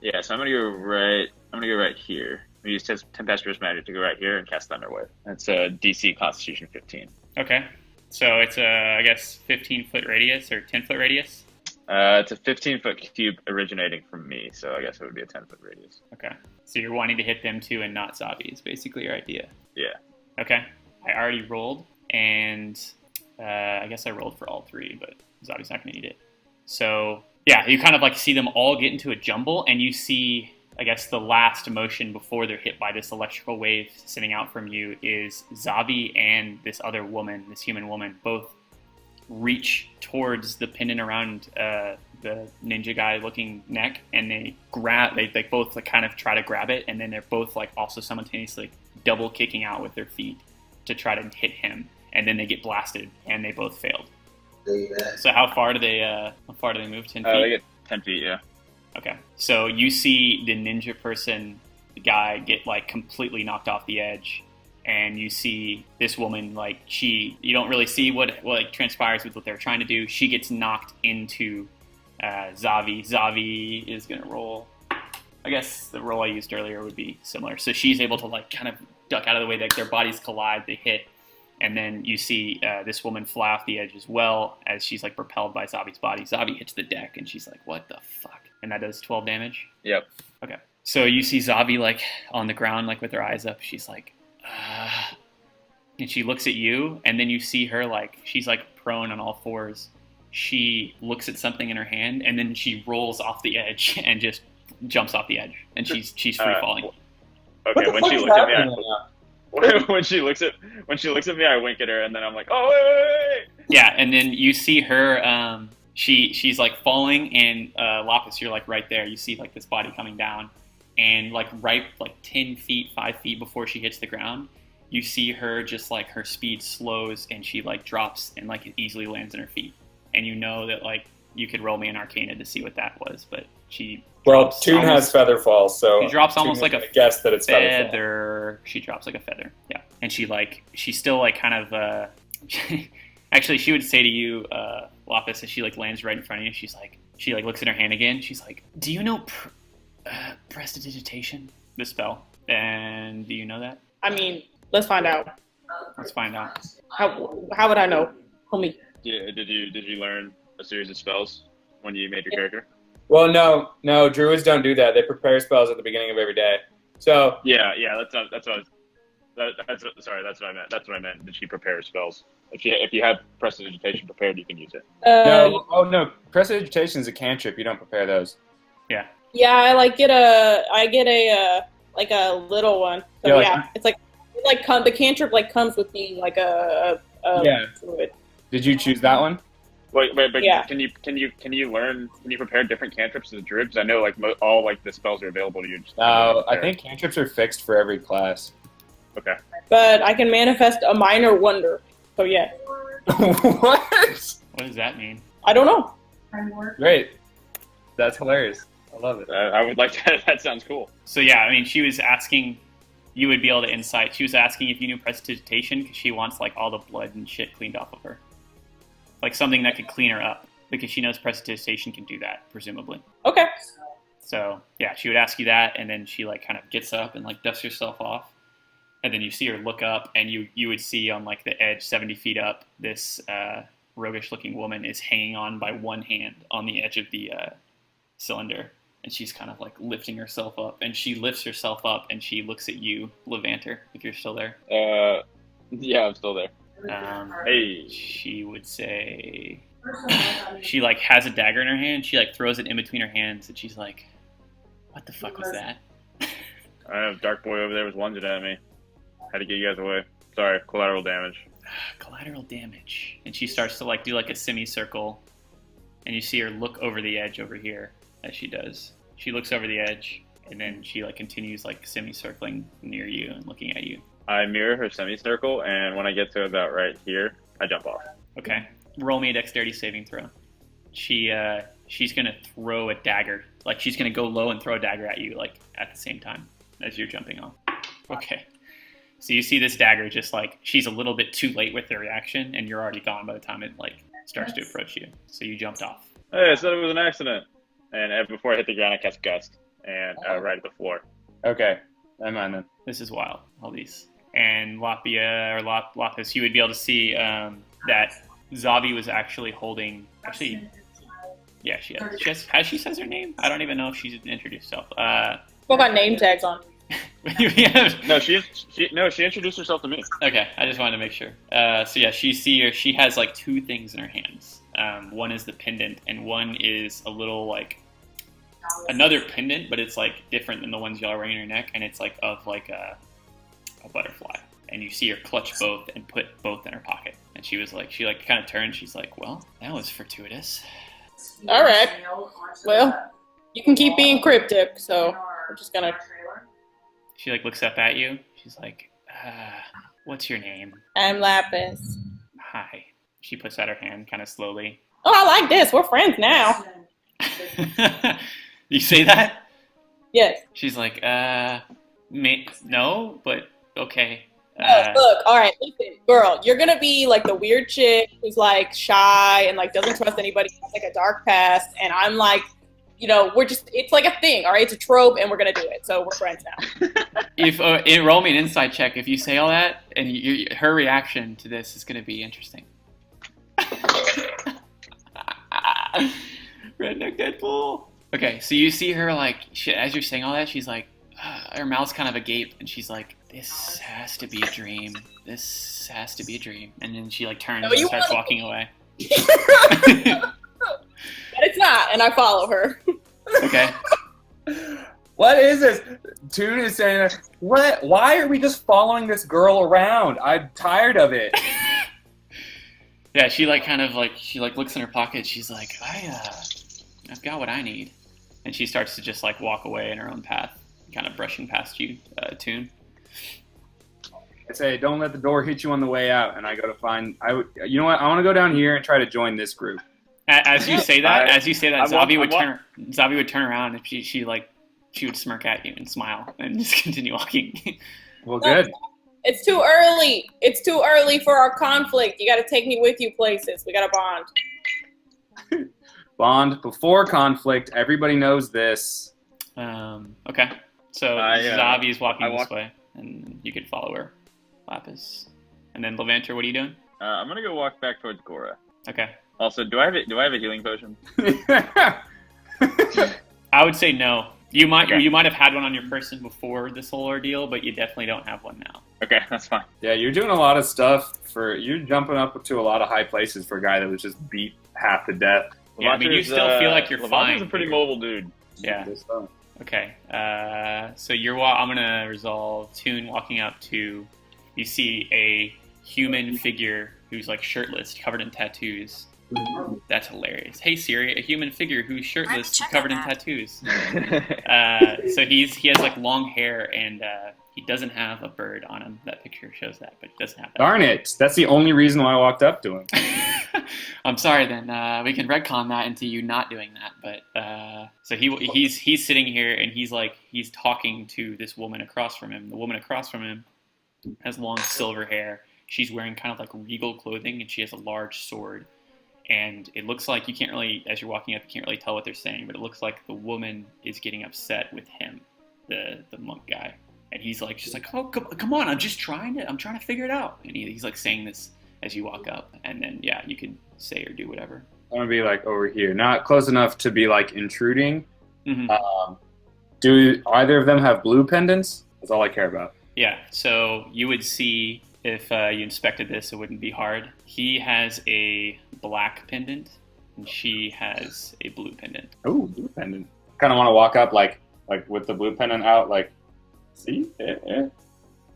Yeah, so I'm gonna go right here. We use Tempestuous Magic to go right here and cast Thunderwave. That's a DC Constitution 15. Okay. So it's a, I guess, 15-foot radius or 10-foot radius? It's a 15-foot cube originating from me, so I guess it would be a 10-foot radius. Okay. So you're wanting to hit them too and not Zavi is basically your idea. Yeah. Okay. I already rolled, and I guess I rolled for all three, but Zavi's not going to eat it. So yeah, you kind of like see them all get into a jumble, and you see, I guess, the last motion before they're hit by this electrical wave sending out from you is Zavi and this other woman, this human woman, both reach towards the pendant around the ninja guy looking neck, and they both like kind of try to grab it, and then they're both like also simultaneously double kicking out with their feet to try to hit him, and then they get blasted, and they both failed. So how far do they move? 10 feet? They get 10 feet, yeah. Okay. So you see the ninja person, the guy, get like completely knocked off the edge, and you see this woman, like you don't really see what like transpires with what they're trying to do. She gets knocked into Zavi. Zavi is gonna roll. I guess the roll I used earlier would be similar. So she's able to like kind of duck out of the way, that their bodies collide, they hit. And then you see this woman fly off the edge as well, as she's like propelled by Zavi's body. Zavi hits the deck, and she's like, "What the fuck?" And that does 12 damage. Yep. Okay. So you see Zavi like on the ground, like with her eyes up. She's like, and she looks at you, and then you see her like she's like prone on all fours. She looks at something in her hand, and then she rolls off the edge and just jumps off the edge, and she's free falling. Okay. When she looks at me, when she looks at me, I wink at her, and then I'm like, "Oh, wait. Yeah, and then you see her. She's like falling, and Lapis, you're like right there. You see like this body coming down, and like right like 10 feet, 5 feet before she hits the ground, you see her just like her speed slows, and she like drops, and like it easily lands in her feet. And you know that like you could roll me an Arcana to see what that was, but she. Well, Toon has feather fall, so she drops almost Toon like a guess that it's feather. She drops like a feather, yeah. And she's still like kind of. Actually, she would say to you, Lapis, as she like lands right in front of you, she looks at her hand again. She's like, "Do you know prestidigitation, the spell? And do you know that?" I mean, let's find out. Let's find out. How would I know? Homie. Yeah, did you learn a series of spells when you made your character? Well, no, druids don't do that. They prepare spells at the beginning of every day. So Yeah, that's what I meant. That's what I meant. Did she prepare spells? If you have prestidigitation prepared, you can use it. no, prestidigitation is a cantrip. You don't prepare those. Yeah. Yeah, I get a like a little one. So Yeah, it's like the cantrip like comes with being like a druid. Did you choose that one? Wait, but Yeah. can you prepare different cantrips as druids? I know like all like the spells are available to you. No, I think cantrips are fixed for every class. Okay. But I can manifest a minor wonder. So yeah. What? What does that mean? I don't know. Great. That's hilarious. I love it. I would like that. That sounds cool. So yeah, I mean, she was asking. You would be able to insight. She was asking if you knew prestidigitation because she wants like all the blood and shit cleaned off of her, like something that could clean her up, because she knows prestidigitation can do that, presumably. Okay. So yeah, she would ask you that, and then she like kind of gets up and like dusts herself off, and then you see her look up, and you would see on like the edge, 70 feet up, this roguish-looking woman is hanging on by one hand on the edge of the cylinder, and she's kind of like lifting herself up, and she lifts herself up, and she looks at you, Levanter, if you're still there. Yeah, I'm still there. Hey. She would say, she like has a dagger in her hand. She like throws it in between her hands, and she's like, "What the fuck was that?" I have Dark Boy over there was lunging at me. Had to get you guys away. Sorry, collateral damage. Collateral damage. And she starts to like do like a semicircle, and you see her look over the edge over here as she does. She looks over the edge, and then she like continues like semicircling near you and looking at you. I mirror her semicircle, and when I get to about right here, I jump off. Okay. Roll me a dexterity saving throw. She's gonna throw a dagger. Like she's gonna go low and throw a dagger at you like at the same time as you're jumping off. Okay. So you see this dagger just like she's a little bit too late with the reaction, and you're already gone by the time it like starts to approach you. So you jumped off. Hey, I said it was an accident. And before I hit the ground, I cast Gust, and right at the floor. Okay, I'm on then. This is wild. All these. And Lapis, you would be able to see that Zavi was actually holding. Actually, yeah, she has. Has she says her name? I don't even know if she's introduced herself. What got name tags on? No, she introduced herself to me. Okay, I just wanted to make sure. So yeah, she has like two things in her hands. One is the pendant, and one is a little like another pendant, but it's like different than the ones y'all are wearing on your neck, and it's like of like a butterfly. And you see her clutch both and put both in her pocket. And she was like, she like kind of turned. She's like, well, that was fortuitous. All right. Well, you can keep being cryptic, so we're just gonna. She like looks up at you. She's like, what's your name? I'm Lapis. Hi. She puts out her hand kind of slowly. Oh, I like this. We're friends now. You say that? Yes. She's like, no, but okay. Look, all right, listen, girl, you're gonna be like the weird chick who's like shy and like doesn't trust anybody, has like a dark past, and I'm like, you know, it's like a thing, all right? It's a trope, and we're gonna do it, so we're friends now. If roll me an insight check if you say all that, and her reaction to this is gonna be interesting. Redneck Deadpool. Okay, so you see her like, as you're saying all that, she's like, her mouth's kind of agape, and she's like, this has to be a dream. This has to be a dream. And then she like turns and starts walking away. But it's not, and I follow her. Okay. What is this? Toon is saying, what? Why are we just following this girl around? I'm tired of it. Yeah, she like kind of like, she like looks in her pocket. She's like, I've got what I need. And she starts to just like walk away in her own path, kind of brushing past you, Toon. I say, don't let the door hit you on the way out. And I go to find, you know what? I want to go down here and try to join this group. As you say that, Zavi would turn around and she would smirk at you and smile and just continue walking. Well, good. It's too early. It's too early for our conflict. You got to take me with you places. We got to bond. Bond before conflict. Everybody knows this. Okay. So Zavi is walking this way, and you could follow her. Lapis. And then Levanter, what are you doing? I'm gonna go walk back towards Gora. Okay. Also, do I have a healing potion? I would say no. You might have had one on your person before this whole ordeal, but you definitely don't have one now. Okay, that's fine. Yeah, you're doing a lot of stuff you're jumping up to a lot of high places for a guy that was just beat half to death. Yeah, I mean, you still feel like you're fine. Levanter's a pretty mobile dude. Yeah. Okay. So I'm gonna resolve Toon walking up to. You see a human figure who's like shirtless, covered in tattoos. That's hilarious. Hey Siri, a human figure who's shirtless, covered in tattoos. So he has like long hair, and he doesn't have a bird on him. That picture shows that, but he doesn't have that. Darn it! That's the only reason why I walked up to him. I'm sorry. Then we can retcon that into you not doing that. But so he's sitting here, and he's talking to this woman across from him. The woman across from him has long silver hair. She's wearing kind of like regal clothing, and she has a large sword. And it looks like as you're walking up, you can't really tell what they're saying, but it looks like the woman is getting upset with him, the monk guy. And he's like, she's like, oh, come on, I'm trying to figure it out. And he's like saying this as you walk up. And then, yeah, you can say or do whatever. I'm going to be like over here, not close enough to be like intruding. Mm-hmm. Do either of them have blue pendants? That's all I care about. Yeah, so you would see, if you inspected this, it wouldn't be hard. He has a black pendant, and she has a blue pendant. Oh, blue pendant. Kind of want to walk up like with the blue pendant out, like, see? Yeah.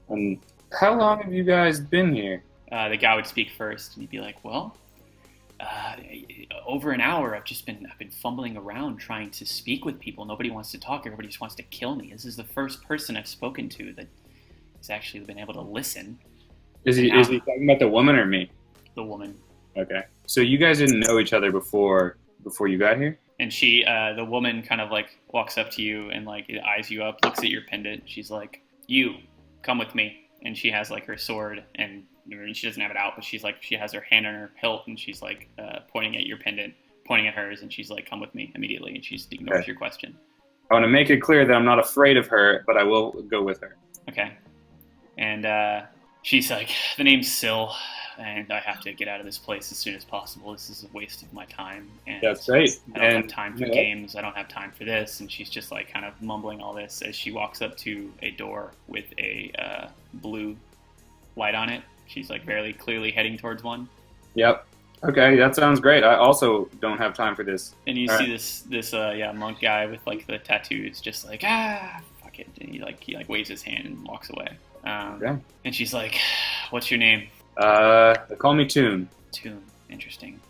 And how long have you guys been here? The guy would speak first, and he'd be like, well, over an hour. I've been fumbling around trying to speak with people. Nobody wants to talk. Everybody just wants to kill me. This is the first person I've spoken to that has actually been able to listen. Is he talking about the woman or me? The woman. Okay. So you guys didn't know each other before you got here? And she, the woman kind of like walks up to you and like eyes you up, looks at your pendant. She's like, you, come with me. And she has like her sword, and she doesn't have it out, but she has her hand on her hilt, and she's like pointing at your pendant, pointing at hers, and she's like, come with me immediately. And she ignores your question. I want to make it clear that I'm not afraid of her, but I will go with her. Okay. And she's like, the name's Syl, and I have to get out of this place as soon as possible. This is a waste of my time. And that's right. I don't have time for games. I don't have time for this. And she's just like kind of mumbling all this as she walks up to a door with a blue light on it. She's like very clearly heading towards one. Yep. Okay, that sounds great. I also don't have time for this. And you All see right. this monk guy with like the tattoos, just like fuck it, and he waves his hand and walks away. Okay. And she's like, "What's your name?" They call me Toon. Toon. Interesting.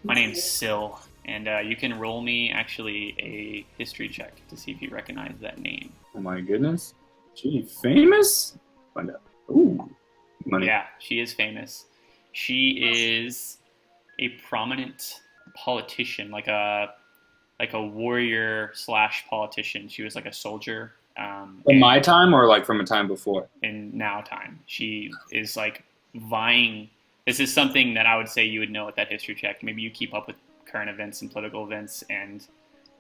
My name's Syl, and you can roll me actually a history check to see if you recognize that name. Oh my goodness. She famous? Find out. Ooh, money. Yeah, she is famous. She is a prominent politician, like a warrior / politician. She was like a soldier. In my time or like from a time before? In now time. She is like vying. This is something that I would say you would know with that history check. Maybe you keep up with current events and political events, and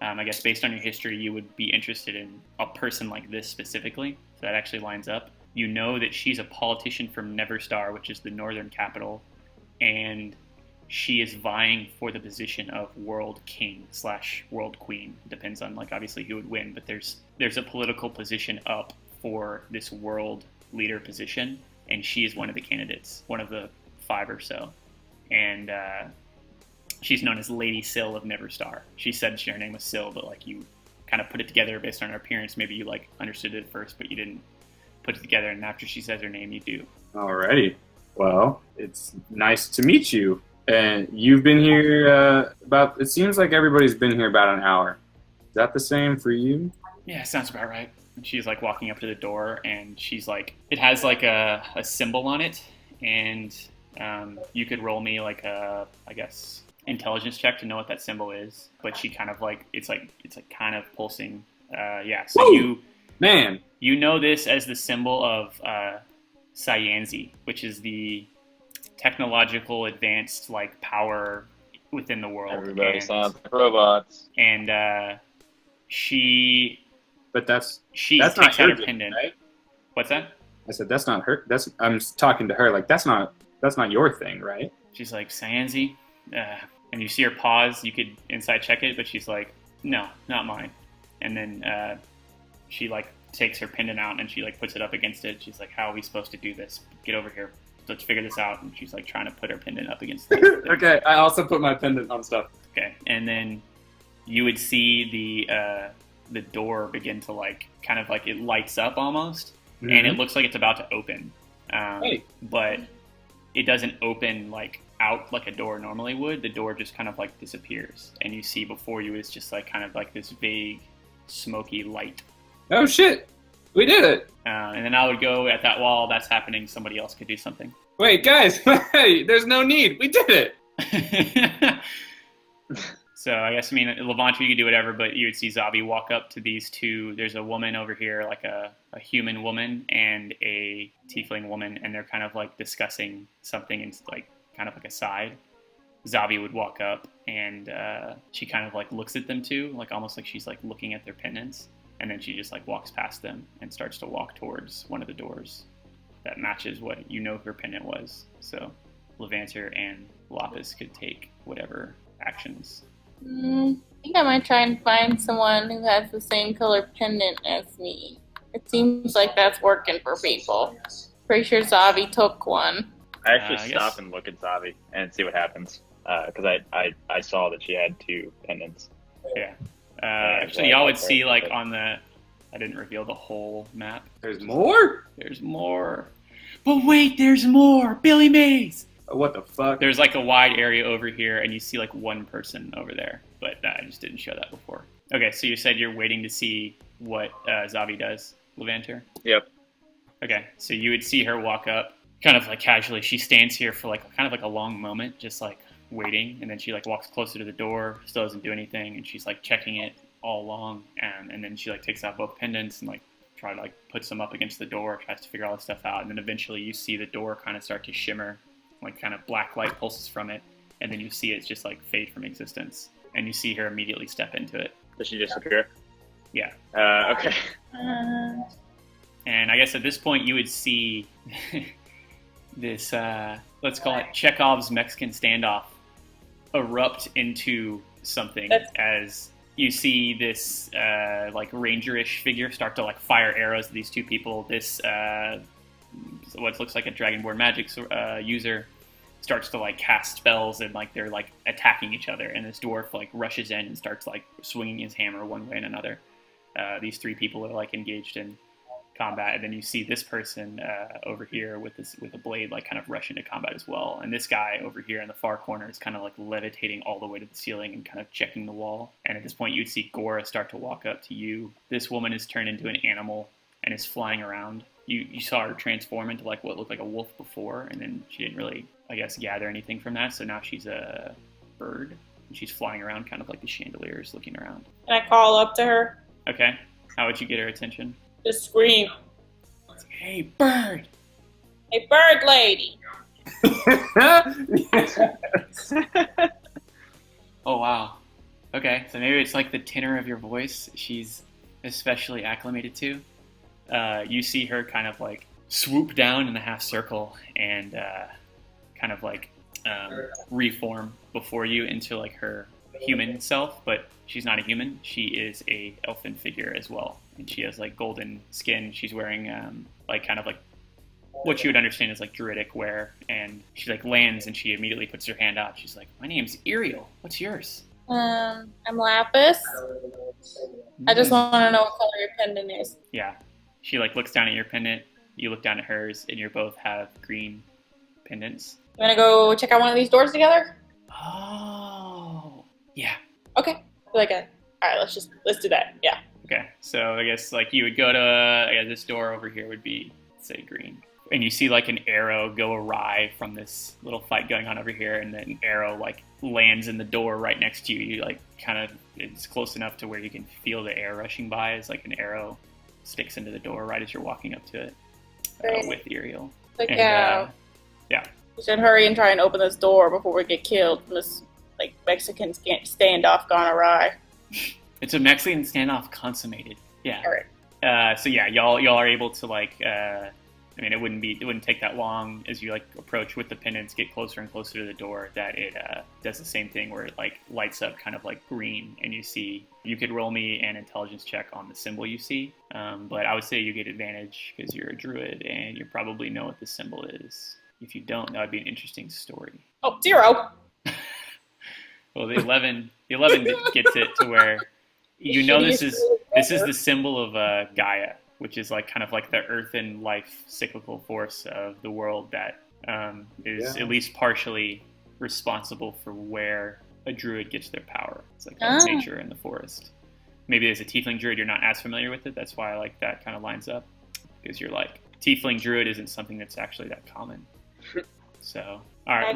I guess based on your history, you would be interested in a person like this specifically. So that actually lines up. You know that she's a politician from Neverstar, which is the northern capital, and she is vying for the position of world king / world queen. Depends on like obviously who would win, but there's a political position up for this world leader position, and she is one of the candidates, one of the 5 or so, and she's known as Lady Syl of Neverstar. She said her name was Syl, but like you kind of put it together based on her appearance. Maybe you like understood it at first, but you didn't put it together, and after she says her name, you do. Alrighty. Well, it's nice to meet you. And you've been here it seems like everybody's been here about an hour. Is that the same for you? Yeah, sounds about right. And she's like walking up to the door, and she's like, it has like a symbol on it, and you could roll me like I guess, intelligence check to know what that symbol is. But she kind of like, it's like kind of pulsing. So Woo! Man. You know this as the symbol of Cyanzi, which is the technological advanced like power within the world. Everybody sounds like robots. And she But she that's takes not out her her pendant. thing, right? What's that? I said that's not her. I'm talking to her like that's not your thing, right? She's like, Cyanzi? And you see her pause. You could inside check it, but she's like, no, not mine. And then she like takes her pendant out and she like puts it up against it. She's like, how are we supposed to do this? Get over here. Let's figure this out. And she's like trying to put her pendant up against it. Okay, I also put my pendant on stuff. Okay, and then you would see the door begin to like kind of like it lights up almost, and it looks like it's about to open. Hey. But it doesn't open like out like a door normally would. The door just kind of like disappears, and you see before you is just like kind of like this vague, smoky light. Oh shit! We did it! And then I would go at that wall. That's happening. Somebody else could do something. Wait, guys! Hey, there's no need. We did it. So I guess, I mean, Levanter, you could do whatever, but you would see Zabi walk up to these two. There's a woman over here, like a human woman and a tiefling woman, and they're kind of like discussing something in like kind of like a side. Zabi would walk up, and she kind of like looks at them too, like almost like she's like looking at their pendants, and then she just like walks past them and starts to walk towards one of the doors that matches what you know her pendant was. So Levanter and Lapis could take whatever actions. I think I might try and find someone who has the same color pendant as me. It seems like that's working for people. Pretty sure Zavi took one. I actually I stop guess- and look at Zavi and see what happens. Because I saw that she had 2 pendants. Yeah. Actually, y'all would see like on the. I didn't reveal the whole map. There's more? There's more. But wait, there's more. Billy Mays. What the fuck? There's like a wide area over here, and you see like one person over there. But I just didn't show that before. Okay, so you said you're waiting to see what Zavi does, Levanter? Yep. Okay, so you would see her walk up, kind of like casually. She stands here for like kind of like a long moment, just like waiting, and then she like walks closer to the door, still doesn't do anything, and she's like checking it all along, and then she like takes out both pendants and like try to like puts them up against the door, tries to figure all this stuff out, and then eventually you see the door kind of start to shimmer, like kind of black light pulses from it, and then you see it just like fade from existence, and you see her immediately step into it. Does she disappear? Yeah. Okay. And I guess at this point you would see this, let's call it Chekhov's Mexican standoff, erupt into something as you see this like ranger-ish figure start to like fire arrows at these two people. This what looks like a Dragonborn magic user starts to like cast spells and like they're like attacking each other, and this dwarf like rushes in and starts like swinging his hammer one way and another. These 3 people are like engaged in combat, and then you see this person over here with a blade like kind of rush into combat as well, and this guy over here in the far corner is kind of like levitating all the way to the ceiling and kind of checking the wall. And at this point you'd see Gora start to walk up to you. This woman is turned into an animal and is flying around. You saw her transform into like what looked like a wolf before, and then she didn't really, I guess, gather anything from that, so now she's a bird and she's flying around kind of like the chandeliers looking around. Can I call up to her? Okay, how would you get her attention? Just scream, Hey, bird! "Hey, bird lady!" Oh, wow. Okay, so maybe it's like the tenor of your voice she's especially acclimated to. You see her kind of like swoop down in the half circle and kind of like reform before you into like her human self, but she's not a human. She is a elfin figure as well, and she has like golden skin. She's wearing like kind of like what you would understand as like druidic wear, and she like lands and she immediately puts her hand out. She's like, "My name's Ariel. What's yours?" I'm Lapis. I just want to know what color your pendant is. Yeah. She like looks down at your pendant. You look down at hers, and you both have green pendants. You wanna go check out one of these doors together? Oh. Yeah. Okay. Like a. All right. Let's do that. Yeah. Okay. So I guess like you would go to this door over here would be, say, green. And you see like an arrow go awry from this little fight going on over here, and then an arrow like lands in the door right next to you. You like kind of, it's close enough to where you can feel the air rushing by as like an arrow sticks into the door right as you're walking up to it with Ariel. Like, And, yeah. We should hurry and try and open this door before we get killed from this like Mexican standoff gone awry. It's a Mexican standoff consummated. Yeah. All right. So yeah, y'all are able to like. I mean, it wouldn't take that long as you like approach with the pendants, get closer and closer to the door, that it does the same thing where it like lights up kind of like green, and you see. You could roll me an intelligence check on the symbol you see, but I would say you get advantage because you're a druid and you probably know what the symbol is. If you don't, that would be an interesting story. Oh, 0. Well, the 11 gets it to where you know this is the symbol of Gaia, which is like kind of like the earth and life cyclical force of the world that is at least partially responsible for where a druid gets their power. It's like nature in the forest. Maybe as a tiefling druid, you're not as familiar with it. That's why like that kind of lines up, because you're like tiefling druid isn't something that's actually that common. So, all right,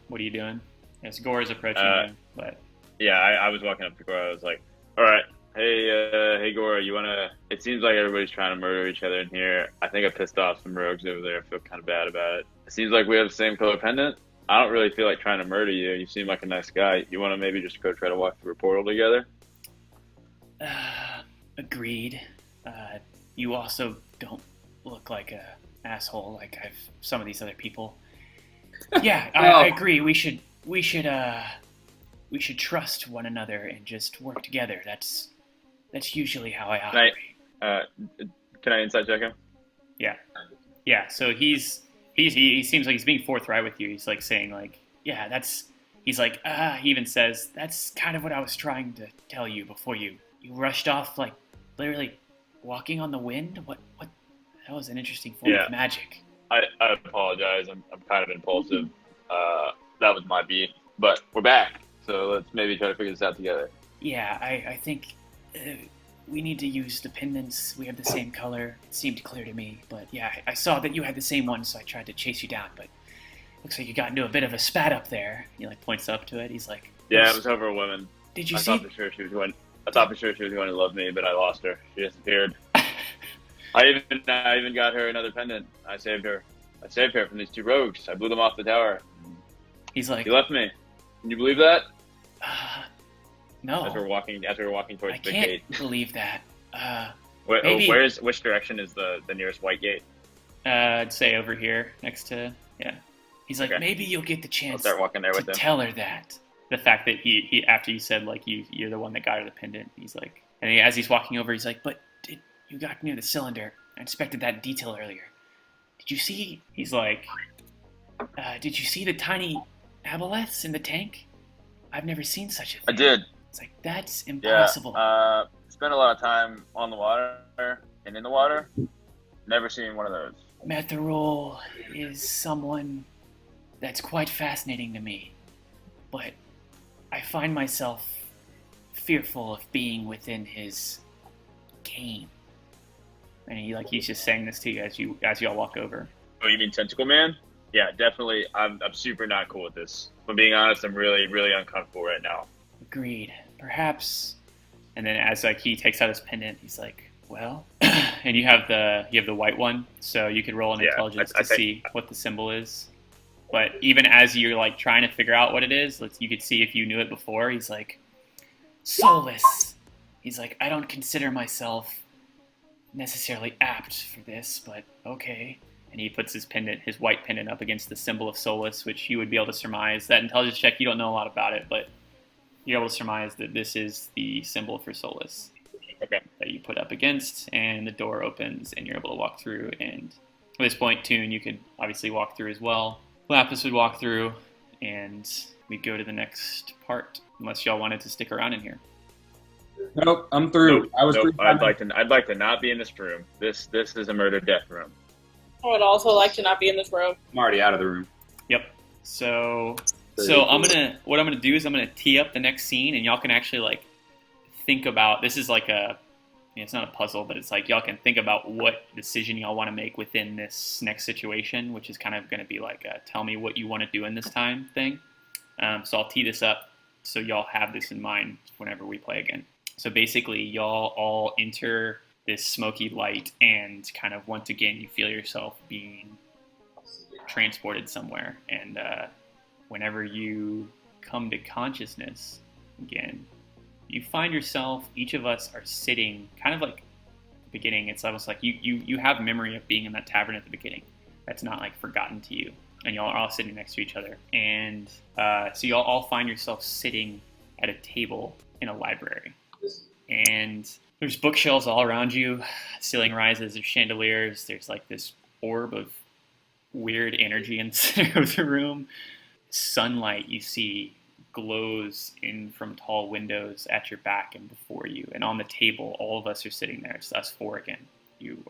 what are you doing? Yes, Gore's approaching you, but yeah, I was walking up to Gora. I was like, "All right, hey Gora, you wanna?" It seems like everybody's trying to murder each other in here. I think I pissed off some rogues over there. I feel kind of bad about it. It seems like we have the same color pendant. I don't really feel like trying to murder you. You seem like a nice guy. You want to maybe just go try to walk through a portal together? Agreed. You also don't look like a asshole like some of these other people. Yeah, I agree. We should trust one another and just work together. That's usually how I operate. Can I insight check him? Yeah. So he seems like he's being forthright with you. He's like saying like, yeah, he's like, he even says, that's kind of what I was trying to tell you before you rushed off, like literally walking on the wind. What? That was an interesting form of magic. I apologize. I'm kind of impulsive. That was my beat. But we're back. So let's maybe try to figure this out together. Yeah, I think we need to use the pendants. We have the same color. It seemed clear to me. But yeah, I saw that you had the same one, so I tried to chase you down. But looks like you got into a bit of a spat up there. He like points up to it. He's like, yeah, it was over a woman. Did you I see? thought for sure she was going to love me, but I lost her. She disappeared. I even got her another pendant. I saved her from these 2 rogues. I blew them off the tower. He's like, he left me. Can you believe that? No. As we're walking towards the can't gate. Believe that. Maybe. Which direction is the nearest white gate? I'd say over here, next to He's like, okay. Maybe you'll get the I'll chance start walking there with to him. tell her that. The fact that he after you said like you're the one that got her the pendant, he's like, and as he's walking over, he's like, but you got near the cylinder. I inspected that detail earlier. Did you see? He's like, Did you see the tiny aboleths in the tank? I've never seen such a thing. I did. It's like, that's Yeah. impossible. Spent a lot of time on the water and in the water. Never seen one of those. Metherol is someone that's quite fascinating to me, but I find myself fearful of being within his game. And he's just saying this to you as y'all walk over. Oh, you mean Tentacle Man? Yeah, definitely. I'm super not cool with this. If I'm being honest, I'm really, really uncomfortable right now. Agreed. Perhaps. And then as he takes out his pendant, he's like, well, and you have the white one, so you could roll an intelligence to see what the symbol is. But even as you're trying to figure out what it is, you could see if you knew it before. He's like, soulless. He's like, I don't consider myself necessarily apt for this, but okay. And he puts his white pendant up against the symbol of soulless, which you would be able to surmise. That intelligence check, you don't know a lot about it, but you're able to surmise that this is the symbol for soulless. Okay. That you put up against, and the door opens, and you're able to walk through. And at this point, Toon, you could obviously walk through as well. Lapis would walk through, and we go to the next part, unless y'all wanted to stick around in here. Nope, I'm through. Nope. I'd like to not be in this room. This is a murder death room. I would also like to not be in this room. I'm already out of the room. Yep. So what I'm gonna do is I'm gonna tee up the next scene, and y'all can actually think about. This is it's not a puzzle, but it's y'all can think about what decision y'all want to make within this next situation, which is kind of going to be a tell me what you want to do in this time thing. So I'll tee this up so y'all have this in mind whenever we play again. So basically, y'all all enter this smoky light, and kind of once again you feel yourself being transported somewhere. And whenever you come to consciousness again, you find yourself, each of us are sitting kind of like the beginning. It's almost like you have memory of being in that tavern at the beginning. That's not forgotten to you. And y'all are all sitting next to each other. And so y'all all find yourself sitting at a table in a library. And there's bookshelves all around you. Ceiling rises, there's chandeliers. There's this orb of weird energy in the center of the room. Sunlight you see glows in from tall windows at your back and before you. And on the table, all of us are sitting there. It's us four again. You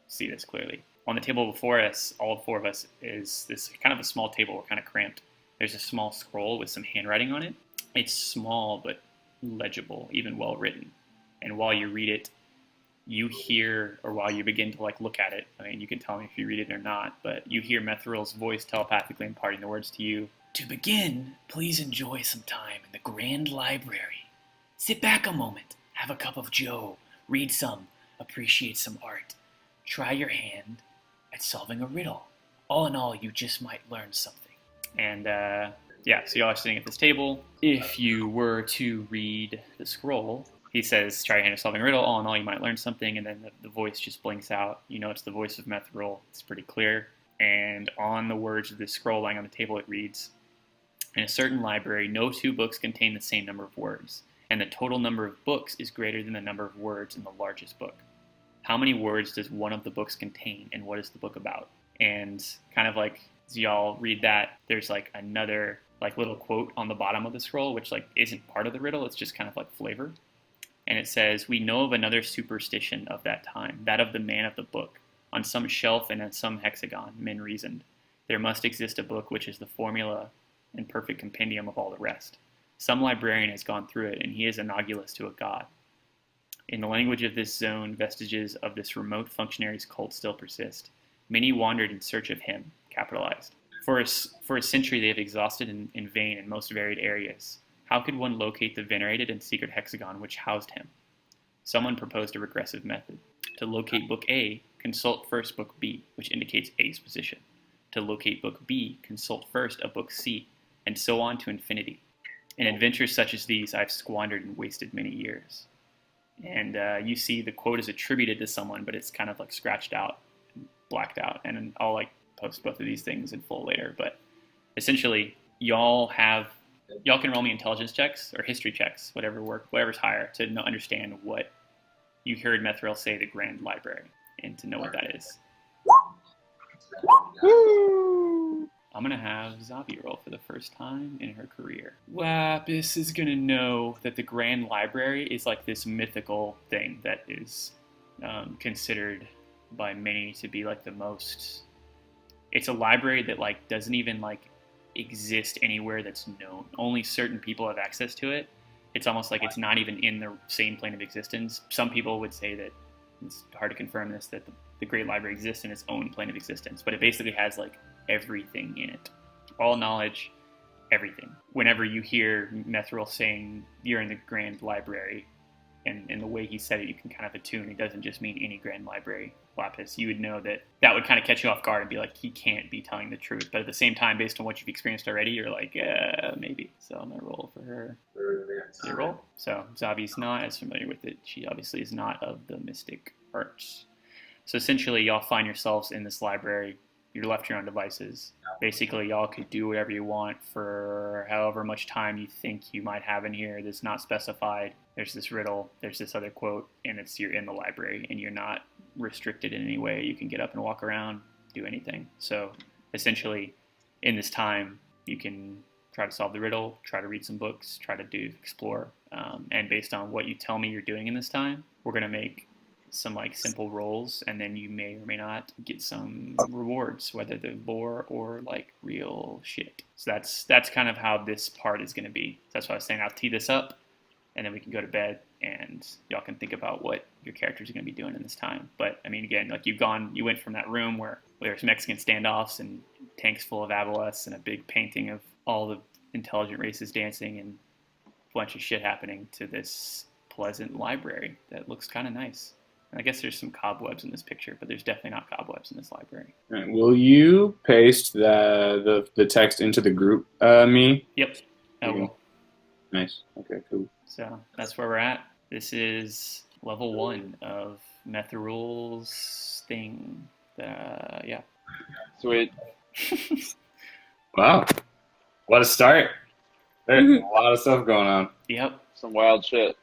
see this clearly. On the table before us, all four of us, is this kind of a small table. We're kind of cramped. There's a small scroll with some handwriting on it. It's small but legible, even well written. And while you read it, you hear, or while you begin to look at it, I mean, you can tell me if you read it or not, but you hear Methrill's voice telepathically imparting the words to you. To begin, please enjoy some time in the Grand Library. Sit back a moment, have a cup of joe, read some, appreciate some art. Try your hand at solving a riddle. All in all, you just might learn something. And so y'all are sitting at this table. If you were to read the scroll, he says, try your hand at solving a riddle. All in all, you might learn something. And then the voice just blinks out. You know it's the voice of Methrill. It's pretty clear. And on the words of this scroll lying on the table, it reads, in a certain library, no two books contain the same number of words, and the total number of books is greater than the number of words in the largest book. How many words does one of the books contain, and what is the book about? And kind of as y'all read that, there's another little quote on the bottom of the scroll, which isn't part of the riddle. It's just kind of flavor. And it says, we know of another superstition of that time, that of the man of the book. On some shelf and in some hexagon, men reasoned, there must exist a book which is the formula and perfect compendium of all the rest. Some librarian has gone through it, and he is analogous to a god. In the language of this zone, vestiges of this remote functionary's cult still persist. Many wandered in search of him, capitalized. For a century they have exhausted in vain in most varied areas. How could one locate the venerated and secret hexagon which housed him? Someone proposed a regressive method. To locate book A, consult first book B, which indicates A's position. To locate book B, consult first a book C, and so on to infinity. In adventures such as these, I've squandered and wasted many years. And you see the quote is attributed to someone, but it's kind of scratched out, and blacked out. And I'll post both of these things in full later. But essentially, y'all can roll me intelligence checks or history checks, whatever's higher, to understand what you heard Methrill say the Grand Library, and to know what that is. I'm going to have Zavi roll for the first time in her career. Lapis is going to know that the Grand Library is like this mythical thing that is considered by many to be like the most... It's a library that like doesn't even like exist anywhere that's known. Only certain people have access to it. It's almost like it's not even in the same plane of existence. Some people would say that, it's hard to confirm this, that the Great Library exists in its own plane of existence, but it basically has like everything in it. All knowledge, everything. Whenever you hear Methril saying you're in the Grand Library, and the way he said it, you can kind of attune. It doesn't just mean any Grand Library, Lapis. You would know that would kind of catch you off guard and be like, he can't be telling the truth. But at the same time, based on what you've experienced already, you're like, maybe. So I'm going to roll for her. Your roll. So Zavi's not as familiar with it. She obviously is not of the mystic arts. So essentially, y'all find yourselves in this library. You're left to your own devices. Basically, y'all could do whatever you want for however much time you think you might have in here that's not specified. There's this riddle, there's this other quote, and you're in the library, and you're not restricted in any way. You can get up and walk around, do anything. So essentially, in this time, you can try to solve the riddle, try to read some books, try to explore. And based on what you tell me you're doing in this time, we're going to make some like simple rolls, and then you may or may not get some rewards, whether they're lore or like real shit. So that's kind of how this part is going to be. So that's why I was saying I'll tee this up, and then we can go to bed, and y'all can think about what your characters are going to be doing in this time. But I mean, again, like you went from that room where there's Mexican standoffs and tanks full of Avalus and a big painting of all the intelligent races dancing and a bunch of shit happening, to this pleasant library that looks kind of nice. I guess there's some cobwebs in this picture, but there's definitely not cobwebs in this library. All right, will you paste the text into the group, me? Yep. I will. Nice. Okay, cool. So that's where we're at. This is level 1 of Methrul's thing. Yeah. Sweet. Wow. What a start. There's a lot of stuff going on. Yep. Some wild shit.